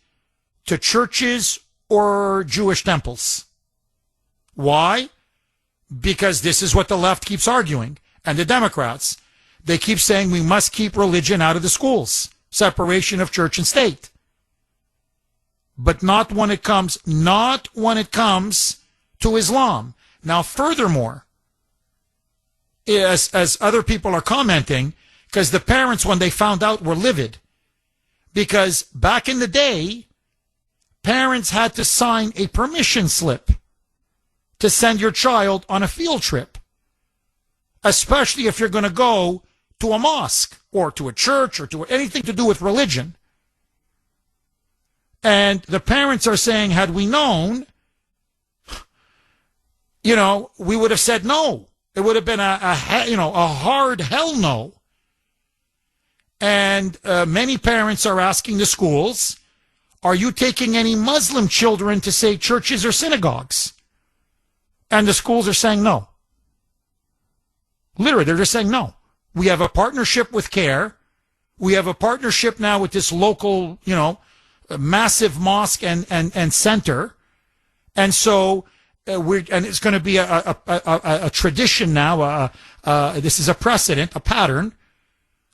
to churches or Jewish temples. Why? Because this is what the left keeps arguing, and the Democrats. They keep saying we must keep religion out of the schools, separation of church and state. But not when it comes to Islam. Now, furthermore, as other people are commenting, because the parents, when they found out, were livid. Because back in the day, parents had to sign a permission slip to send your child on a field trip, especially if you're going to go to a mosque or to a church or to anything to do with religion. And the parents are saying, had we known, we would have said no. It would have been a hard hell no. And many parents are asking the schools, are you taking any Muslim children to, say, churches or synagogues? And the schools are saying no. Literally, they're just saying no. We have a partnership with CARE. We have a partnership now with this local, massive mosque and center. And so it's going to be a tradition now. This is a precedent, a pattern,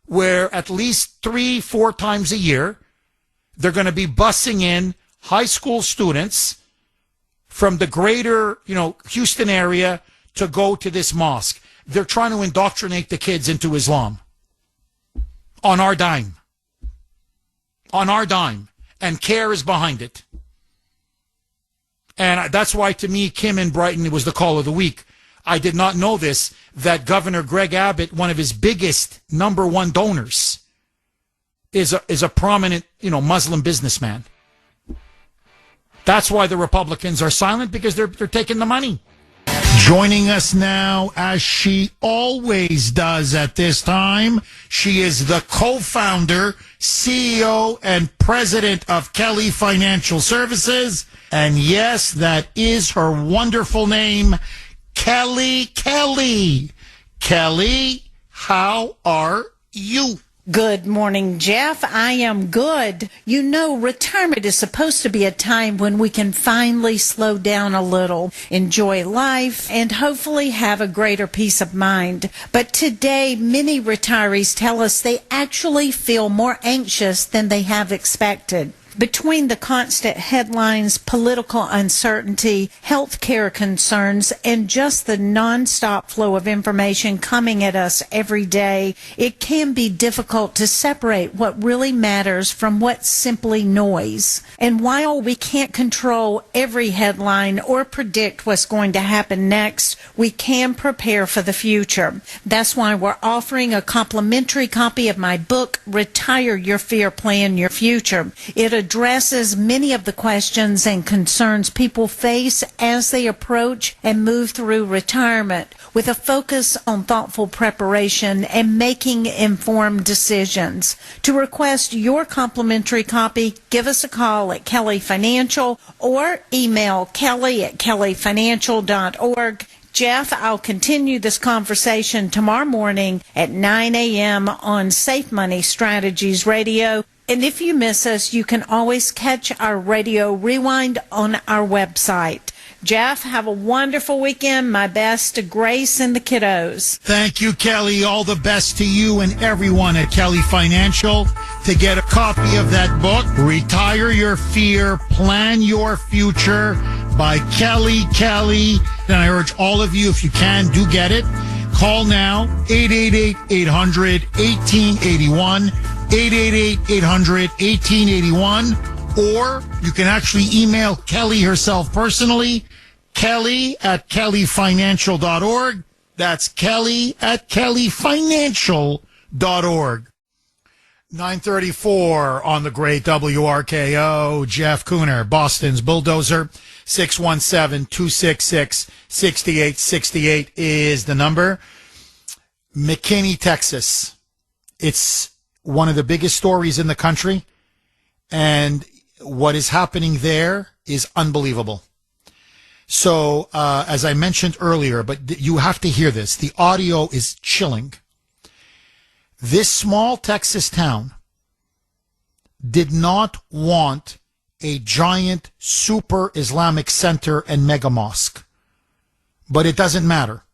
where at least 3-4 times a year, they're going to be busing in high school students from the greater, Houston area to go to this mosque. They're trying to indoctrinate the kids into Islam. On our dime. On our dime. And CARE is behind it. And that's why, to me, Kim in Brighton was the call of the week. I did not know this, that Governor Greg Abbott, one of his biggest #1 donors, is a prominent, Muslim businessman. That's why the Republicans are silent, because they're taking the money. Joining us now, as she always does at this time, she is the co-founder, CEO, and president of Kelly Financial Services. And yes, that is her wonderful name, Kelly. Kelly, how are you? Good morning, Jeff. I am good. You know, retirement is supposed to be a time when we can finally slow down a little, enjoy life, and hopefully have a greater peace of mind. But today, many retirees tell us they actually feel more anxious than they have expected. Between the constant headlines, political uncertainty, healthcare concerns, and just the nonstop flow of information coming at us every day, it can be difficult to separate what really matters from what's simply noise. And while we can't control every headline or predict what's going to happen next, we can prepare for the future. That's why we're offering a complimentary copy of my book, Retire Your Fear, Plan Your Future. It addresses many of the questions and concerns people face as they approach and move through retirement, with a focus on thoughtful preparation and making informed decisions. To request your complimentary copy, give us a call at Kelly Financial or email kelly@kellyfinancial.org. Jeff, I'll continue this conversation tomorrow morning at 9 a.m. on Safe Money Strategies Radio. And if you miss us, you can always catch our radio rewind on our website. Jeff, have a wonderful weekend. My best to Grace and the kiddos. Thank you, Kelly. All the best to you and everyone at Kelly Financial. To get a copy of that book, Retire Your Fear, Plan Your Future by Kelly. And I urge all of you, if you can, do get it. Call now, 888-800-1881, 888-800-1881, or you can actually email Kelly herself personally, kelly@kellyfinancial.org. That's kelly@kellyfinancial.org. 9:34 on the great WRKO. Jeff Kuhner, Boston's Bulldozer. 617-266-6868 is the number. McKinney, Texas. It's one of the biggest stories in the country, and what is happening there is unbelievable. So, as I mentioned earlier, but you have to hear this. The audio is chilling. This small Texas town did not want a giant super Islamic center and mega mosque. But it doesn't matter.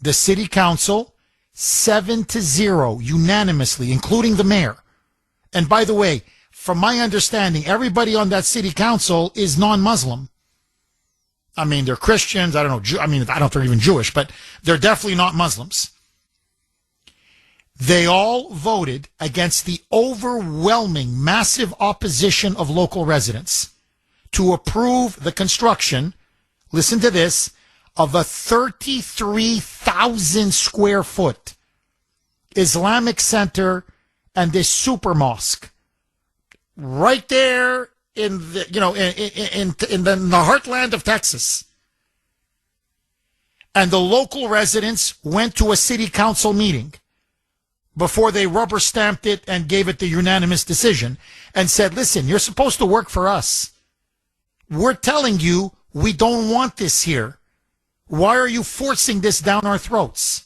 The city council, 7-0, unanimously, including the mayor. And by the way, from my understanding, everybody on that city council is non-Muslim. I mean, they're Christians. I don't know. I don't know if they're even Jewish, but they're definitely not Muslims. They all voted against the overwhelming, massive opposition of local residents to approve the construction, listen to this, of a 33,000 square foot Islamic center and this super mosque right there in the, in the heartland of Texas. And the local residents went to a city council meeting before they rubber stamped it and gave it the unanimous decision and said, listen, you're supposed to work for us. We're telling you we don't want this here. Why are you forcing this down our throats?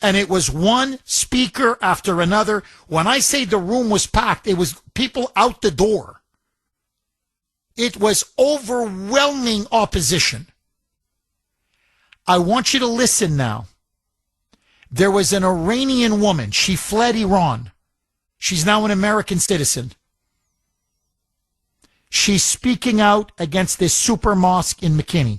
And it was one speaker after another. When I say the room was packed, it was people out the door. It was overwhelming opposition. I want you to listen now. There was an Iranian woman. She fled Iran. She's now an American citizen. She's speaking out against this super mosque in McKinney.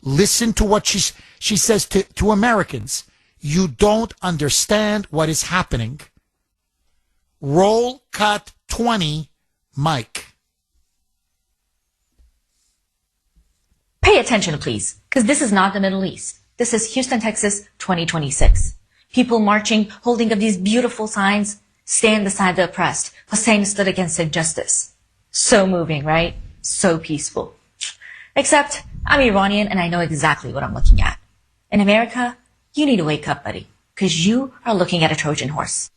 Listen to what she says to Americans. You don't understand what is happening. Roll cut 20, Mike. Pay attention, please, because this is not the Middle East. This is Houston, Texas, 2026. People marching, holding up these beautiful signs, stand beside the oppressed. Hussein stood against injustice. So moving, right? So peaceful. Except I'm Iranian and I know exactly what I'm looking at. In America, you need to wake up, buddy, because you are looking at a Trojan horse.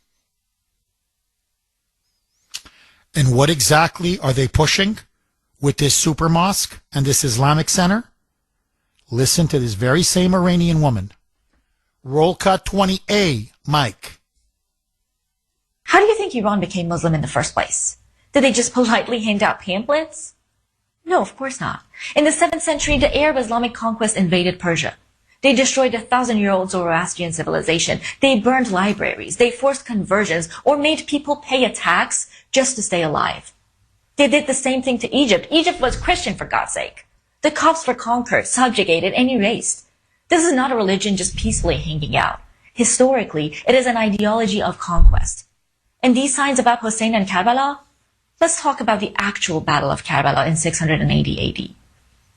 And what exactly are they pushing with this super mosque and this Islamic center? Listen to this very same Iranian woman. Roll cut 20A, Mike. How do you think Iran became Muslim in the first place? Did they just politely hand out pamphlets? No, of course not. In the 7th century, the Arab Islamic conquest invaded Persia. They destroyed the 1,000-year-old Zoroastrian civilization. They burned libraries. They forced conversions or made people pay a tax just to stay alive. They did the same thing to Egypt. Egypt was Christian, for God's sake. The Copts were conquered, subjugated, and erased. This is not a religion just peacefully hanging out. Historically, it is an ideology of conquest. And these signs about Hussein and Karbala? Let's talk about the actual Battle of Karbala in 680 AD.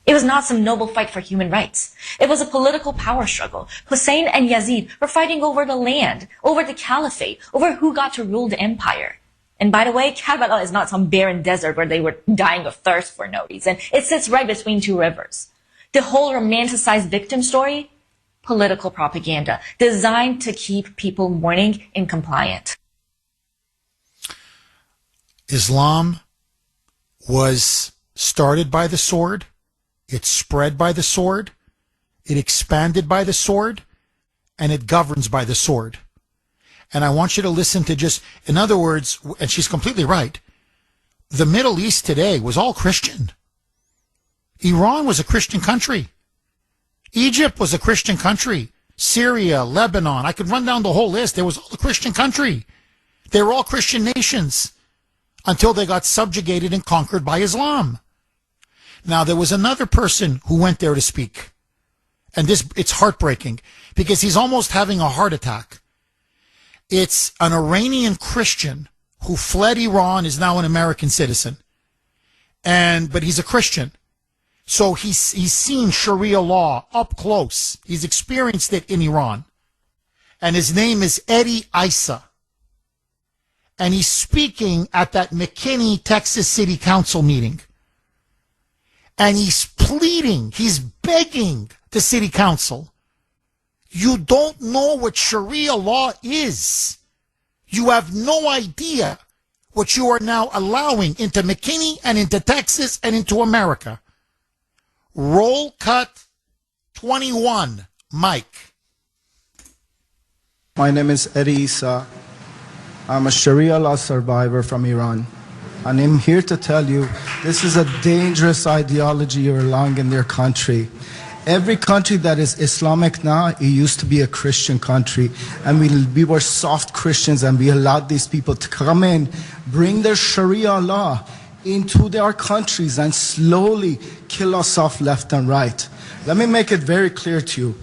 It was not some noble fight for human rights. It was a political power struggle. Hussein and Yazid were fighting over the land, over the caliphate, over who got to rule the empire. And by the way, Karbala is not some barren desert where they were dying of thirst for no reason. It sits right between two rivers. The whole romanticized victim story? Political propaganda designed to keep people mourning and compliant. Islam was started by the sword. It spread by the sword. It expanded by the sword. And it governs by the sword. And I want you to listen to just, in other words, and she's completely right, the Middle East today was all Christian. Iran was a Christian country. Egypt was a Christian country. Syria, Lebanon, I could run down the whole list. There was all a Christian country. They were all Christian nations until they got subjugated and conquered by Islam. Now, there was another person who went there to speak. And it's heartbreaking because he's almost having a heart attack. It's an Iranian Christian who fled Iran, is now an American citizen. But he's a Christian. So he's seen Sharia law up close. He's experienced it in Iran. And his name is Eddie Issa. And he's speaking at that McKinney, Texas City Council meeting. And he's pleading, he's begging the city council. You don't know what Sharia law is. You have no idea what you are now allowing into McKinney and into Texas and into America. Roll cut 21, Mike. My name is Eddie Issa. I'm a Sharia law survivor from Iran. And I'm here to tell you, this is a dangerous ideology you're allowing in their country. Every country that is Islamic now, it used to be a Christian country. And we were soft Christians and we allowed these people to come in, bring their Sharia law into their countries and slowly kill us off left and right. Let me make it very clear to you.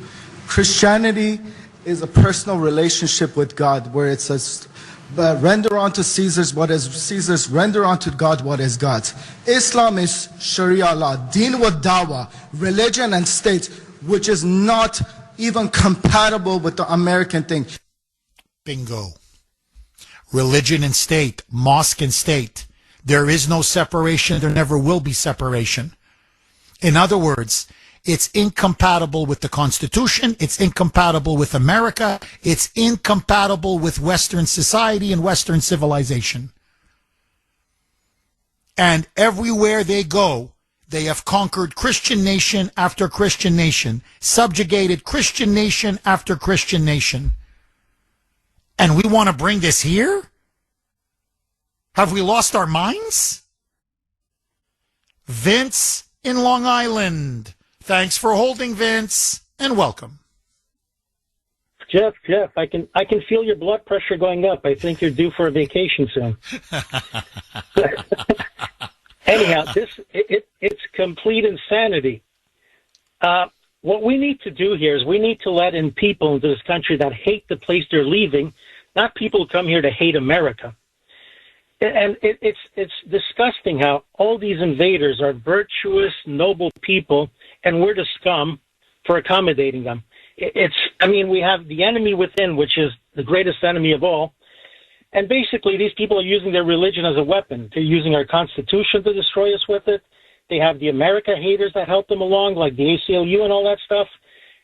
Christianity is a personal relationship with God where it says, render unto Caesar's what is Caesar's, render unto God what is God's. Islam is Sharia law, deen wa dawah, religion and state, which is not even compatible with the American thing. Bingo. Religion and state, mosque and state. There is no separation. There never will be separation. In other words, it's incompatible with the Constitution. It's incompatible with America. It's incompatible with Western society and Western civilization. And everywhere they go, they have conquered Christian nation after Christian nation, subjugated Christian nation after Christian nation. And we want to bring this here? Have we lost our minds? Vince in Long Island. Thanks for holding, Vince, and welcome. Jeff, I can feel your blood pressure going up. I think you're due for a vacation soon. Anyhow, it's complete insanity. What we need to do here is we need to let in people into this country that hate the place they're leaving, not people who come here to hate America. And it's disgusting how all these invaders are virtuous, noble people, and we're the scum for accommodating them. We have the enemy within, which is the greatest enemy of all. And basically, these people are using their religion as a weapon. They're using our Constitution to destroy us with it. They have the America haters that help them along, like the ACLU and all that stuff.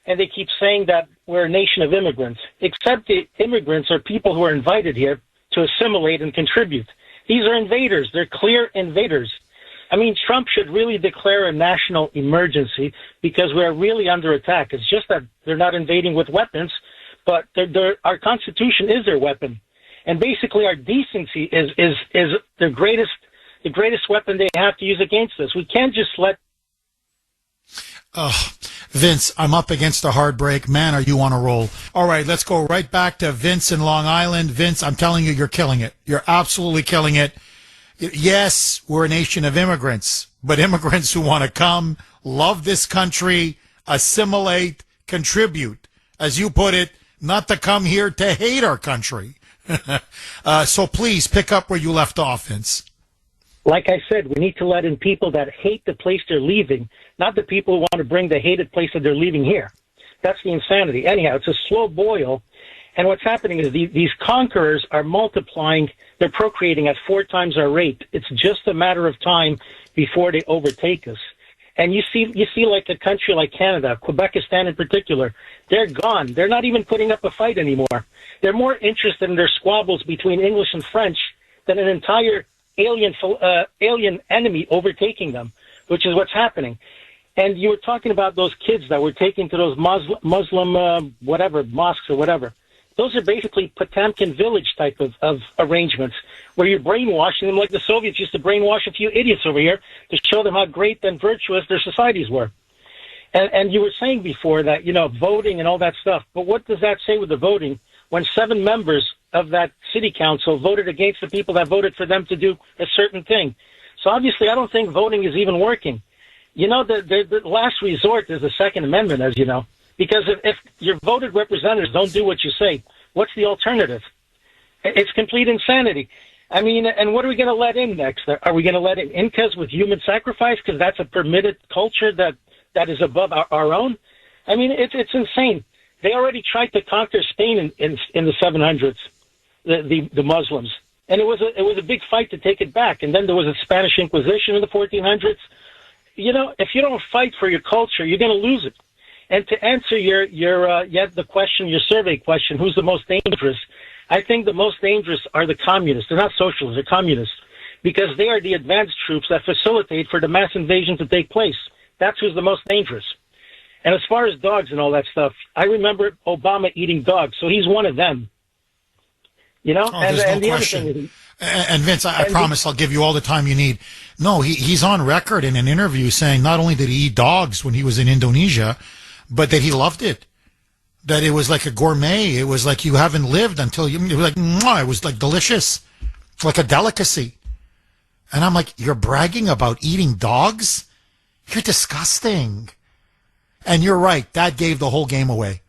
And they keep saying that we're a nation of immigrants, except the immigrants are people who are invited here to assimilate and contribute. These are invaders. They're clear invaders. I mean, Trump should really declare a national emergency because we're really under attack. It's just that they're not invading with weapons, but our Constitution is their weapon. And basically our decency is the greatest weapon they have to use against us. We can't just let... Oh, Vince, I'm up against a hard break. Man, are you on a roll. All right, let's go right back to Vince in Long Island. Vince, I'm telling you, you're killing it. You're absolutely killing it. Yes, we're a nation of immigrants, but immigrants who want to come, love this country, assimilate, contribute. As you put it, not to come here to hate our country. So please pick up where you left off, Vince. Like I said, we need to let in people that hate the place they're leaving, not the people who want to bring the hated place that they're leaving here. That's the insanity. Anyhow, it's a slow boil. And what's happening is these conquerors are multiplying. They're procreating at 4 times our rate. It's just a matter of time before they overtake us. And you see like a country like Canada, Quebecistan in particular, they're gone. They're not even putting up a fight anymore. They're more interested in their squabbles between English and French than an entire alien enemy overtaking them, which is what's happening. And you were talking about those kids that were taken to those Muslim mosques or whatever. Those are basically Potemkin village type of arrangements where you're brainwashing them like the Soviets used to brainwash a few idiots over here to show them how great and virtuous their societies were. And you were saying before that, voting and all that stuff. But what does that say with the voting when 7 members of that city council voted against the people that voted for them to do a certain thing? So obviously I don't think voting is even working. The last resort is the Second Amendment, as you know. Because if your voted representatives don't do what you say, what's the alternative? It's complete insanity. I mean, and what are we going to let in next? Are we going to let in Incas with human sacrifice because that's a permitted culture that is above our own? I mean, it's insane. They already tried to conquer Spain in the 700s, the Muslims, and it was a big fight to take it back. And then there was a Spanish Inquisition in the 1400s. If you don't fight for your culture, you're going to lose it. And to answer your survey question, who's the most dangerous? I think the most dangerous are the communists. They're not socialists, they're communists. Because they are the advanced troops that facilitate for the mass invasion to take place. That's who's the most dangerous. And as far as dogs and all that stuff, I remember Obama eating dogs, so he's one of them. There's no question. And Vince, I promise I'll give you all the time you need. No, he's on record in an interview saying not only did he eat dogs when he was in Indonesia, but that he loved it. That it was like a gourmet. It was like you haven't lived until it was like, mwah, it was like delicious. It's like a delicacy. And I'm like, you're bragging about eating dogs? You're disgusting. And you're right. That gave the whole game away.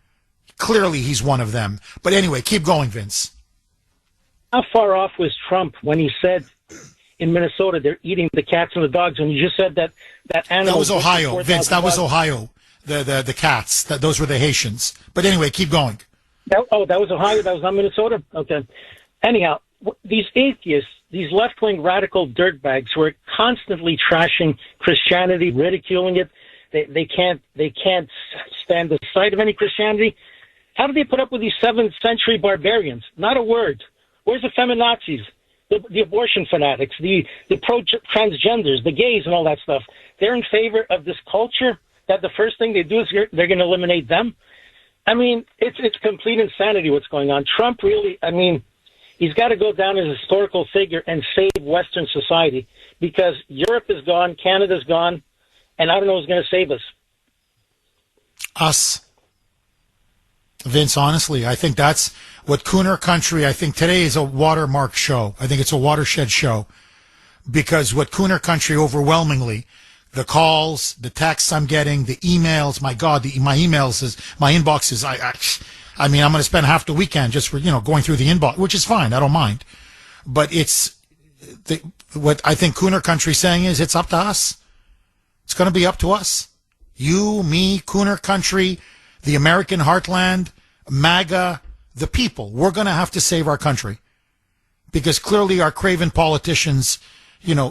Clearly he's one of them. But anyway, keep going, Vince. How far off was Trump when he said in Minnesota they're eating the cats and the dogs? And you just said that animal... That was Ohio, Vince. That was Ohio. The cats. Those were the Haitians. But anyway, keep going. That was Ohio? That was not Minnesota? Okay. Anyhow, these atheists, these left-wing radical dirtbags who are constantly trashing Christianity, ridiculing it, they can't stand the sight of any Christianity. How do they put up with these 7th century barbarians? Not a word. Where's the feminazis, the abortion fanatics, the pro-transgenders, the gays and all that stuff? They're in favor of this culture that the first thing they do is they're going to eliminate them. I mean, it's complete insanity what's going on. Trump really, he's got to go down as a historical figure and save Western society because Europe is gone, Canada's gone, and I don't know who's going to save us. Us. Vince, honestly, I think that's what Kuhner Country, I think today is a watermark show. I think it's a watershed show because what Kuhner Country overwhelmingly, the calls, the texts I'm getting, the emails, my God, my inbox is, I'm going to spend half the weekend just for, going through the inbox, which is fine. I don't mind. But what I think Kuhner Country is saying is it's up to us. It's going to be up to us. You, me, Kuhner Country, the American heartland, MAGA, the people. We're going to have to save our country because clearly our craven politicians,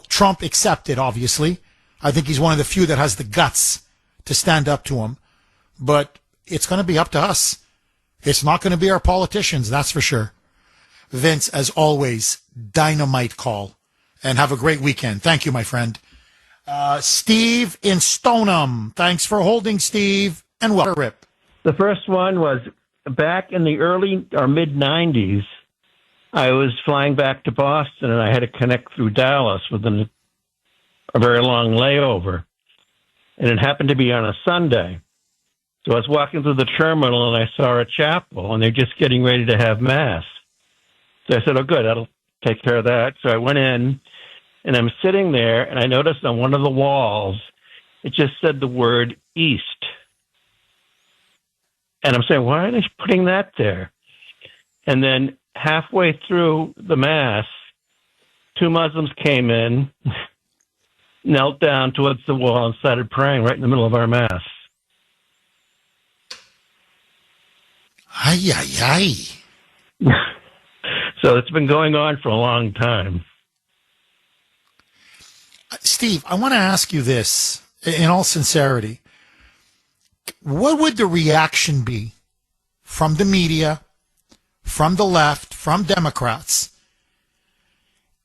Trump accepted, obviously. I think he's one of the few that has the guts to stand up to him. But it's going to be up to us. It's not going to be our politicians, that's for sure. Vince, as always, dynamite call. And have a great weekend. Thank you, my friend. Steve in Stoneham. Thanks for holding, Steve, and welcome, Rip. The first one was back in the early or mid 90s. I was flying back to Boston, and I had to connect through Dallas with a very long layover. And it happened to be on a Sunday. So I was walking through the terminal, and I saw a chapel, and they're just getting ready to have Mass. So I said, oh, good, that'll take care of that. So I went in, and I'm sitting there, and I noticed on one of the walls, it just said the word East. And I'm saying, why are they putting that there? And then halfway through the Mass, two Muslims came in, knelt down towards the wall, and started praying right in the middle of our Mass. Ay, ay, ay. So it's been going on for a long time. Steve, I want to ask you this in all sincerity. What would the reaction be from the media, from the left, from Democrats,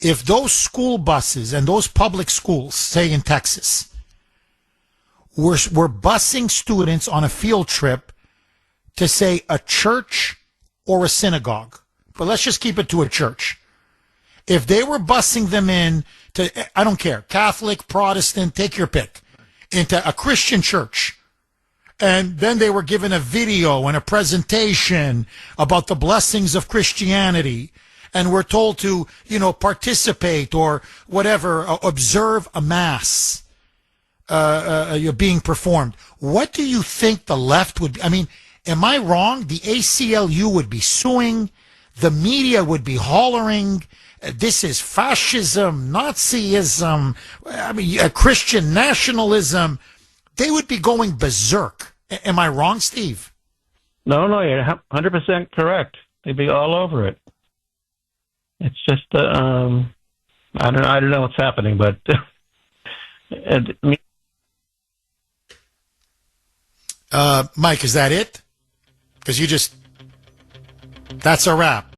if those school buses and those public schools, say in Texas, were busing students on a field trip to, say, a church or a synagogue? But let's just keep it to a church. If they were busing them in to, I don't care, Catholic, Protestant, take your pick, into a Christian church, and then they were given a video and a presentation about the blessings of Christianity, and were told to, participate or whatever, observe a Mass being performed. What do you think the left would, am I wrong? The ACLU would be suing. The media would be hollering, this is fascism, Nazism, Christian nationalism. They would be going berserk. Am I wrong, Steve? No, you're 100% correct. They'd be all over it. It's just, I don't know what's happening, but Mike, is that it? Because that's a wrap.